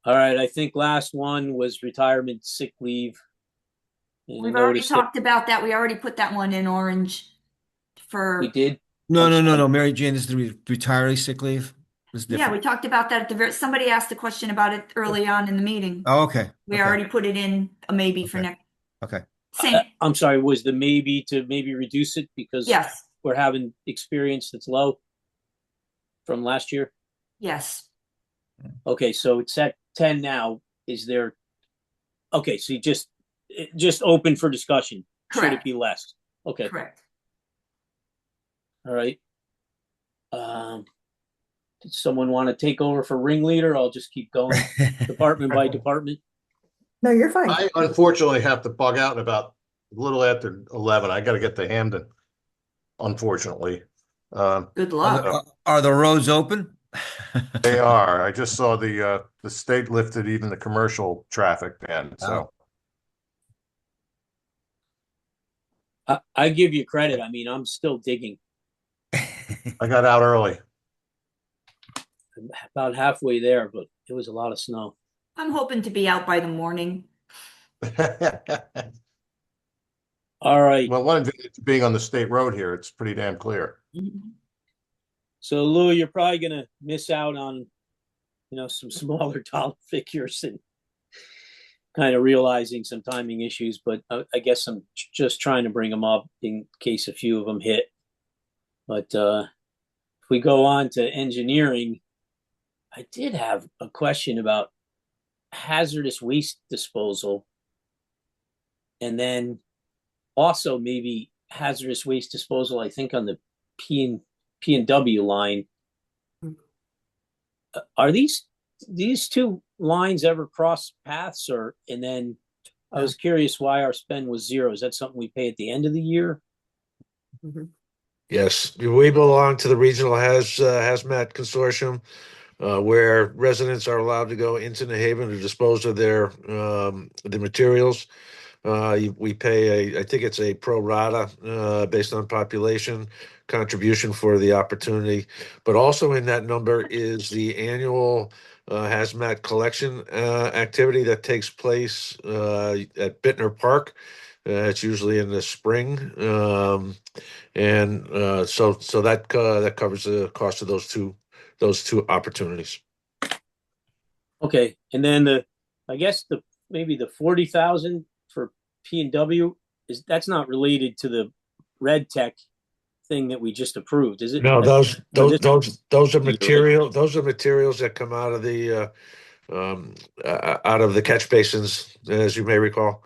All right. I think last one was retirement sick leave. And I We've already noticed that talked about that. We already put that one in orange we for, did. No, I'm no, no, sorry. no. Mary Jane, this is the retiree sick leave. It's yeah, we different. talked about that at the very, somebody asked a question about it early on in the meeting. Oh, okay. We Okay. already put it in a maybe for Okay. next, Okay. same, I'm sorry. Was the maybe to maybe reduce it because yes, we're having experience that's low from last year? yes, Okay. So it's at 10 now. Is there, okay. So you just open for discussion. Should it correct, be less? Okay. correct. All right. Um, Did someone want to take over for ringleader? I'll just keep going department by department. No, you're fine. I unfortunately have to bug out in about a little after 11. I got to get to Hamden, unfortunately. Good Are luck. are the roads open? They are. I just saw the state lifted even the commercial traffic ban. Oh, So I give you credit. I mean, I'm still digging. I got out early. I'm about halfway there, but it was a lot of snow. I'm hoping to be out by the morning. All right. Well, one advantage of being on the state road here, it's pretty damn clear. So Lou, you're probably gonna miss out on, some smaller dollar figures and kind of realizing some timing issues, but I guess I'm just trying to bring them up in case a few of them hit. But if we go on to engineering, I did have a question about hazardous waste disposal, and then also maybe hazardous waste disposal. I think on the P and W line. Are these two lines ever cross paths, or and then I was curious why our spend was zero. Is that something we pay at the end of the year? Mhm. Yes, we belong to the Regional Hazmat Consortium, where residents are allowed to go into New Haven to dispose of the materials. We pay I think it's a pro rata based on population contribution for the opportunity, but also in that number is the annual hazmat collection activity that takes place at Bittner Park. It's usually in the spring, and so that covers the cost of those two opportunities. Okay, and then I guess maybe the 40,000 for P and W that's not related to the red tech thing that we just approved, is it? No, That's those for those this those those are year, right? materials that come out of the catch basins, as you may recall.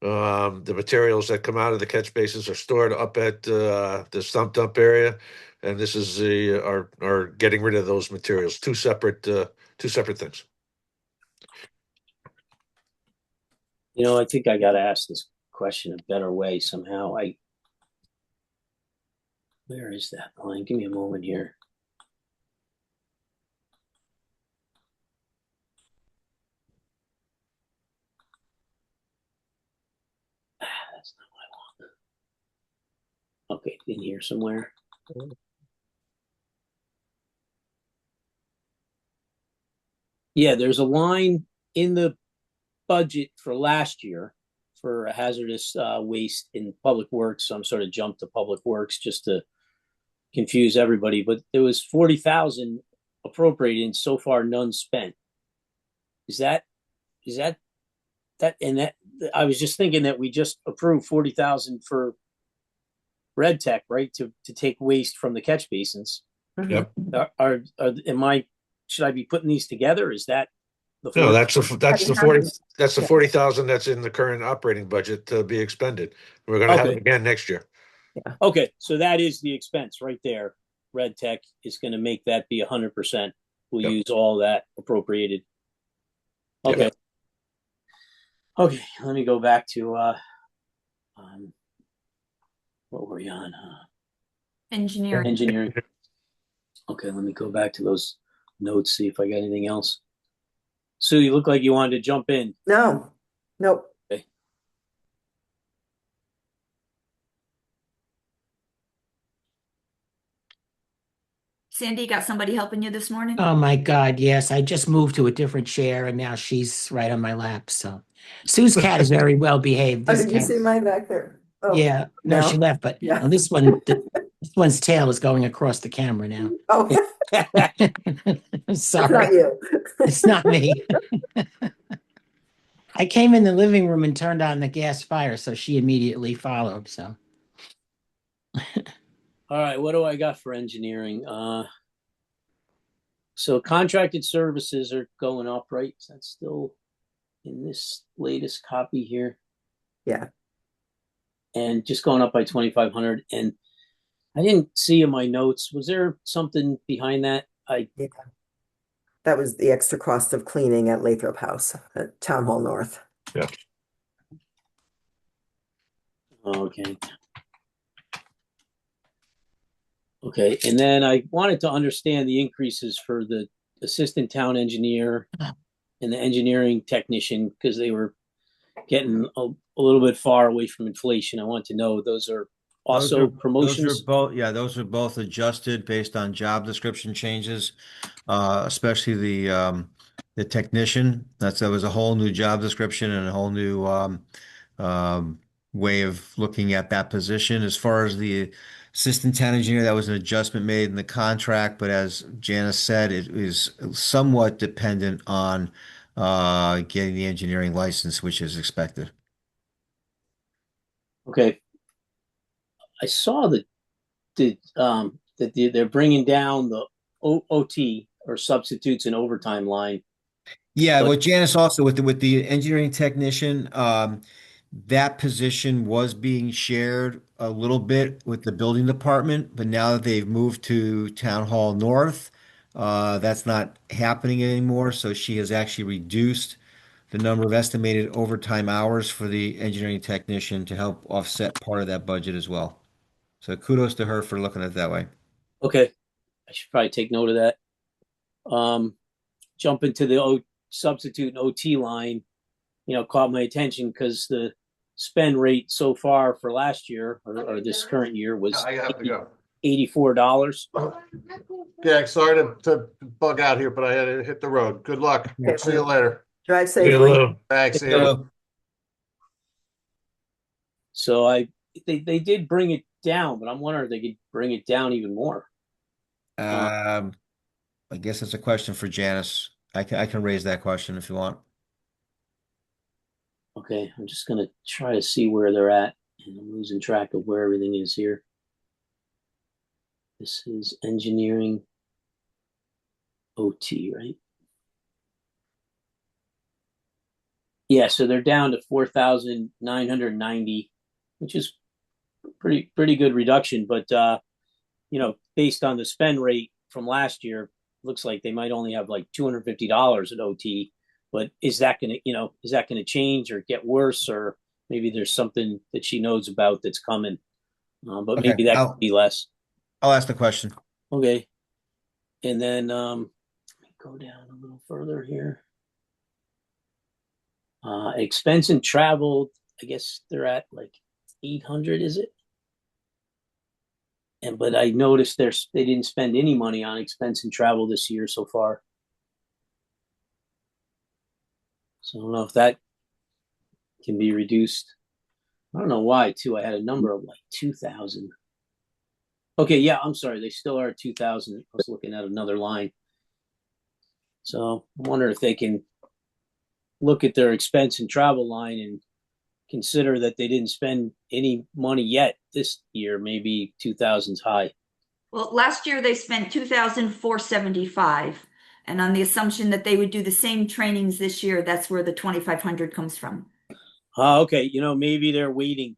The materials that come out of the catch basins are stored up at the stump dump area, and this is are getting rid of those materials. Two separate things. I think I got to ask this question a better way somehow. Where is that line? Give me a moment here. That's not what I want. Okay, in here somewhere. Yeah, there's a line in the budget for last year for hazardous waste in public works. So I'm sort of jumped to public works just to confuse everybody. But there was 40,000 appropriated and so far none spent. Is that that? And that I was just thinking that we just approved 40,000 for red tech, right? To take waste from the catch basins. Mhm. Yep. Am I? Should I be putting these together? Is that the No, 40? that's the You have 40 to- that's the yeah, 40,000 that's in the current operating budget to be expended. We're going to have it Okay. again next year. yeah. Okay, so that is the expense right there. Red Tech is going to make that be 100%. We'll Yep. use all that appropriated. Yep. Okay. Okay, let me go back to um, what were we on? Engineering. Engineering. Okay, let me go back to those notes, see if I got anything else. Sue, you look like you wanted to jump in. No, nope. Okay. Sandy, got somebody helping you this morning? Oh my God, yes. I just moved to a different chair and now she's right on my lap. So Sue's cat is very well behaved. Oh, This did you cat, see mine back there? Oh, yeah, no, she no. left, but Yeah. no, this one's tail is going across the camera now. Oh, I'm that's not sorry. you. It's not me. I came in the living room and turned on the gas fire, so she immediately followed. So All right, what do I got for engineering? So contracted services are going up, right? Is that still in this latest copy here? Yeah. And just going up by 2,500. And I didn't see in my notes, was there something behind that? Yeah. That was the extra cost of cleaning at Lathrop House at Town Hall North. Yeah. Okay. Okay, and then I wanted to understand the increases for the assistant town engineer and the engineering technician because they were getting a little bit far away from inflation. I want to know those are also Those are promotions. both, yeah, those are both adjusted based on job description changes, especially the technician. That was a whole new job description and a whole new um, way of looking at that position. As far as the assistant town engineer, that was an adjustment made in the contract, but as Janice said, it is somewhat dependent on getting the engineering license, which is expected. Okay, I saw that they're bringing down the OT or substitutes and overtime line, Yeah, but well, Janice also with the engineering technician, that position was being shared a little bit with the building department, but now that they've moved to Town Hall North, that's not happening anymore. So she has actually reduced the number of estimated overtime hours for the engineering technician to help offset part of that budget as well. So kudos to her for looking at it that way. okay, I should probably take note of that. Um, jump into the substitute and OT line, caught my attention because the spend rate so far for last year or this current year was I have to go. $84. Yeah, sorry to bug out here, but I had to hit the road. Good luck. Yeah. See you later. Drive See you, safely. Lou. Thanks. See you. So, So they did bring it down, but I'm wondering if they could bring it down even more. um, I guess it's a question for Janice. I can raise that question if you want. Okay, I'm just gonna try to see where they're at, and I'm losing track of where everything is here. This is engineering OT, right? Yeah, so they're down to 4,990, which is pretty good reduction. But based on the spend rate from last year, looks like they might only have like $250 at OT. But is that gonna change or get worse, or maybe there's something that she knows about that's coming? But Okay, maybe that could I'll be less. I'll ask the question. Okay, and then go down a little further here. Expense and travel, I guess they're at like 800, is it? But I noticed they didn't spend any money on expense and travel this year so far. So I don't know if that can be reduced. I don't know why too. I had a number of like 2,000. Okay, yeah, I'm sorry. They still are at 2,000. I was looking at another line. So I wonder if they can look at their expense and travel line and consider that they didn't spend any money yet this year. Maybe 2,000's high. Well, last year they spent 2,475, and on the assumption that they would do the same trainings this year, that's where the 2,500 comes from. Okay. Maybe they're waiting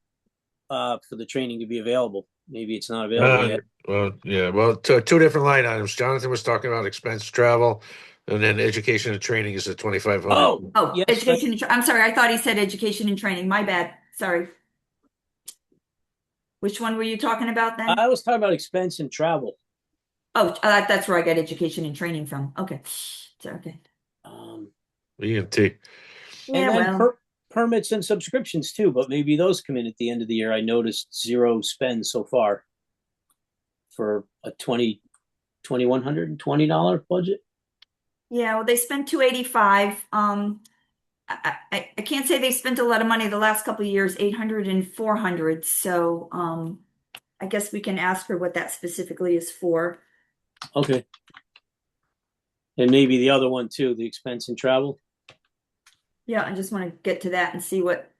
for the training to be available. Maybe it's not available yet. Well, yeah. Well, two different line items. Jonathan was talking about expense travel, and then education and training is at 2,500. Oh, yes. education and I'm sorry, I thought he said education and training. My bad. Sorry. Which one were you talking about then? I was talking about expense and travel. Oh, that's where I got education and training from. Okay. Okay. E&T. And Yeah, then well, permits and subscriptions too, but maybe those come in at the end of the year. I noticed zero spend so far for a $2,120 budget. yeah, well, they spent 285. I can't say they spent a lot of money the last couple of years, 800 and 400. So, I guess we can ask her what that specifically is for. Okay. And maybe the other one too, the expense and travel. Yeah, I just want to get to that and see what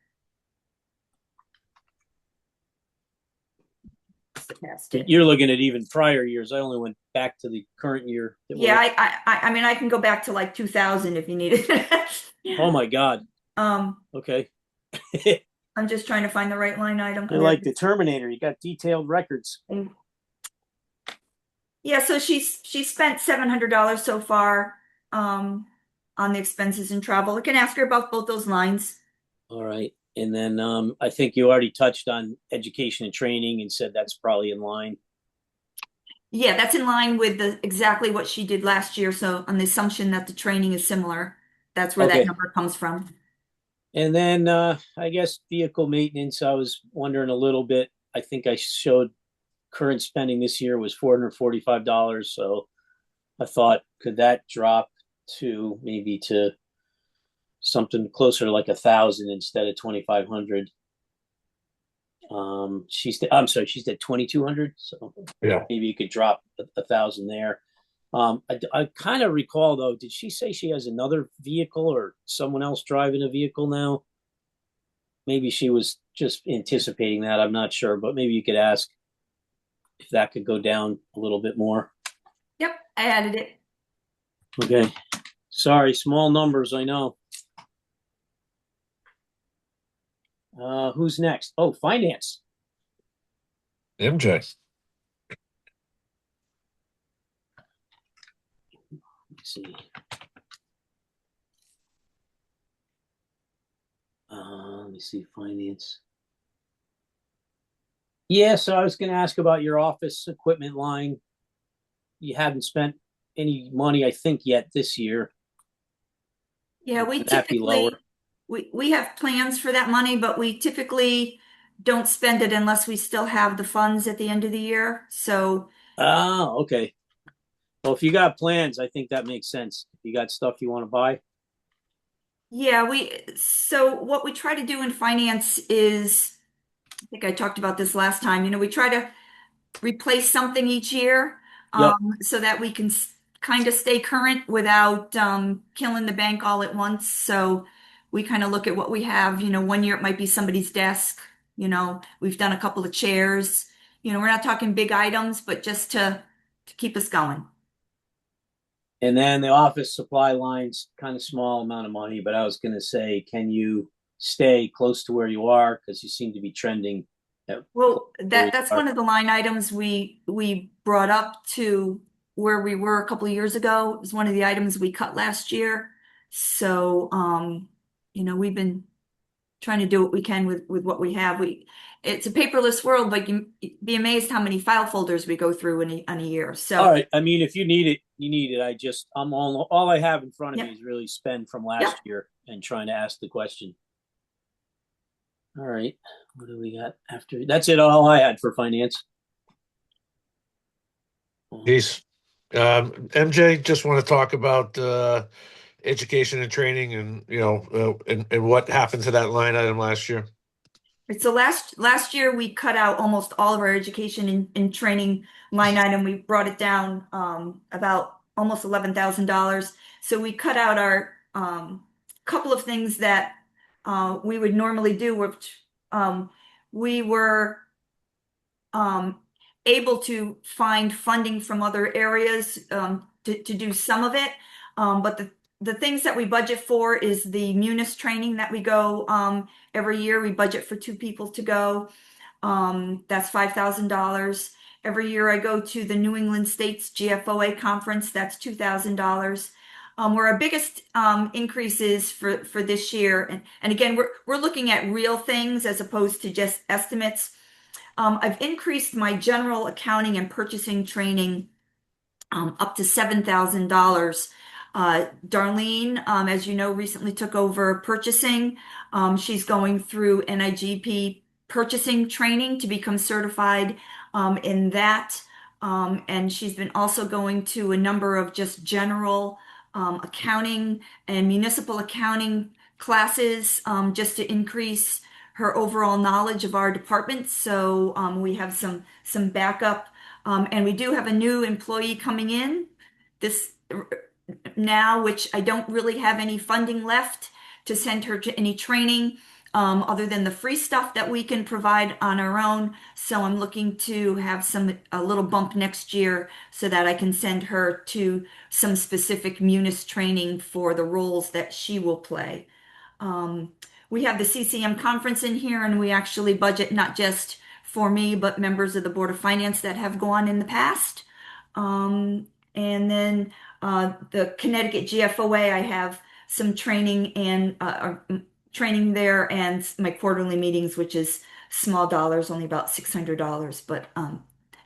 the past did. You're looking at even prior years. I only went back to the current year. Yeah, I mean, I can go back to like 2000 if you need it. Oh my God. Um, Okay. I'm just trying to find the right line item. You're like the Terminator. You got detailed records. Yeah, so she spent $700 so far on the expenses and travel. I can ask her about both those lines. All right. And then I think you already touched on education and training and said that's probably in line. Yeah, that's in line with exactly what she did last year. So on the assumption that the training is similar, that's where that Okay. number comes from. And then I guess vehicle maintenance, I was wondering a little bit. I think I showed current spending this year was $445. So I thought, could that drop to maybe to something closer to like 1,000 instead of 2,500? I'm sorry, she's at 2,200. So Yeah. maybe you could drop 1,000 there. I kind of recall though, did she say she has another vehicle or someone else driving a vehicle now? Maybe she was just anticipating that. I'm not sure, but maybe you could ask if that could go down a little bit more. Yep, I added it. Okay. Sorry, small numbers, I know. Who's next? Oh, finance. MJ. Let's see. Let me see, finance. Yeah, so I was going to ask about your office equipment line. You haven't spent any money, I think, yet this year. Yeah, we Would that be lower? typically we have plans for that money, but we typically don't spend it unless we still have the funds at the end of the year. So Oh, okay. Well, if you got plans, I think that makes sense. If you got stuff you want to buy. yeah, so what we try to do in finance is, I think I talked about this last time, we try to replace something each year, Yep. so that we can kind of stay current without killing the bank all at once. So we kind of look at what we have. One year it might be somebody's desk. We've done a couple of chairs. We're not talking big items, but just to keep us going. And then the office supply line's kind of small amount of money, but I was going to say, can you stay close to where you are? Because you seem to be trending close Well, to where you that's are. one of the line items we brought up to where we were a couple of years ago. It was one of the items we cut last year. So, we've been trying to do what we can with what we have. It's a paperless world, but you'd be amazed how many file folders we go through in a year. All So, right. I mean, if you need it, you need it. I'm all I have in front of me yep, is really spend from last yep. year and trying to ask the question. All right. What do we got after? That's it. All I had for finance. Peace. MJ, just want to talk about education and training and and what happened to that line item last year. Right, so last year we cut out almost all of our education and training line item. We brought it down about almost $11,000. So we cut out our couple of things that we would normally do, which we were um, able to find funding from other areas to do some of it. But the things that we budget for is the Munis training that we go every year. We budget for two people to go. That's $5,000. Every year I go to the New England States GFOA conference. That's $2,000. Where our biggest increase is for this year, and again, we're looking at real things as opposed to just estimates. I've increased my general accounting and purchasing training up to $7,000. Darlene, as you know, recently took over purchasing. She's going through NIGP purchasing training to become certified in that. And she's been also going to a number of just general accounting and municipal accounting classes just to increase her overall knowledge of our department. So we have some backup, and we do have a new employee coming in this now, which I don't really have any funding left to send her to any training other than the free stuff that we can provide on our own. So I'm looking to have a little bump next year so that I can send her to some specific Munis training for the roles that she will play. Um, we have the CCM conference in here, and we actually budget not just for me, but members of the Board of Finance that have gone in the past. And then the Connecticut GFOA, I have some training and training there, and my quarterly meetings, which is small dollars, only about $600. But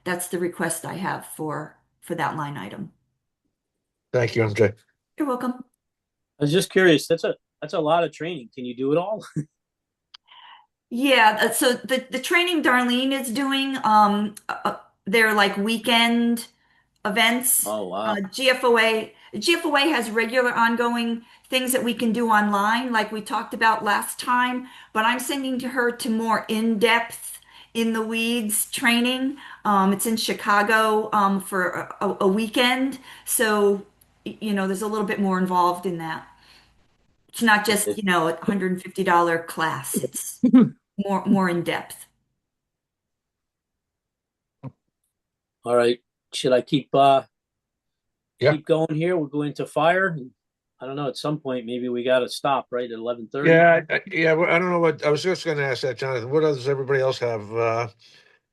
that's the request I have for that line item. Thank you, MJ. You're welcome. I was just curious. That's a that's a lot of training. Can you do it all? Yeah, so the training Darlene is doing, they're like weekend events. Oh wow. GFOA has regular ongoing things that we can do online, like we talked about last time, but I'm sending to her to more in-depth, in the weeds training. It's in Chicago, for a weekend. So, there's a little bit more involved in that. It's not just, Okay. a $150 class. It's more in depth. All right. Should I Yeah. keep going here? We'll go into fire. I don't know. At some point, maybe we got to stop right at 11:30. Yeah. Well, I don't know what I was just going to ask that, Jonathan. What does everybody else have?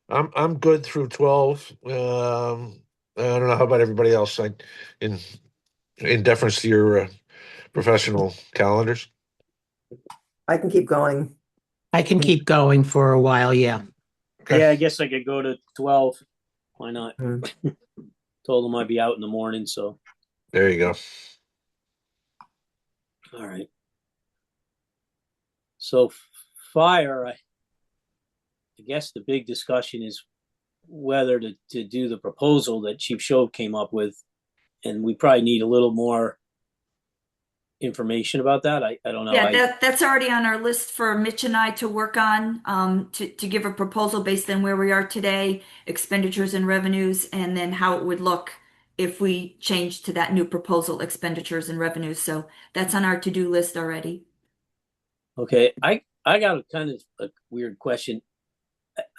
I'm good through 12. I don't know how about everybody else. In in deference to your professional calendars. I can keep going. I can keep going for a while, yeah. Okay, Yeah, I guess I could go to 12. Why not? Hmm. Told them I'd be out in the morning. So, there you go. all right. So, fire, I guess the big discussion is whether to do the proposal that Chief Shove came up with. And we probably need a little more information about that. I don't know. Yeah, that's already on our list for Mitch and I to work on, to give a proposal based on where we are today, expenditures and revenues, and then how it would look if we change to that new proposal, expenditures and revenues. So that's on our to-do list already. Okay, I got a kind of a weird question.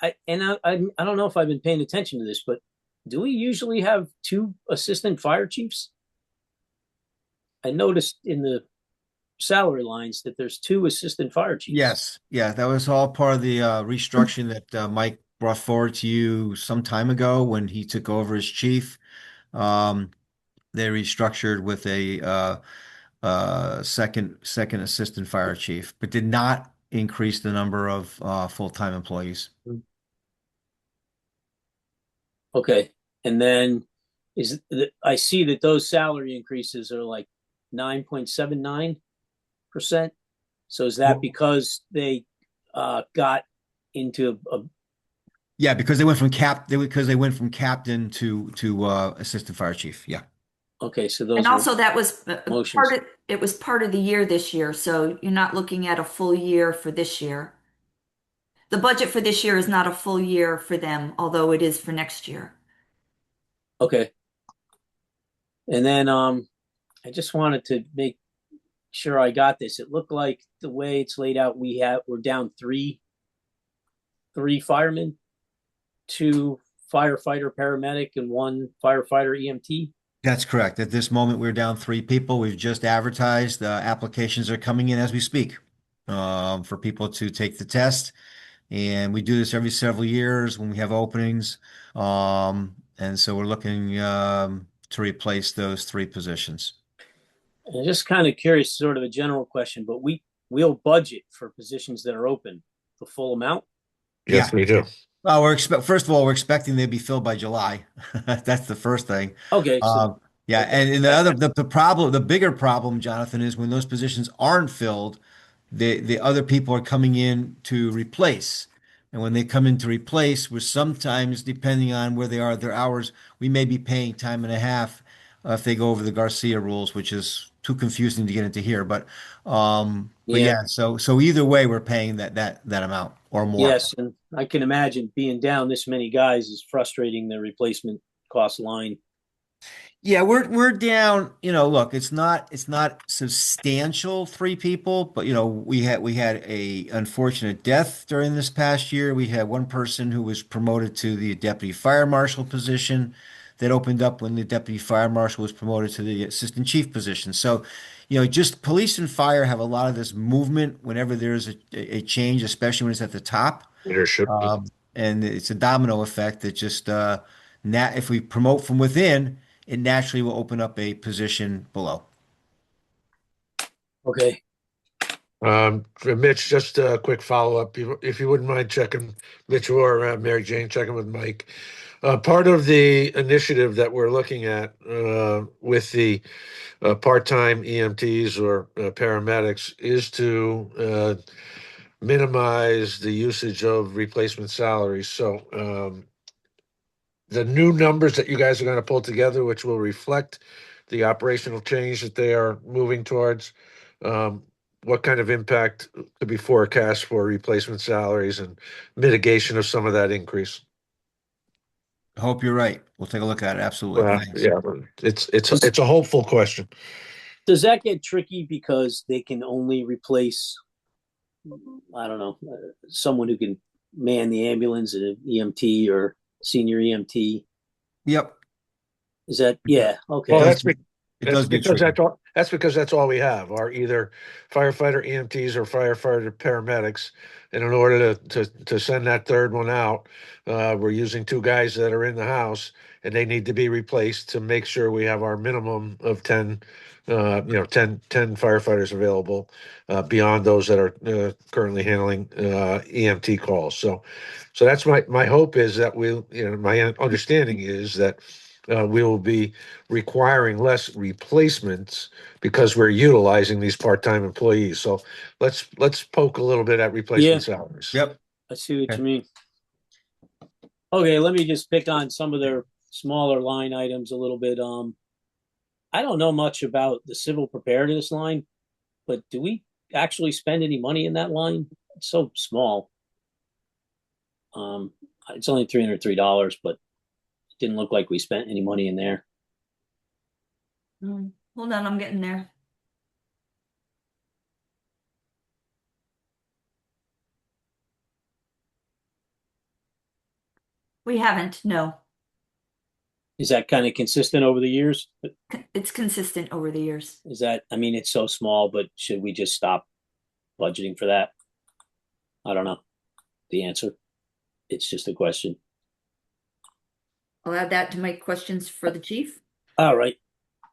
I don't know if I've been paying attention to this, but do we usually have two assistant fire chiefs? I noticed in the salary lines that there's two assistant fire chiefs. Yes, yeah, that was all part of the restructuring that Mike brought forward to you some time ago when he took over as chief. Um, they restructured with a second assistant fire chief, but did not increase the number of full-time employees. Okay, and then I see that those salary increases are like 9.79%. So is that because they got into a Yeah, because they went from captain to assistant fire chief. Yeah. okay? So And those are also that was motions. it was part of the year this year, so you're not looking at a full year for this year. The budget for this year is not a full year for them, although it is for next year. Okay, and then I just wanted to make sure I got this. It looked like the way it's laid out, we're down three firemen, two firefighter paramedic, and one firefighter EMT. That's correct. At this moment, we're down three people. We've just advertised. Applications are coming in as we speak for people to take the test. And we do this every several years when we have openings. And so we're looking to replace those three positions. And just kind of curious, sort of a general question, but we'll budget for positions that are open the full amount. Yeah. Yes, we do. Well, first of all, we're expecting they'd be filled by July. That's the first thing. Okay, so Um, yeah, okay, and the bigger problem, Jonathan, is when those positions aren't filled, the other people are coming in to replace. And when they come in to replace, we're sometimes, depending on where they are, their hours, we may be paying time and a half if they go over the Garcia rules, which is too confusing to get into here. But yeah, yeah, so either way, we're paying that amount or more. yes, and I can imagine being down this many guys is frustrating the replacement cost line. Yeah, we're down, look, it's not substantial three people, but we had a unfortunate death during this past year. We had one person who was promoted to the deputy fire marshal position that opened up when the deputy fire marshal was promoted to the assistant chief position. So, just police and fire have a lot of this movement whenever there's a change, especially when it's at the top. Leadership. And it's a domino effect that just if we promote from within, it naturally will open up a position below. Okay, Mitch, just a quick follow-up. If you wouldn't mind checking, Mitch or Mary Jane, checking with Mike. Part of the initiative that we're looking at with the part-time EMTs or paramedics is to minimize the usage of replacement salaries. So the new numbers that you guys are going to pull together, which will reflect the operational change that they are moving towards, um, what kind of impact could be forecast for replacement salaries and mitigation of some of that increase? I hope you're right. We'll take a look at it. Absolutely. Thanks. Yeah, it's Does, it's a hopeful question. does that get tricky because they can only replace, I don't know, someone who can man the ambulance, an EMT or senior EMT? Yep. Is that, yeah, Well, okay. Does that's it that's does get because tricky. that's all we have are either firefighter EMTs or firefighter paramedics. And in order to send that third one out, we're using two guys that are in the house, and they need to be replaced to make sure we have our minimum of 10, 10 firefighters available beyond those that are currently handling EMT calls. So that's my hope is that my understanding is that we will be requiring less replacements because we're utilizing these part-time employees. So let's poke a little bit at Yeah, replacement salaries. Yep. I see what Okay. you mean. Okay, let me just pick on some of their smaller line items a little bit. I don't know much about the civil preparedness line, but do we actually spend any money in that line? It's so small. Um, it's only $303, but it didn't look like we spent any money in there. Hold on, I'm getting there. We haven't, no. Is that kind of consistent over the years? It's consistent over the years. Is that, I mean, it's so small, but should we just stop budgeting for that? I don't know the answer. It's just a question. I'll add that to my questions for the chief. All right.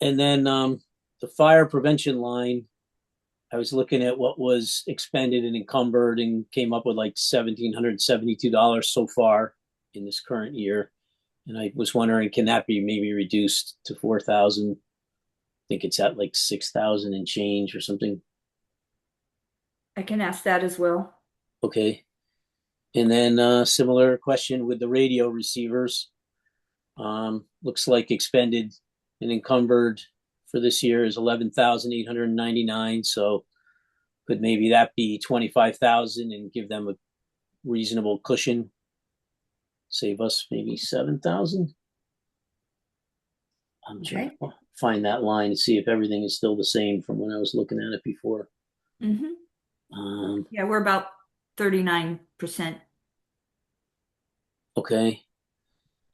And then the fire prevention line, I was looking at what was expended and encumbered and came up with like $1,772 so far in this current year. And I was wondering, can that be maybe reduced to 4,000? I think it's at like 6,000 and change or something. I can ask that as well. Okay. And then similar question with the radio receivers. Looks like expended and encumbered for this year is 11,899. So could maybe that be 25,000 and give them a reasonable cushion? Save us maybe 7,000. I'm trying Okay. to find that line and see if everything is still the same from when I was looking at it before. Mm-hmm. Yeah, we're about 39%. Okay.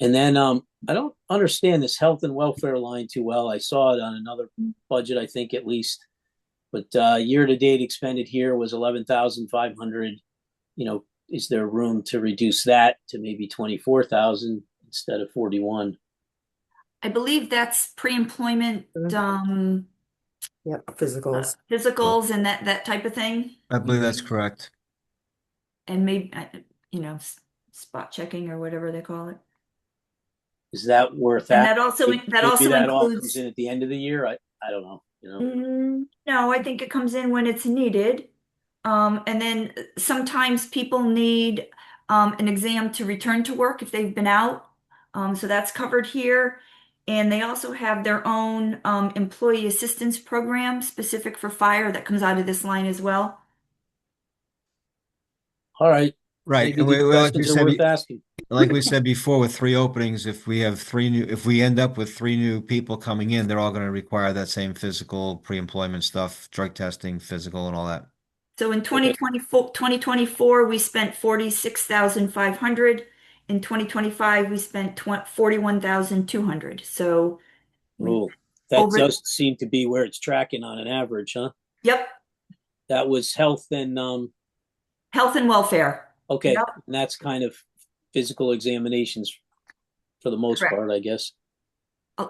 And then I don't understand this health and welfare line too well. I saw it on another budget, I think at least. But year to date expended here was 11,500. You know, is there room to reduce that to maybe 24,000 instead of 41? I believe that's pre-employment Yep, physicals. physicals and that type of thing. I believe that's correct. And maybe spot checking or whatever they call it. Is that worth And that? that Maybe also that all comes includes in at the end of the year. I don't know. You know. no, I think it comes in when it's needed. And then sometimes people need an exam to return to work if they've been out. So that's covered here. And they also have their own employee assistance program specific for fire that comes out of this line as well. All right. Right. Maybe And these like we questions are said, worth asking. like we said before, with three openings, if we have if we end up with three new people coming in, they're all going to require that same physical, pre-employment stuff, drug testing, physical, and all that. So in Okay. 2024, we spent 46,500. In 2025, we spent 41,200. So we Rule. That over, does seem to be where it's tracking on an average, huh? yep, That was health and health and welfare. okay. Yep, And that's kind of physical examinations for the most correct. part, I guess.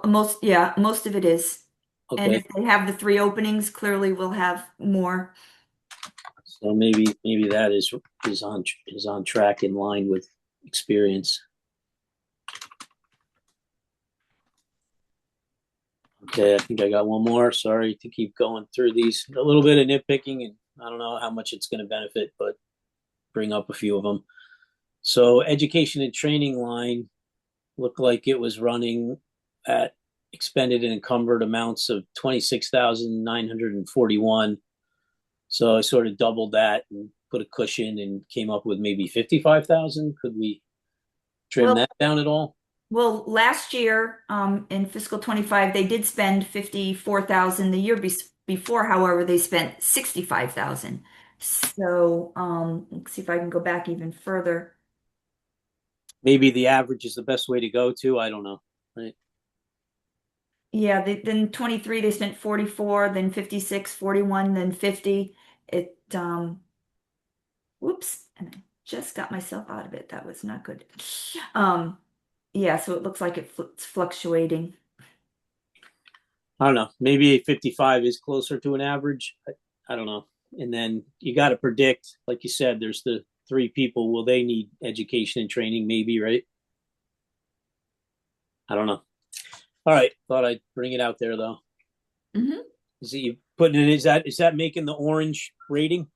Most of it is. And Okay. if they have the three openings, clearly we'll have more. So maybe that is on track in line with experience. Okay, I think I got one more. Sorry to keep going through these. A little bit of nitpicking, and I don't know how much it's going to benefit, but bring up a few of them. So, education and training line looked like it was running at expended and encumbered amounts of 26,941. So I sort of doubled that and put a cushion and came up with maybe 55,000. Could we trim Well, that down at all? well, last year, in fiscal 25, they did spend 54,000. The year before, however, they spent 65,000. So, let's see if I can go back even further. Maybe the average is the best way to go to. I don't know. Right. Yeah, then 23 they spent 44, then 56, 41, then 50. It whoops, and I just got myself out of it. That was not good. Um yeah, so it looks like it's fluctuating. I don't know. Maybe 55 is closer to an average. I don't know. And then you got to predict, like you said, there's the three people. Will they need education and training? Maybe, right? I don't know. All right. Thought I'd bring it out there though. Hmm. Is it you putting it? Is that making the orange rating?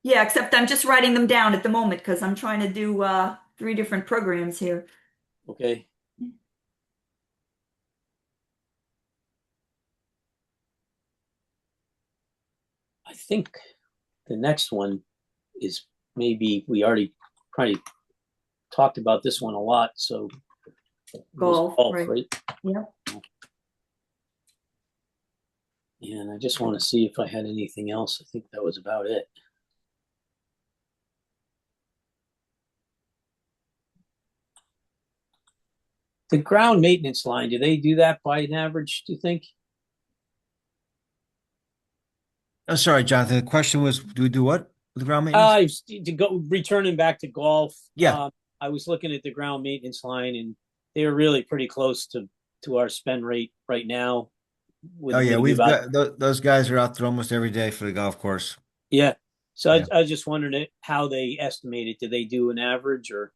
Yeah, except I'm just writing them down at the moment because I'm trying to do three different programs here. Okay. I think the next one is maybe we already probably talked about this one a lot. So it was Golf, golf, right? right? Yep. And I just want to see if I had anything else. I think that was about it. The ground maintenance line, do they do that by an average, do you think? Oh, sorry, Jonathan. The question was, do we do what with the ground maintenance? To go returning back to golf. Yeah. I was looking at the ground maintenance line, and they were really pretty close to our spend rate right now, with Oh, yeah. maybe We've about got those guys are out there almost every day for the golf course. yeah. So Yeah. I was just wondering how they estimate it. Do they do an average or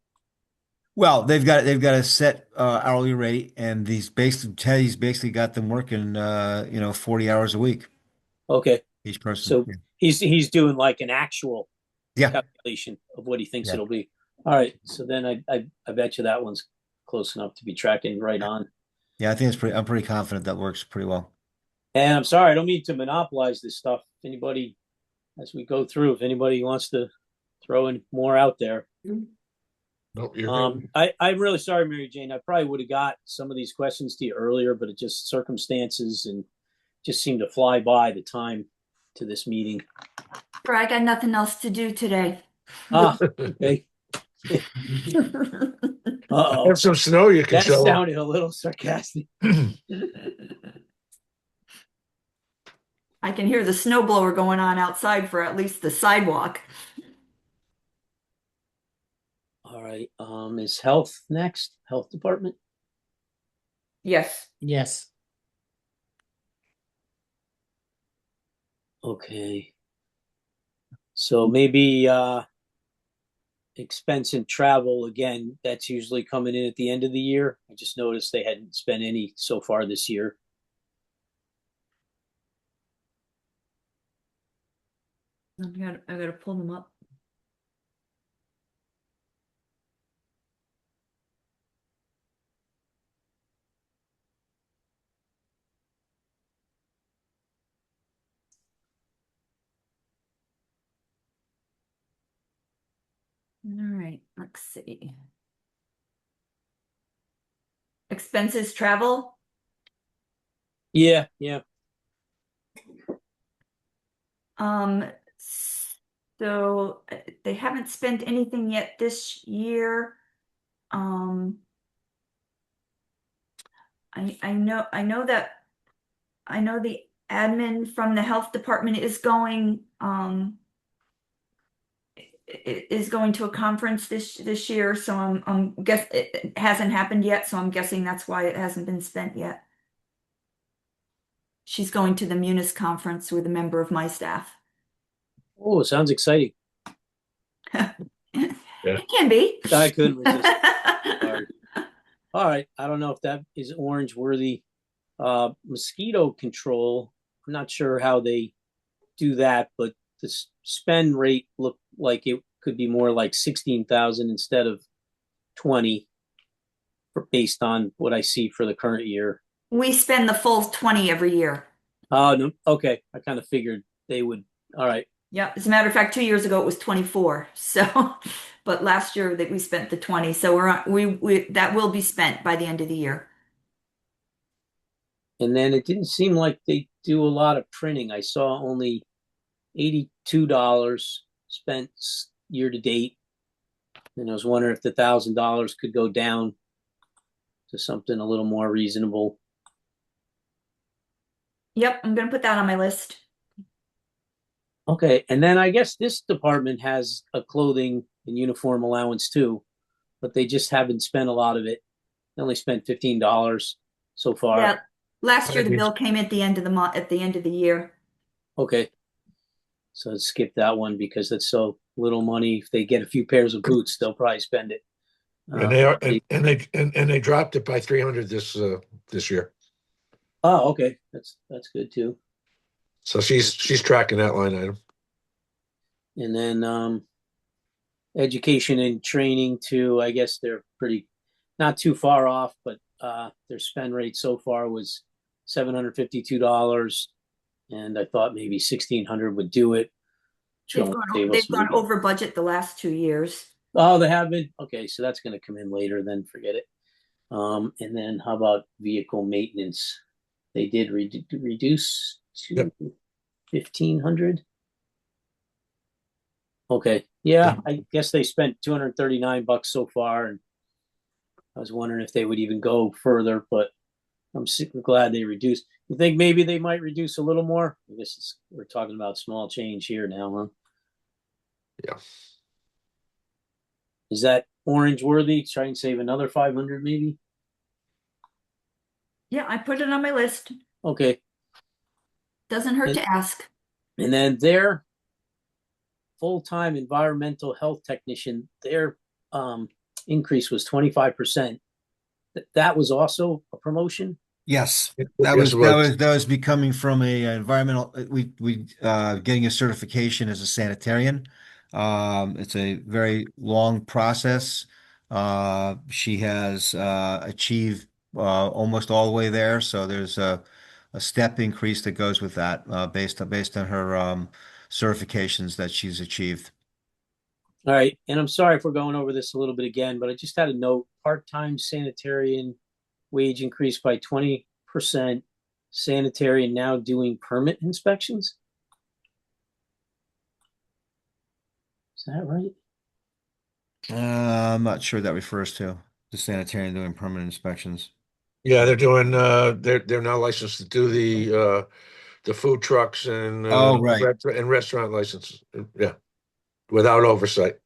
Well, they've got a set hourly rate, and Teddy's basically got them working 40 hours a week, okay? each person. So Yeah. he's doing like an actual Yeah. calculation of what he thinks Yeah. it'll be. All right. So then I bet you that one's close enough to be tracking right on. Yeah, I think I'm pretty confident that works pretty well. And I'm sorry, I don't mean to monopolize this stuff. If anybody, as we go through, if anybody wants to throw in more out there. Nope, you're good. I'm really sorry, Mary Jane. I probably would have got some of these questions to you earlier, but it just circumstances and just seemed to fly by the time to this meeting. Sure, I got nothing else to do today. Okay. Uh-oh. Have some snow you can That show 'em. sounded a little sarcastic. I can hear the snowblower going on outside for at least the sidewalk. All right. Is health next? Health department? Yes. Yes. Okay. So maybe expense and travel again, that's usually coming in at the end of the year. I just noticed they hadn't spent any so far this year. I gotta pull them up. All right, let's see. Expenses, travel. Yeah, yeah. Um, so they haven't spent anything yet this year. Um, I know the admin from the health department is going is going to a conference this year, so I'm guess it hasn't happened yet, so I'm guessing that's why it hasn't been spent yet. She's going to the Munis conference with a member of my staff. Oh, sounds exciting. Yeah. It can be. I couldn't resist. Sorry. All right. I don't know if that is orange worthy. Mosquito control. I'm not sure how they do that, but the spend rate looked like it could be more like 16,000 instead of 20 based on what I see for the current year. We spend the full 20 every year. Oh, no. Okay. I kind of figured they would. All right. Yeah, as a matter of fact, 2 years ago it was 24. So, but last year that we spent the 20. So we that will be spent by the end of the year. And then it didn't seem like they do a lot of printing. I saw only $82 spent year to date. And I was wondering if the $1,000 could go down to something a little more reasonable. Yep, I'm gonna put that on my list. Okay, and then I guess this department has a clothing and uniform allowance too, but they just haven't spent a lot of it. They only spent $15 so far. Yeah, last year the bill came at the end of the month, at the end of the year. Okay, so let's skip that one because that's so little money. If they get a few pairs of boots, they'll probably spend it. And they are, and they dropped it by 300 this year. Oh, okay, that's good too. So she's tracking that line item. And then education and training too. I guess they're pretty not too far off, but their spend rate so far was $752, and I thought maybe 1,600 would do it. They've gone over budget the last 2 years. Oh, they have been. Okay, so that's going to come in later. Then forget it. And then how about vehicle maintenance? They did reduce to 1,500. Okay, yeah, I guess they spent $239 so far, and I was wondering if they would even go further, but I'm super glad they reduced. You think maybe they might reduce a little more? I guess we're talking about small change here now, huh? Yeah. Is that orange worthy? Try and save another 500 maybe? Yeah, I put it on my list. Okay. Doesn't hurt to ask. And then their full-time environmental health technician, their increase was 25%. That was also a promotion? Yes, Yes, that it was. that was becoming from a environmental. We getting a certification as a sanitarian. It's a very long process. She has achieved almost all the way there. So there's a step increase that goes with that based on her certifications that she's achieved. All right. And I'm sorry if we're going over this a little bit again, but I just had a note, part-time sanitarian wage increased by 20%, sanitarian now doing permit inspections. Is that right? I'm not sure that refers to the sanitarian doing permanent inspections. Yeah, they're doing they're now licensed to do the food trucks and Oh, right. and restaurant licenses. Yeah, without oversight.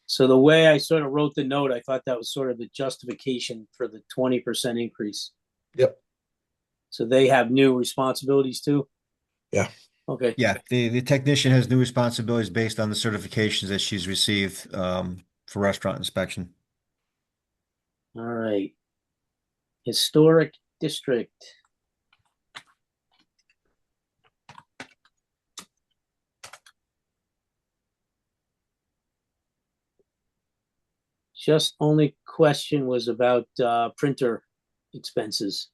So the way I sort of wrote the note, I thought that was sort of the justification for the 20% increase. Yep. So they have new responsibilities too? Yeah. Okay. Yeah, the technician has new responsibilities based on the certifications that she's received for restaurant inspection. All right. Historic district. Just only question was about printer expenses.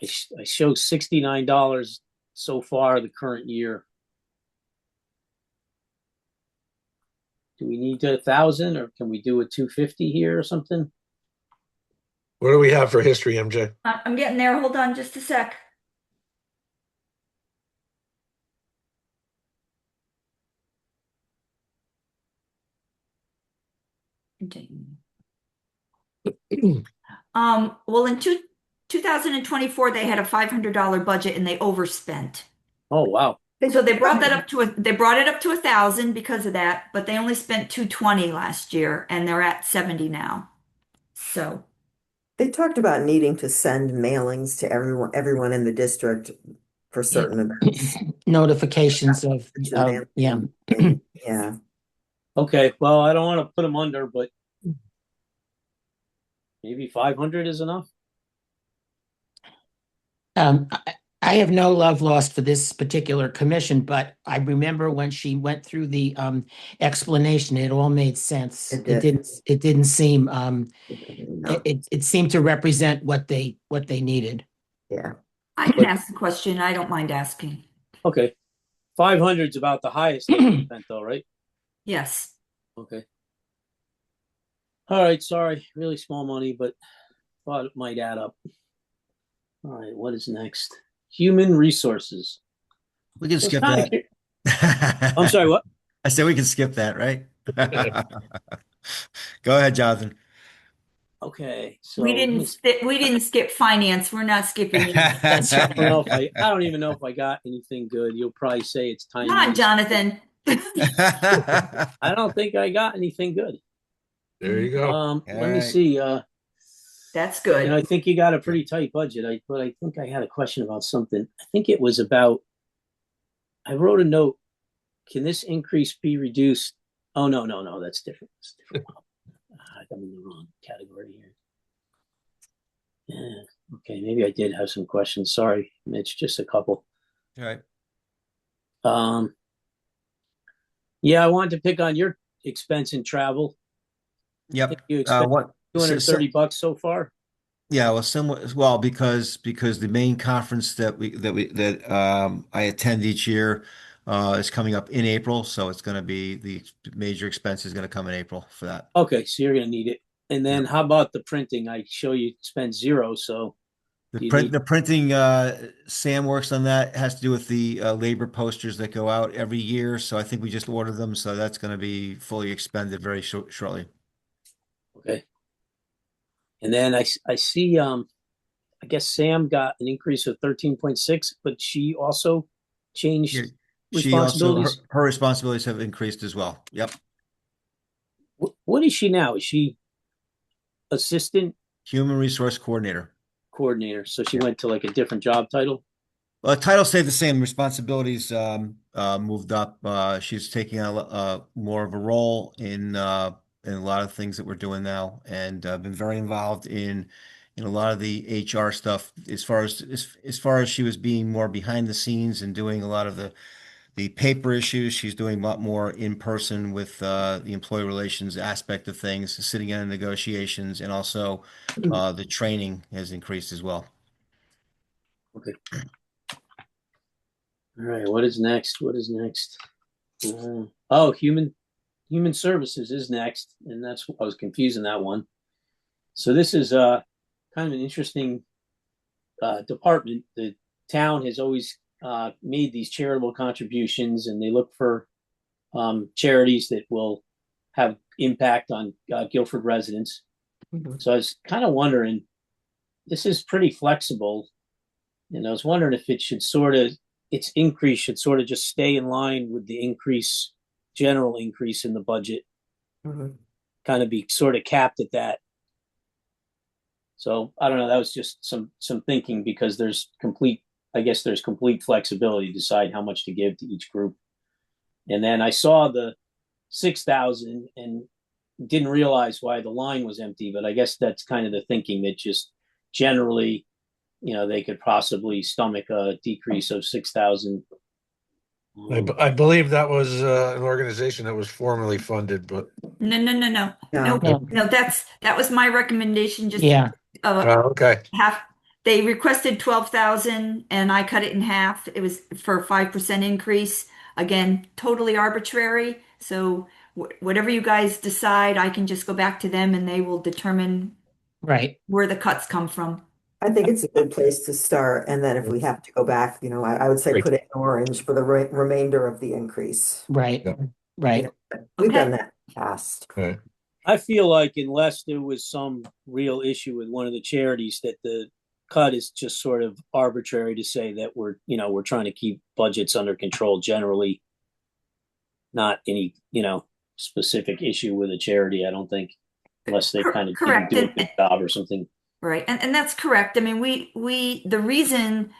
I show $69 so far the current year. Do we need 1,000 or can we do a 250 here or something? What do we have for history, MJ? I'm getting there. Hold on just a sec. Well, in 2024, they had a $500 budget and they overspent. Oh, wow. So they brought that up to they brought it up to 1,000 because of that, but they only spent 220 last year and they're at 70 now. So They talked about needing to send mailings to everyone in the district for Yeah. certain events. Notifications Mentioned yeah. mailing. Yeah. Okay, well, I don't want to put them under, but maybe 500 is enough. I have no love lost for this particular commission, but I remember when she went through the explanation, it all made sense. It did. It didn't seem No. it seemed to represent what they needed. Yeah. I can But ask the question. I don't mind asking. okay, 500 is about the highest they've spent, though, right? Yes. Okay. All right, sorry, really small money, but thought it might add up. All right, what is next? Human resources. We can So it's skip kind of. that. I'm sorry, what? I said we can skip that, right? Go ahead, Jonathan. Okay, We so let didn't me. we didn't skip finance. We're not skipping you. That's I right. don't know if I don't even know if I got anything good. You'll probably say it's Come time on, waste. Jonathan. I don't think I got anything good. There you go. All Let me right. see. That's good. I think you got a pretty tight budget. But I think I had a question about something. I think it was about. I wrote a note. Can this increase be reduced? Oh no, that's different. That's different. I'm in the wrong category here. Yeah. Okay, maybe I did have some questions. Sorry, Mitch, just a couple. All right. Um, yeah, I wanted to pick on your expense in travel. I think Yep. you expect What? 230 bucks so far. Yeah, well, similar as well because the main conference that I attend each year is coming up in April, so it's going to be the major expense is going to come in April for that. Okay, so you're gonna need it. And then Yep. how about the printing? I show you spend zero, so The do you print need the printing Sam works on that. It has to do with the labor posters that go out every year, so I think we just ordered them, so that's going to be fully expended very shortly. okay. And then I see I guess Sam got an increase of 13.6, but she also Yeah. changed She also responsibilities. her responsibilities have increased as well. Yep. What is she now? Is she assistant Human resource coordinator. coordinator? So she Yeah. went to like a different job title. Title stayed the same. Responsibilities moved up. She's taking on more of a role in a lot of things that we're doing now, and been very involved in a lot of the HR stuff. As far as she was being more behind the scenes and doing a lot of the paper issues, she's doing a lot more in person with the employee relations aspect of things, sitting in negotiations, and also the training has increased as well. Okay. All right. What is next? What is next? Oh, human services is next, and that's I was confusing that one. So this is kind of an interesting department. The town has always made these charitable contributions, and they look for charities that will have impact on Guilford residents. Mhm. So I was kind of wondering, this is pretty flexible, and I was wondering if it should sort of its increase should sort of just stay in line with the general increase in the budget, Mhm. kind of be sort of capped at that. So I don't know. That was just some thinking because I guess there's complete flexibility to decide how much to give to each group. And then I saw the 6,000 and didn't realize why the line was empty, but I guess that's kind of the thinking that just generally, they could possibly stomach a decrease of 6,000. I believe that was an organization that was formerly funded, but No. No. Nope. Yeah. No, that was my recommendation. Just Yeah. okay. half. They requested 12,000 and I cut it in half. It was for a 5% increase. Again, totally arbitrary. So whatever you guys decide, I can just go back to them and they will determine Right. where the cuts come from. I think it's a good place to start. And then if we have to go back, I would say Great. put it in orange for the remainder of the increase. Right. Yeah. You Right. know, we've done Okay. that in the past. Okay. I feel like unless there was some real issue with one of the charities, that the cut is just sort of arbitrary to say that we're trying to keep budgets under control generally, not any, specific issue with a charity, I don't think, unless they kind of didn't Correct. do a good job or something. Right. And that's correct. I mean, the reason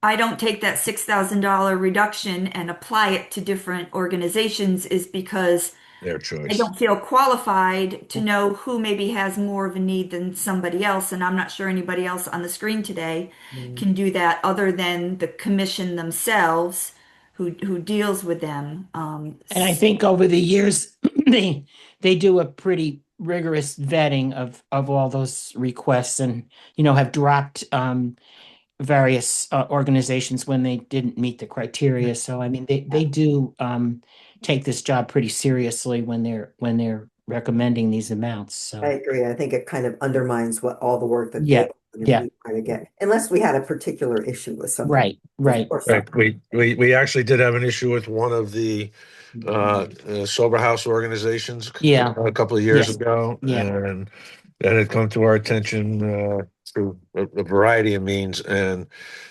I don't take that $6,000 reduction and apply it to different organizations is because Their I choice. don't feel qualified to know who maybe has more of a need than somebody else. And I'm not sure anybody else on the screen today Mm. can do that other than the commission themselves who deals with them. And I think over the years, they they do a pretty rigorous vetting of all those requests and, have dropped various organizations when they didn't meet the criteria. So I mean, they do take this job pretty seriously when they're recommending these amounts. I So agree. I think it kind of undermines what all the work that they've yeah, done if yeah, we try to get, unless we had a particular issue with something. right, Of right. course, Right. We actually did have an issue with one of the sober house organizations Yeah, a couple of years yes, ago, yeah, and that had come to our attention through a variety of means. And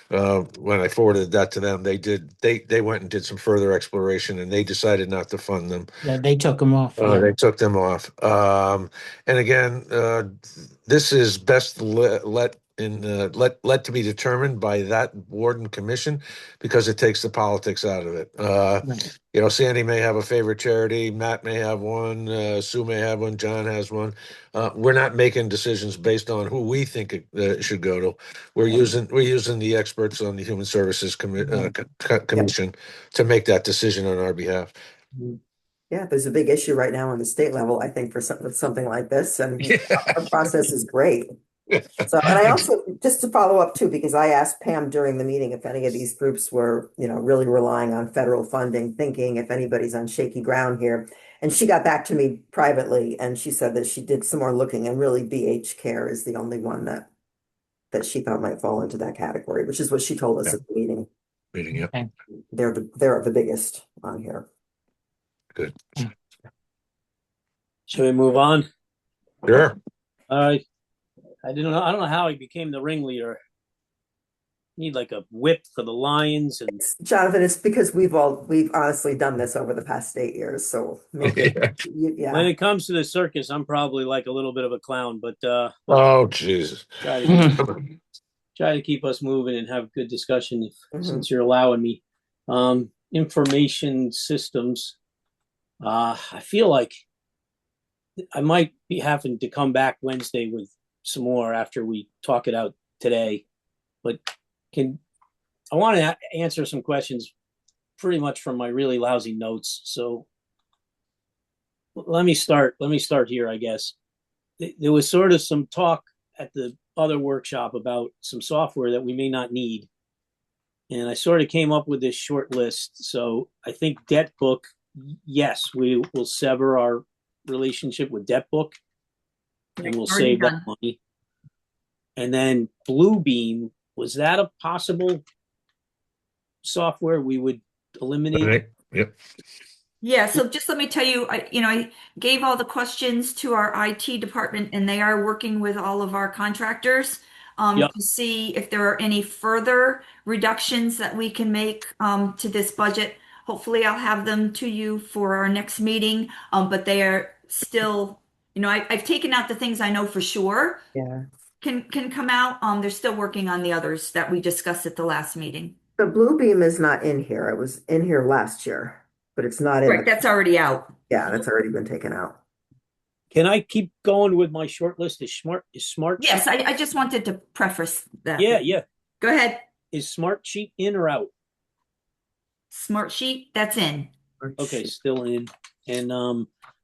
when I forwarded that to them, they went and did some further exploration, and they decided not to fund them. yeah. They took them off. Yeah, They took them off. And again, this is best let to be determined by that board and commission because it takes the politics out of it. right. Sandy may have a favorite charity, Matt may have one, Sue may have one, John has one. We're not making decisions based on who we think it should go to. We're using the experts on the Human Services yeah. Commission to make that decision on our behalf. Yeah, there's a big issue right now on the state level, I think, for something like this, and Yeah. our process is great. So, and I also, just to follow up too, because I asked Pam during the meeting if any of these groups were, really relying on federal funding, thinking if anybody's on shaky ground here. And she got back to me privately and she said that she did some more looking and really BH Care is the only one that she thought might fall into that category, which is what she told us Yeah, at the meeting. reading it. Okay. They're the biggest on here. Good. Should we move on? Sure. All right. I don't know how he became the ringleader. Need like a whip for the Lions and Jonathan, it's because we've honestly done this over the past 8 years, so make it, Yeah. when yeah. it comes to the circus, I'm probably like a little bit of a clown, but Oh, Jesus. try to Mhm. try to keep us moving and have good discussion Mhm. since you're allowing me. Information systems. I feel like I might be having to come back Wednesday with some more after we talk it out today. But can I want to answer some questions pretty much from my really lousy notes. So let me start. Let me start here, I guess. There was sort of some talk at the other workshop about some software that we may not need. And I sort of came up with this short list. So I think Debt Book, yes, we will sever our relationship with Debt Book and we'll Already save that done. money. And then Bluebeam, was that a possible software we would eliminate? Right. Yep. Yeah, so just let me tell you, I gave all the questions to our IT department and they are working with all of our contractors Yep. to see if there are any further reductions that we can make to this budget. Hopefully I'll have them to you for our next meeting, but they are still, I've taken out the things I know for sure Yeah. can come out. They're still working on the others that we discussed at the last meeting. The Bluebeam is not in here. It was in here last year, but it's not in Right, the, that's already out. yeah, that's already been taken out. Can I keep going with my short list? Is smart sheet? Yes, I just wanted to preface that. Yeah, yeah. Go ahead. Is smart sheet in or out? Smart sheet, that's in. Okay, still in. And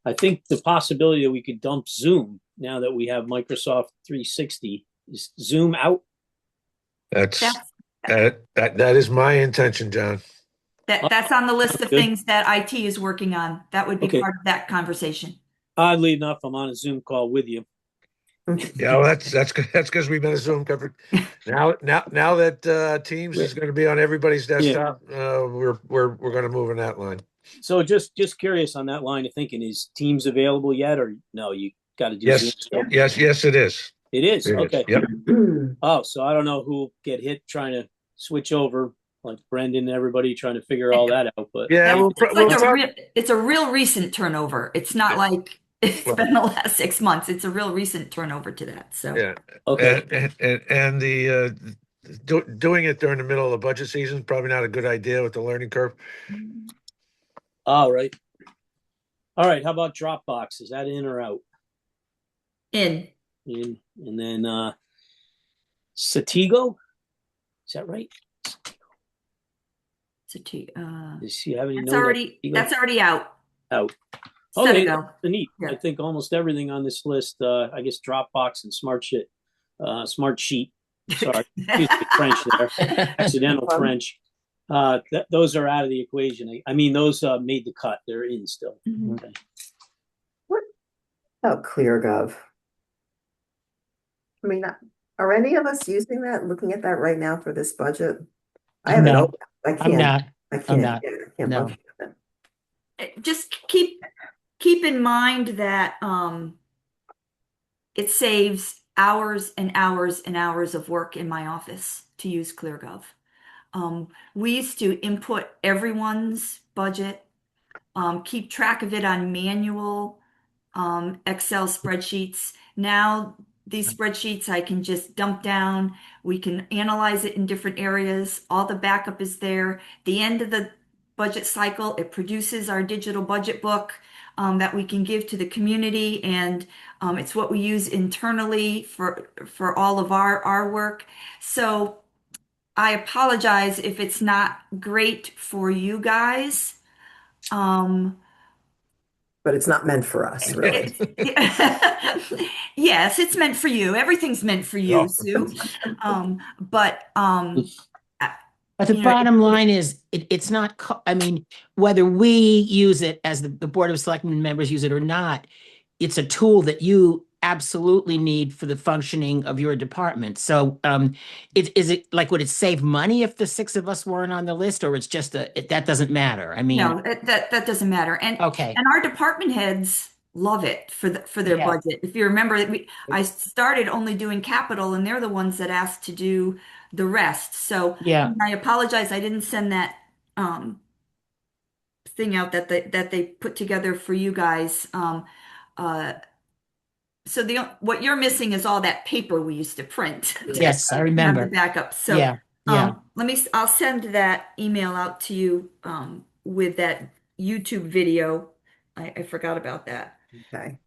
I think the possibility that we could dump Zoom now that we have Microsoft 360 is Zoom out. That's That's that is my intention, John. Oh, that's on the list of good. things that IT is working on. That would be Okay. part of that conversation. Oddly enough, I'm on a Zoom call with you. Yeah, well, that's because we've been a Zoom covered. Now that Teams is going to be on everybody's Yeah. desktop, we're going to move in that line. So just curious on that line of thinking, is Teams available yet, or no? You got to do Zoom Yes, still. yes, it is. It is. It is. Okay. Yep. Oh, so I don't know who'll get hit trying to switch over, like Brendan and everybody trying to figure all that out. But Yeah, That's, we'll it's we'll like talk. it's a real recent turnover. It's not like It's Right. been the last 6 months. It's a real recent turnover to that. So, Yeah. Okay. And the doing it during the middle of the budget season, probably not a good idea with the learning curve. All right. All right. How about Dropbox? Is that in or out? in In. And then Satigo. Is that right? Does you have any that's note on already Satigo? that's already out. Out. Set to Okay, that's go. neat. I Yeah. think almost everything on this list, I guess Dropbox and Smart Sheet. Sorry, excuse me, French there, accidental French. Those are out of the equation. I mean, those made the cut. They're in still. Mhm. Okay. What about ClearGov? I mean, are any of us using that, looking at that right now for this budget? I have it No, open. I I'm can't, not. I I'm can't, not. yeah, I can't No. locate it. Just keep in mind that it saves hours and hours and hours of work in my office to use ClearGov. We used to input everyone's budget, keep track of it on manual Excel spreadsheets. Now, these spreadsheets I can just dump down. We can analyze it in different areas. All the backup is there. The end of the budget cycle, it produces our digital budget book that we can give to the community, and it's what we use internally for all of our work. So I apologize if it's not great for you guys. Um, But it's not meant for us, really. It's, yes, it's meant for you. Everything's meant for you, Yeah. Sue. But I- But the it, bottom line is, it's not, I mean, whether we use it as the Board of Selectmen members use it or not, it's a tool that you absolutely need for the functioning of your department. So, is it like, would it save money if the six of us weren't on the list, or it's just that doesn't matter? I mean, no, that doesn't matter. okay, And our department heads love it for their yeah, budget. If you remember that I started only doing capital, and they're the ones that asked to do the rest. So yeah, I apologize, I didn't send that thing out that they put together for you guys. Uh, So what you're missing is all that paper we used to print to yes, I have the remember. backup. So Yeah, yeah, I'll send that email out to you with that YouTube video. I forgot about that. Okay.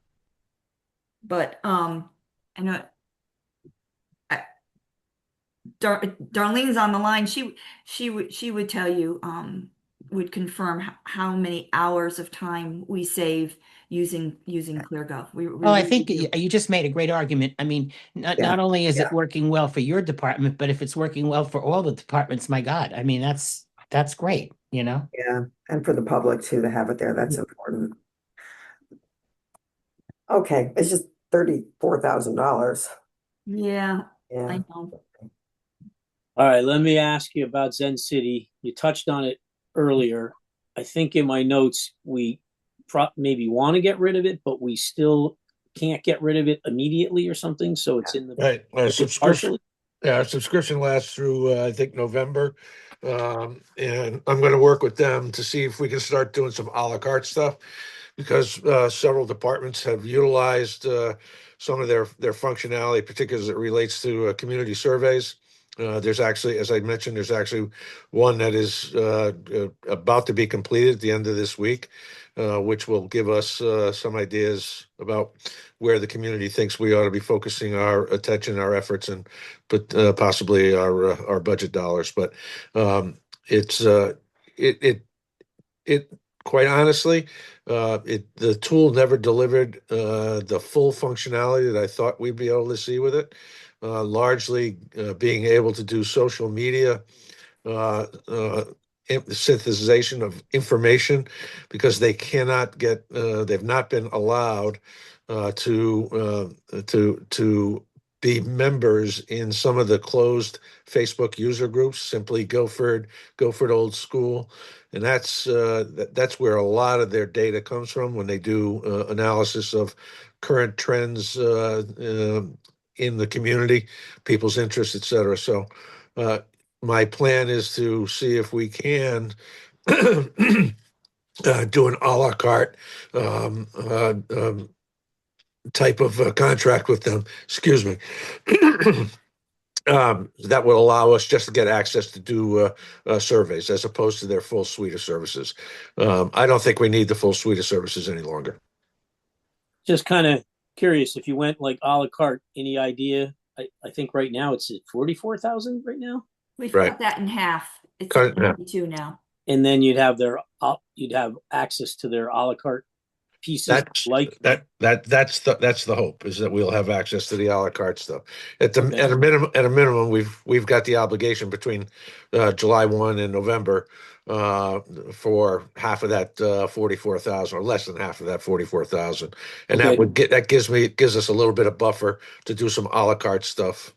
But I know I, Darlene's on the line. She would tell you would confirm how many hours of time we save using ClearGov. We well, I really think do. you just made a great argument. I mean, Yeah, not only is it yeah, working well for your department, but if it's working well for all the departments, my God, I mean, that's great, you know? yeah. And for the public too, to have it there, that's important. Okay, it's just $34,000. Yeah, I Yeah. know. All right. Let me ask you about Zen City. You touched on it earlier. I think in my notes we maybe want to get rid of it, but we still can't get rid of it immediately or something. So it's in the Right. Our subscription, partially. yeah, our subscription lasts through, I think, November. And I'm going to work with them to see if we can start doing some à la carte stuff because several departments have utilized some of their functionality, particularly as it relates to community surveys. There's actually, as I mentioned, there's actually one that is about to be completed at the end of this week, which will give us some ideas about where the community thinks we ought to be focusing our attention, our efforts, and but possibly our budget dollars. But it's it it quite honestly, the tool never delivered the full functionality that I thought we'd be able to see with it. Largely being able to do social media uh, uh, synthesization of information because they cannot get they've not been allowed to be members in some of the closed Facebook user groups, simply Guilford Old School, and that's where a lot of their data comes from when they do analysis of current trends in the community, people's interests, et cetera. So uh, my plan is to see if we can do an à la carte type of contract with them. Excuse me. That will allow us just to get access to do surveys as opposed to their full suite of services. I don't think we need the full suite of services any longer. Just kind of curious if you went like a la carte, any idea? I think right now it's at 44,000 right now. We've Right. cut that in half. It's at Cut it in half. 22 now. And then you'd have access to their a la carte pieces That's like that's the hope is that we'll have access to the a la carte stuff. okay. At a minimum, we've got the obligation between July 1 and November for half of that 44,000 or less than half of that 44,000, and Okay. that gives us a little bit of buffer to do some a la carte stuff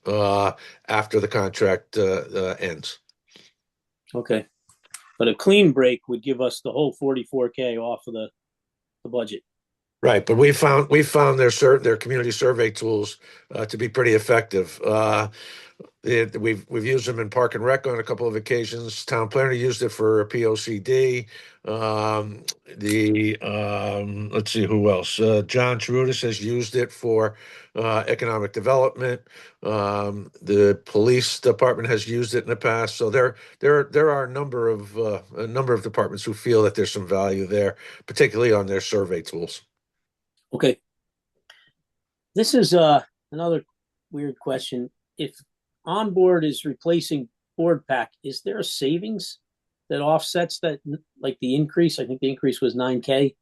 after the contract ends. Okay. But a clean break would give us the whole 44K off of the budget. Right, but we found their community survey tools to be pretty effective. We've used them in Park and Rec on a couple of occasions. Town planner used it for POCD. Let's see who else. John Trudis has used it for economic development. The police department has used it in the past. So there are a number of departments who feel that there's some value there, particularly on their survey tools. Okay. This is another weird question. If onboard is replacing board pack, is there a savings that offsets that, like the increase? I think the increase was 9K.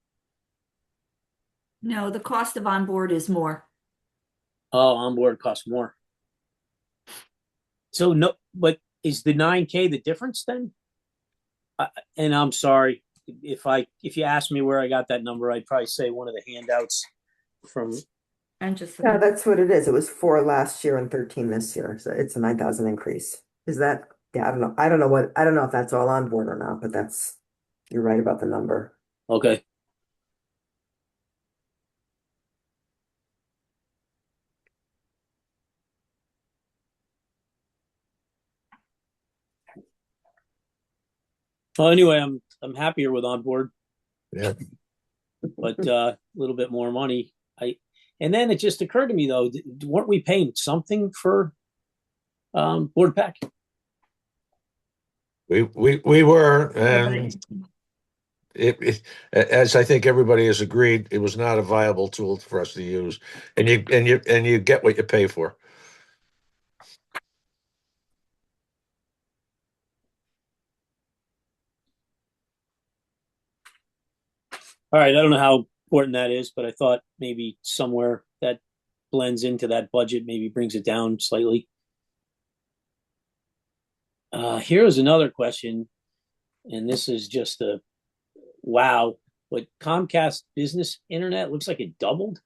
No, the cost of onboard is more. Oh, onboard costs more. So no, but is the 9K the difference then? And I'm sorry if you ask me where I got that number, I'd probably say one of the handouts from. And just Yeah, that's what it is. It was 4 last year and 13 this year. So it's a 9,000 increase. Is that, yeah, I don't know. I don't know if that's all on board or not, but you're right about the number. Okay. Well, anyway, I'm happier with onboard, Yeah. but a little bit more money. And then it just occurred to me though, weren't we paying something for board pack? We were, Yeah, and as I think everybody has agreed, it was not a viable tool for us to use, and you get what you pay for. All right, I don't know how important that is, but I thought maybe somewhere that blends into that budget, maybe brings it down slightly. Here's another question, and this is just a wow. But Comcast business internet looks like it doubled.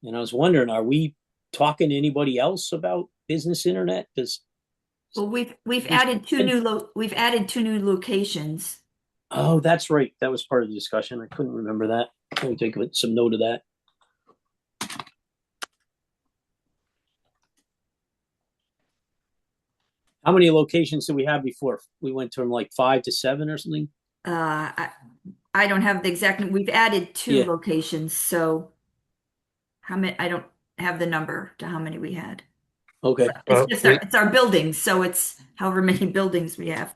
And I was wondering, are we talking to anybody else about business internet? Does well, we've added we've added two new locations. Oh, that's right. That was part of the discussion. I couldn't remember that. Let me take some note of that. How many locations did we have before? We went from like 5 to 7 or something. I, I don't have the exact, we've added two Yeah. locations, so how many, I don't have the number to how many we had. Okay. It's just it's our buildings, so it's however many buildings we have.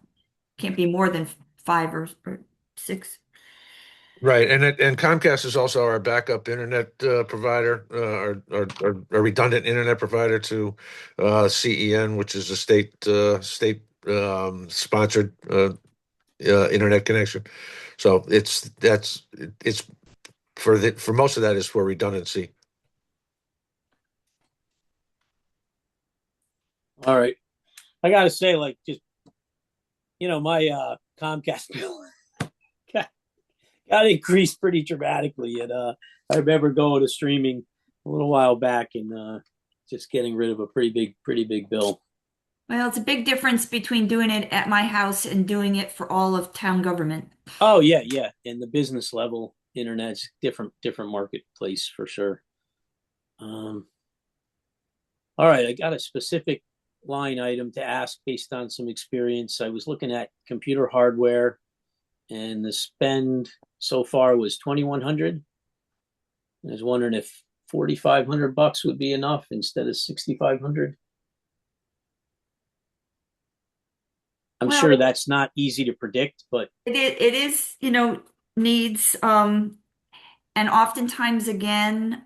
Can't be more than 5 or 6. Right, and Comcast is also our backup internet provider, or redundant internet provider to CEN, which is a state sponsored internet connection. So it's for most of that is for redundancy. All right. I gotta say, like, just my Comcast bill got increased pretty dramatically, and I remember going to streaming a little while back and just getting rid of a pretty big bill. Well, it's a big difference between doing it at my house and doing it for all of town government. Oh yeah, yeah. And the business level internet's different marketplace for sure. All right, I got a specific line item to ask based on some experience. I was looking at computer hardware, and the spend so far was 2,100. I was wondering if $4,500 would be enough instead of 6,500. I'm Well, sure that's not easy to predict, but it is, needs, and oftentimes again,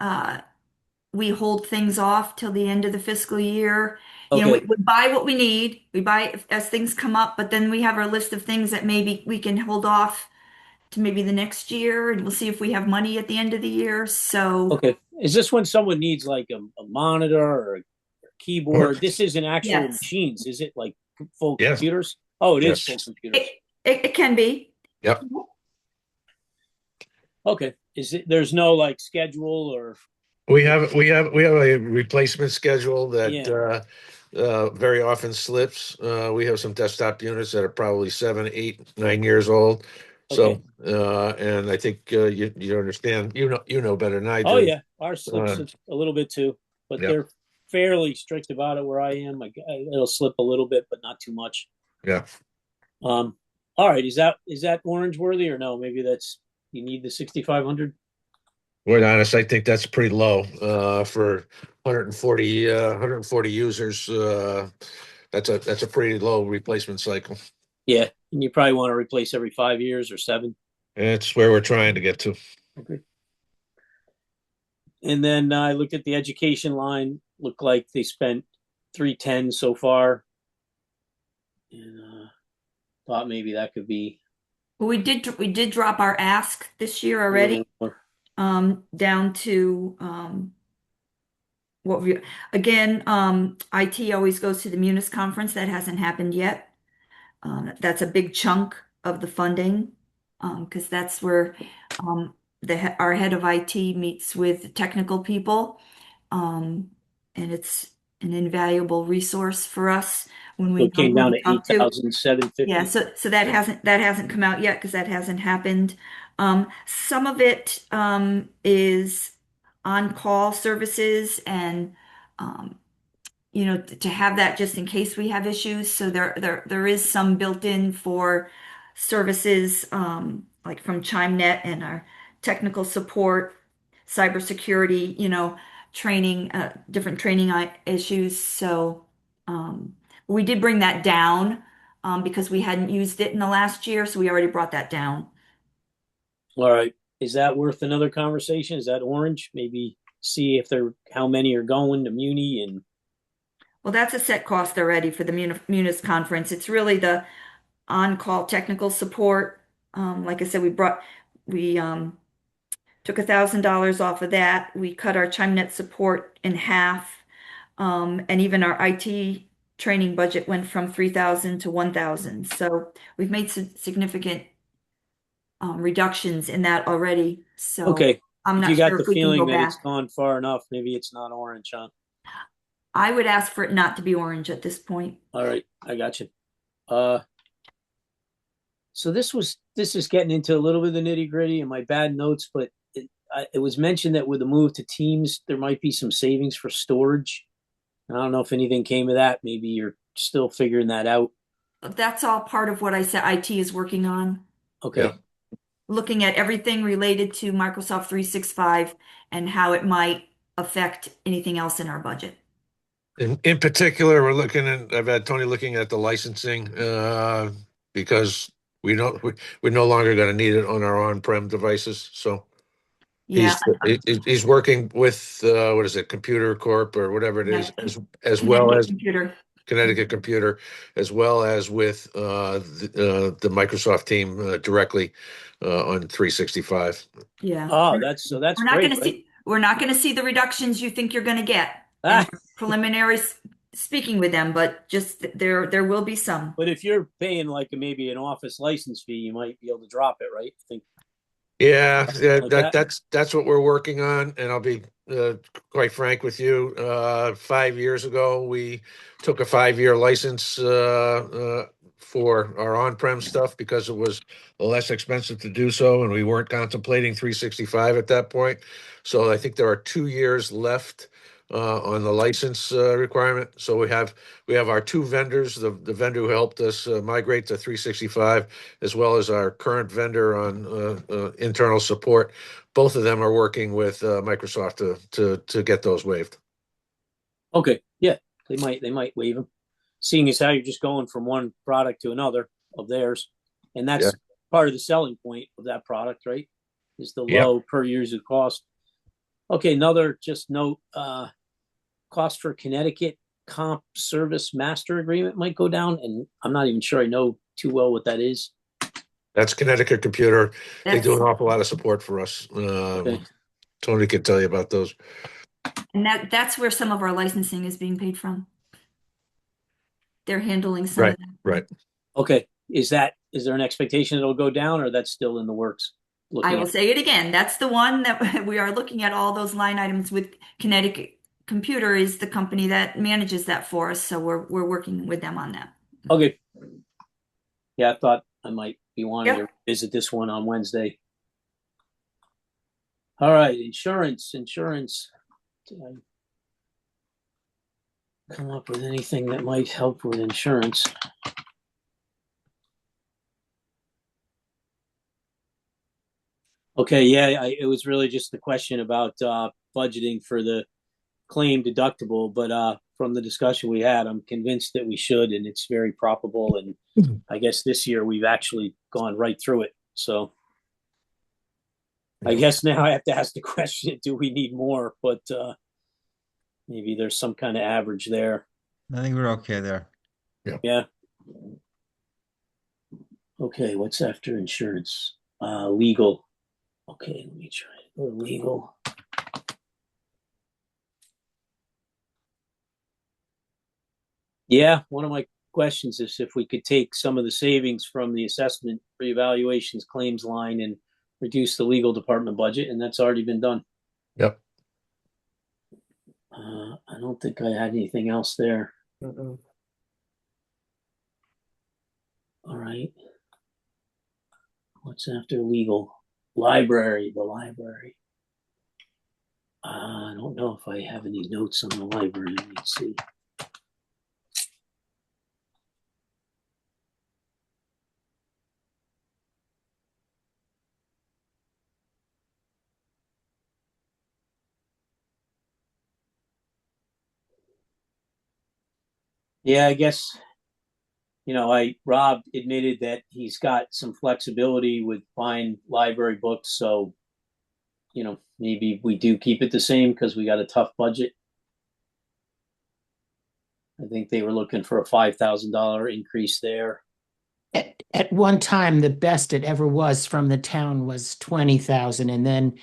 we hold things off till the end of the fiscal year. okay, We buy what we need. We buy as things come up, but then we have our list of things that maybe we can hold off to maybe the next year, and we'll see if we have money at the end of the year. So, okay. Is this when someone needs like a monitor or a Or, keyboard? This isn't actual yes, machines, is it? Like full yes, computers? Oh, it is full yes, computers. it can be. yep. Okay. Is it? There's no like schedule or We have a replacement schedule that yeah. very often slips. We have some desktop units that are probably 7, 8, 9 years old. Okay. So, and I think you understand. You know better than I Oh do. yeah, ours slips Uh, a little bit too, but yeah, they're fairly strict about it where I am. Like it'll slip a little bit, but not too much. yeah. Um, all right, is that orange worthy or no? Maybe that's you need the 6,500. Quite honest, I think that's pretty low for 140 users. That's a pretty low replacement cycle. Yeah, and you probably want to replace every 5 years or 7. That's where we're trying to get to. Okay. And then I looked at the education line. Looked like they spent 310 so far, and thought maybe that could be But we did drop our ask this year a already, little more. down to what we again, IT always goes to the Munis conference. That hasn't happened yet. That's a big chunk of the funding, because that's where our head of IT meets with technical people, um, and it's an invaluable resource for us when So we it know came who down to to talk to. Yeah, 8,750. so that hasn't come out yet because that hasn't happened. Some of it is on-call services and um, to have that just in case we have issues. So there is some built in for services, like from ChimeNet and our technical support, cybersecurity, training, different training issues. So we did bring that down, because we hadn't used it in the last year, so we already brought that down. All right. Is that worth another conversation? Is that orange? Maybe see if they're how many are going to Muni and Well, that's a set cost already for the Munis conference. It's really the on-call technical support. Like I said, we took $1,000 off of that. We cut our ChimeNet support in half. And even our IT training budget went from 3,000 to 1,000. So we've made significant reductions in that already. So okay. I'm If you not got sure the if we can feeling go that it's back. gone far enough, maybe it's not orange, huh? I would ask for it not to be orange at this point. All right, I got you. Uh so this is getting into a little bit of the nitty gritty and my bad notes, but it was mentioned that with the move to Teams, there might be some savings for storage. I don't know if anything came of that. Maybe you're still figuring that out. That's all part of what I said IT is working on, Yeah. Okay. looking at everything related to Microsoft 365 and how it might affect anything else in our budget. In particular, I've had Tony looking at the licensing, because we're no longer going to need it on our on-prem devices. So Yeah, he's working with, what is it, Computer Corp or whatever it yeah, is, as well Connecticut as computer. Connecticut Computer, as well as with the Microsoft team directly on 365. Yeah. Oh, that's We're not great, going to right? see we're not going to see the reductions you think you're going to get in Ah, preliminary speaking with them, but just there will be some. but if you're paying like maybe an office license fee, you might be able to drop it, right? I think Yeah, yeah, like that that. that's what we're working on, and I'll be quite frank with you. 5 years ago, we took a 5-year license for our on-prem stuff because it was less expensive to do so, and we weren't contemplating 365 at that point. So I think there are 2 years left on the license requirement. So we have our two vendors, the vendor who helped us migrate to 365, as well as our current vendor on internal support. Both of them are working with Microsoft to get those waived. Okay, yeah, they might waive them, seeing as how you're just going from one product to another of theirs, and Yeah. that's part of the selling point of that product, right? Is the Yep. low per user cost. Okay, another just note: cost for Connecticut comp service master agreement might go down, and I'm not even sure I know too well what that is. That's Connecticut Computer. They do That's, an awful lot of support for us. Okay, Tony can tell you about those. and that's where some of our licensing is being paid from. They're handling some Right, of that. right. okay, is there an expectation it'll go down, or that's still in the works? I Looking will at say it again. That's the one that we are looking at all those line items with. Connecticut Computer is the company that manages that for us, so we're working with them on that. okay, yeah, I thought I might be wanting to Yep. visit this one on Wednesday. All right, insurance. Did I come up with anything that might help with insurance? Okay, yeah, it was really just the question about budgeting for the claim deductible, but from the discussion we had, I'm convinced that we should, and it's very probable. And I guess this year we've actually gone right through it. So I guess now I have to ask the question: do we need more? But maybe there's some kind of average there. I think we're okay there. Yeah. Okay, what's after insurance? Legal. Okay, let me try to go to legal. Yeah, one of my questions is if we could take some of the savings from the assessment reevaluations claims line and reduce the legal department budget, and that's already been done. Yep. I don't think I had anything else there. Mm-mm. All right. What's after legal? Library, the library. I don't know if I have any notes on the library. Let me see. Yeah, I guess Rob admitted that he's got some flexibility with buying library books, so maybe we do keep it the same because we got a tough budget. I think they were looking for a $5,000 increase there. At one time, the best it ever was from the town was 20,000, and then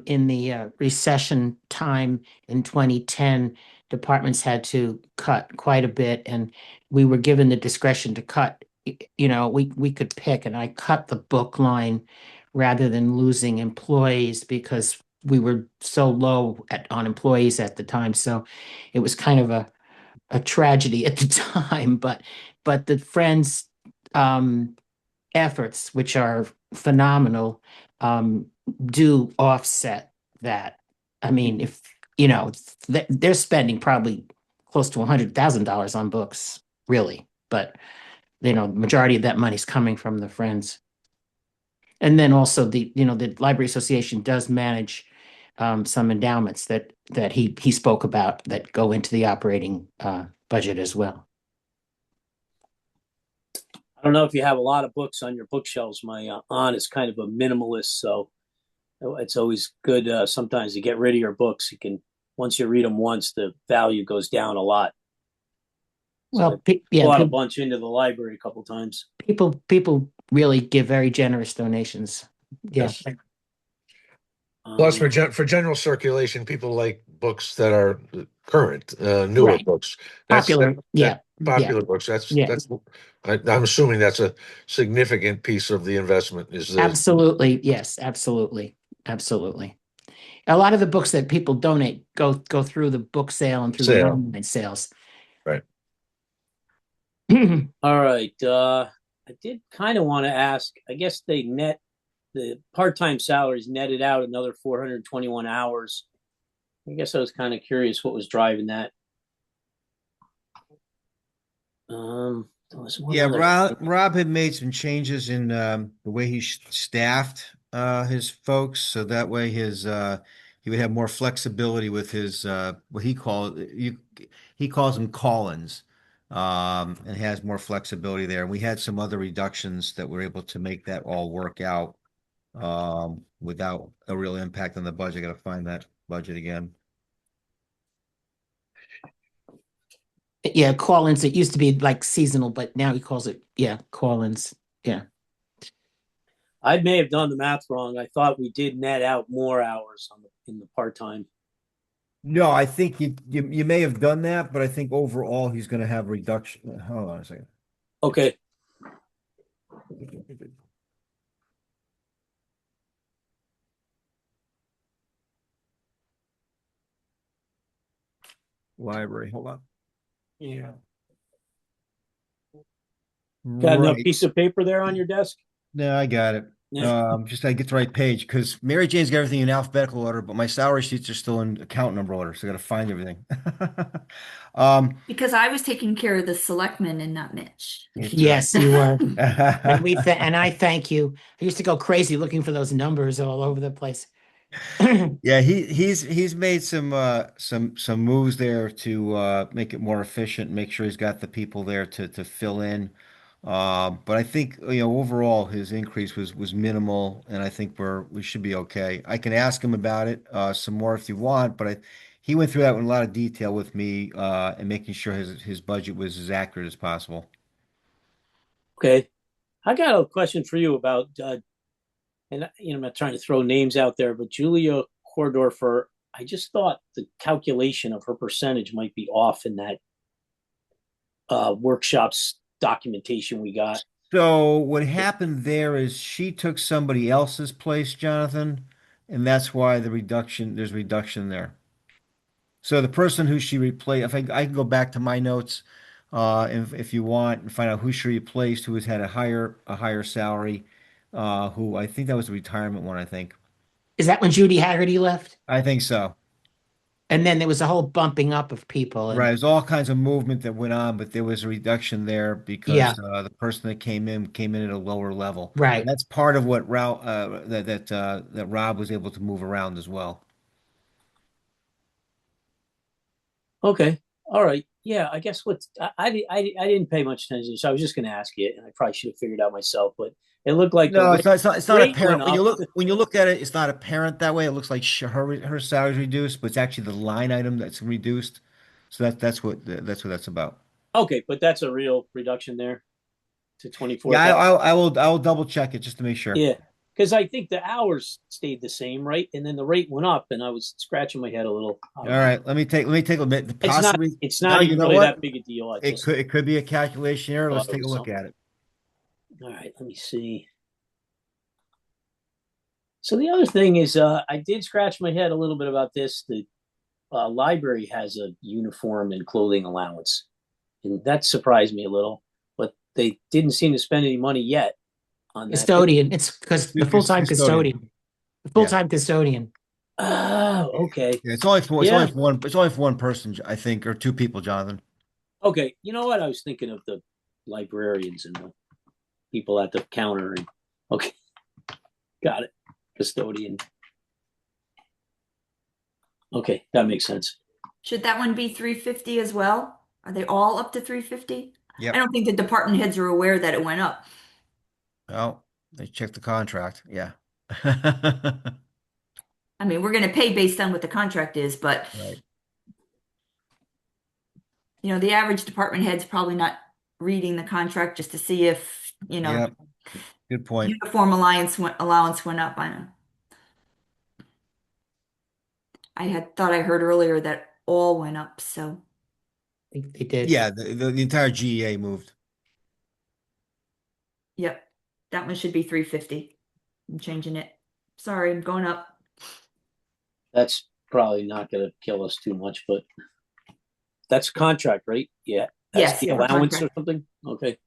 in the recession time in 2010, departments had to cut quite a bit, and we were given the discretion to cut. We could pick, and I cut the book line rather than losing employees because we were so low on employees at the time. So it was kind of a tragedy at the time, but the Friends efforts, which are phenomenal, um, do offset that. I mean, if they're spending probably close to $100,000 on books, really, but majority of that money's coming from the Friends. And then also the Library Association does manage some endowments that he spoke about that go into the operating budget as well. I don't know if you have a lot of books on your bookshelves. My aunt is kind of a minimalist, so it's always good sometimes to get rid of your books. You can once you read them once, the value goes down a lot. So Well, I yeah, bought a bunch into the library a couple times. people really give very generous donations. Yeah. Yes. Plus, Um, for general circulation, people like books that are current, newer Right. books. Popular. Yeah. That Yeah. popular books. Yeah. I'm assuming that's a significant piece of the investment. Is the Absolutely. Yes, absolutely. Absolutely. A lot of the books that people donate go through the book sale and through the sale, online sales. right? all right. I did kind of want to ask. I guess the part-time salaries netted out another 421 hours. I guess I was kind of curious what was driving that. There was one Yeah, other Rob, thing. Rob had made some changes in the way he staffed his folks, so that way he would have more flexibility with his what he calls them call-ins, and has more flexibility there. And we had some other reductions that were able to make that all work out without a real impact on the budget. I got to find that budget again. Yeah, call-ins. It used to be like seasonal, but now he calls it, yeah, call-ins. Yeah. I may have done the math wrong. I thought we did net out more hours in the part time. No, I think you may have done that, but I think overall he's going to have reduction. Hold on a second. Okay. Library, hold on. Yeah. Got enough Right. piece of paper there on your desk? No, I got it. Yeah. Just gotta get the right page because Mary Jane's got everything in alphabetical order, but my salary sheets are still in account number order, so I gotta find everything. Um, Because I was taking care of the selectmen and not Mitch. it's right. Yes, you were. And and I thank you. I used to go crazy looking for those numbers all over the place. Yeah, he's made some moves there to make it more efficient, make sure he's got the people there to fill in. But I think overall his increase was minimal, and I think we should be okay. I can ask him about it some more if you want, but he went through that in a lot of detail with me and making sure his budget was as accurate as possible. Okay. I got a question for you about, and I'm not trying to throw names out there, but Julia Kordorfer, I just thought the calculation of her percentage might be off in that workshops documentation we got. So what happened there is she took somebody else's place, Jonathan, and that's why there's reduction there. So the person who she replaced, if I can go back to my notes, if you want, and find out who she replaced, who has had a higher salary, who I think that was the retirement one, I think. Is that when Judy Haggerty left? I think so. And then there was a whole bumping up of people Right. and There's all kinds of movement that went on, but there was a reduction there yeah, because the person that came in at a lower level. And right. that's part of what that Rob was able to move around as well. Okay. All right. Yeah, I guess I didn't pay much attention, so I was just going to ask you, and I probably should have figured out myself, but it looked like the No, it's not rate went apparent. When you up. look at it, it's not apparent that way. It looks like her salary's reduced, but it's actually the line item that's reduced. So that's what that's about. Okay, but that's a real reduction there to Yeah, 24,000. I will double check it just to make sure. Yeah, because I think the hours stayed the same, right? And then the rate went up, and I was scratching my head a little. I All don't know. right, let me take a minute. It's not. Possibly. It's No, not you even know really what? that big a deal. I It just could be a calculation error. Let's thought it take a was look something. at it. All right, let me see. So the other thing is, I did scratch my head a little bit about this. The library has a uniform and clothing allowance, and that surprised me a little. But they didn't seem to spend any money yet on that. Custodian. It's because the It's full-time custodian. custodian. The Yeah. full-time custodian. Oh, okay. Yeah, it's only Yeah. for one. It's only for one person, I think, or two people, Jonathan. Okay. You know what? I was thinking of the librarians and the people at the counter. And okay, got it. Custodian. Okay, that makes sense. Should that one be 350 as well? Are they all up to 350? I Yep. don't think the department heads are aware that it went up. Well, they checked the contract. Yeah. I mean, we're going to pay based on what the contract is, but Right. the average department head's probably not reading the contract just to see if, Yep. Good point. uniform allowance went up. I had thought I heard earlier that all went up, so I think they did. Yeah, the entire GEA moved. yep. That one should be 350. I'm changing it. Sorry, I'm going up. That's probably not going to kill us too much, but that's contract, right? Yeah. That's Yes, the yeah, allowance or contract. something. Okay.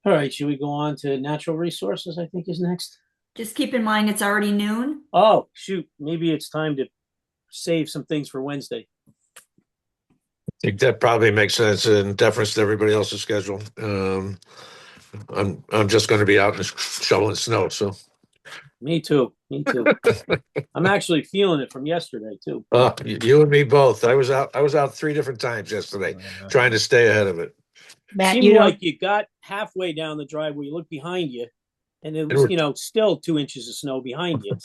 All right. Should we go on to natural resources? I think is next. Just keep in mind it's already noon. Oh, shoot. Maybe it's time to save some things for Wednesday. I think that probably makes sense in deference to everybody else's schedule. I'm just going to be out and shoveling snow, so. Me too. Me too. I'm actually feeling it from yesterday too. You and me both. I was out. I was out 3 different times yesterday, trying to stay ahead of it. Matt, Seemed you like don't, you got halfway down the driveway, you look behind you, and it And was, we're- still 2 inches of snow behind you.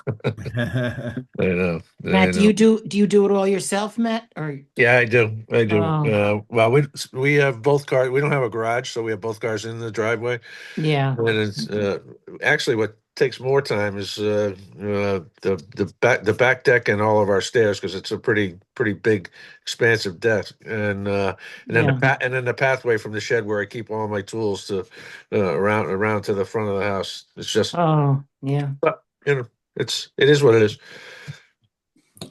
I know. I Matt, know. do you do it all yourself, Matt? Or Yeah, I do. I do. oh, Well, we have both cars. We don't have a garage, so we have both cars in the driveway. yeah, And it's actually what takes more time is the back deck and all of our stairs because it's a pretty big, expansive deck, and then yeah. and then the pathway from the shed where I keep all my tools to around to the front of the house. It's just Oh, yeah. it is what it is.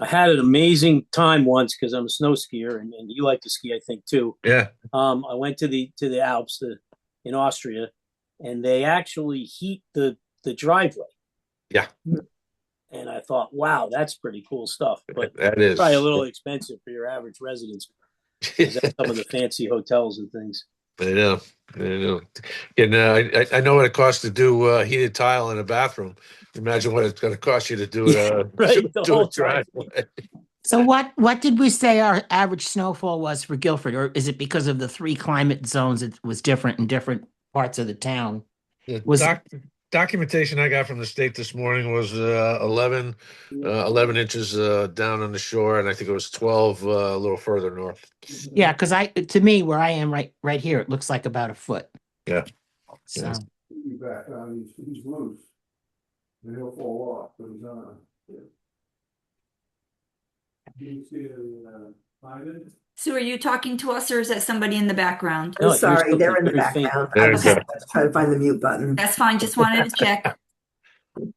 I had an amazing time once because I'm a snow skier, and you like to ski, I think, too. Yeah, I went to the Alps in Austria, and they actually heat the driveway. yeah, And I thought, wow, that's pretty cool stuff. But that probably a is. little expensive for your average residence because that's some of the fancy hotels and things. I know, I know. And I know what it costs to do heated tile in a bathroom. Imagine what it's going to cost you to do it Right, the to a whole driveway. driveway. So what did we say our average snowfall was for Guilford, or is it because of the three climate zones it was different in different parts of the town? The Was documentation I got from the state this morning was 11 inches down on the shore, and I think it was 12 a little further north. yeah, because to me where I am right here, it looks like about a foot. Yeah. So You back on, he's loose. And he'll fall off, but he's on. You see it in, Biden? Sue, are you talking to us or is that somebody in the background? No, I'm here's sorry, they're something in the very faint. background. There I you was go. trying to find the mute button. That's fine. Just wanted to check.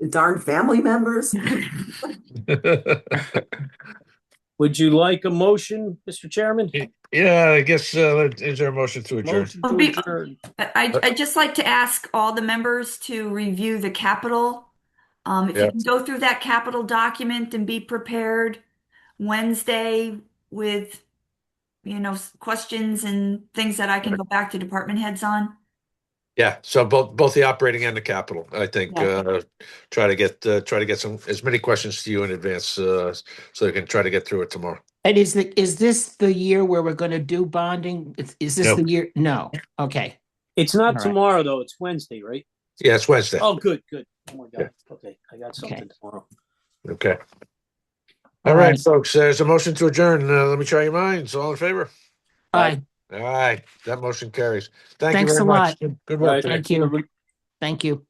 Darn family members. Would you like a motion, Mr. Chairman? Yeah, I guess is there a motion to adjourn? Motion Oh, to be- adjourn. I'd just like to ask all the members to review the capital. If you Yeah. can go through that capital document and be prepared Wednesday with, questions and things that I can go back to department heads on. Yeah, so both the operating and the capital, I think, Yeah. try to get some as many questions to you in advance, so they can try to get through it tomorrow. and is this the year where we're going to do bonding? Is this No. the year? No. Okay. It's not All right. tomorrow, though. It's Wednesday, right? Yeah, it's Wednesday. Oh, good, good. Oh, my Yeah. God. Okay, I got something tomorrow. Okay. All All right, right. folks, there's a motion to adjourn. Let me try your minds. All in favor? Bye. All right, that motion carries. Thank you Thanks very a much. lot. Good All work right. today. Thank you. Thank you.